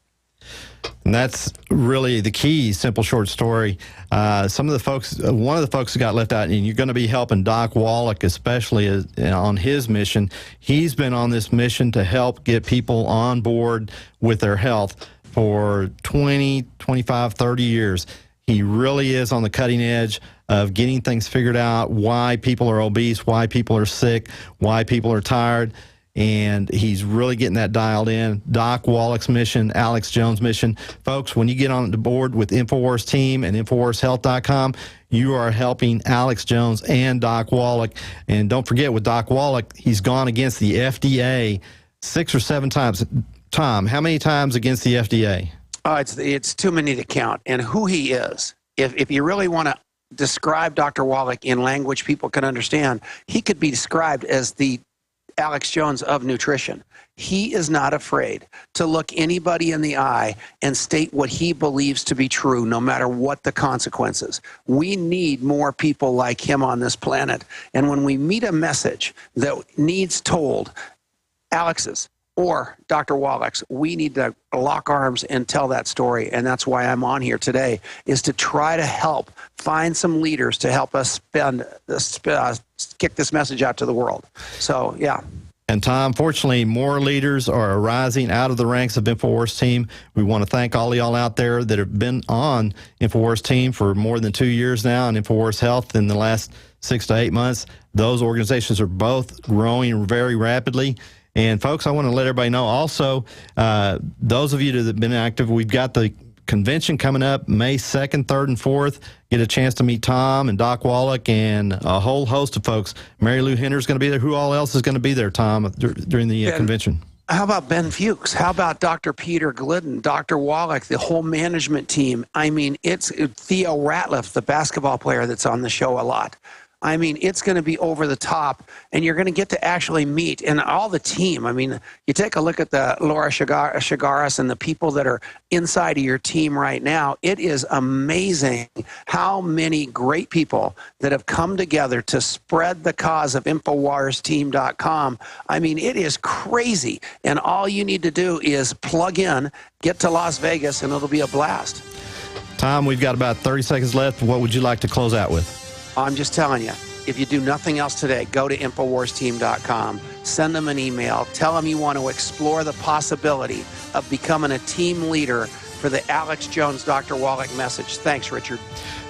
And that's really the key, simple, short story. One of the folks who got left out, and you're going to be helping Doc Wallach, especially on his mission. He's been on this mission to help get people on board with their health for 20, 25, 30 years. He really is on the cutting edge of getting things figured out, why people are obese, why people are sick, why people are tired. And he's really getting that dialed in. Doc Wallach's mission, Alex Jones' mission. Folks, when you get on the board with InfoWars Team and InfoWarsHealth.com, you are helping Alex Jones and Doc Wallach. And don't forget, with Doc Wallach, he's gone against the FDA 6 or 7 times. Tom, how many times against the FDA? It's too many to count. And who he is, if you really want to describe Dr. Wallach in language people can understand, he could be described as the Alex Jones of nutrition. He is not afraid to look anybody in the eye and state what he believes to be true, no matter what the consequences. We need more people like him on this planet. And when we meet a message that needs told, Alex's or Dr. Wallach's, we need to lock arms and tell that story. And that's why I'm on here today, is to try to help find some leaders to help us kick this message out to the world. So, yeah. And Tom, fortunately, more leaders are arising out of the ranks of InfoWars team. We want to thank all of y'all out there that have been on InfoWars team for more than 2 years now, and InfoWars Health in the last 6 to 8 months. Those organizations are both growing very rapidly. And folks, I want to let everybody know also, those of you that have been active, we've got the convention coming up May 2nd, 3rd, and 4th. Get a chance to meet Tom and Doc Wallach and a whole host of folks. Mary Lou Hender's going to be there. Who all else is going to be there, Tom, during the convention? How about Ben Fuchs? How about Dr. Peter Glidden, Dr. Wallach, the whole management team? I mean, it's Theo Ratliff, the basketball player that's on the show a lot. I mean, it's going to be over the top, and you're going to get to actually meet, and all the team. I mean, you take a look at the Laura Chagaris and the people that are inside of your team right now. It is amazing how many great people that have come together to spread the cause of InfoWarsTeam.com. I mean, it is crazy, and all you need to do is plug in, get to Las Vegas, and it'll be a blast. Tom, we've got about 30 seconds left. What would you like to close out with? I'm just telling you, if you do nothing else today, go to InfoWarsTeam.com, send them an email, tell them you want to explore the possibility of becoming a team leader for the Alex Jones, Dr. Wallach message. Thanks, Richard.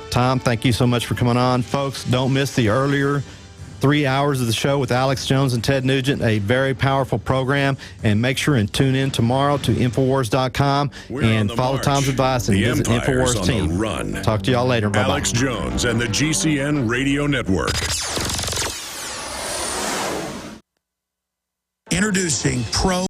Tom, thank you so much for coming on. Folks, don't miss the earlier 3 hours of the show with Alex Jones and Ted Nugent, a very powerful program. And make sure and tune in tomorrow to Infowars.com and follow march. Tom's advice and The visit Empire's Infowars on team. the run. Talk to y'all later. Bye-bye. Alex Jones and the GCN Radio Network. Introducing Pro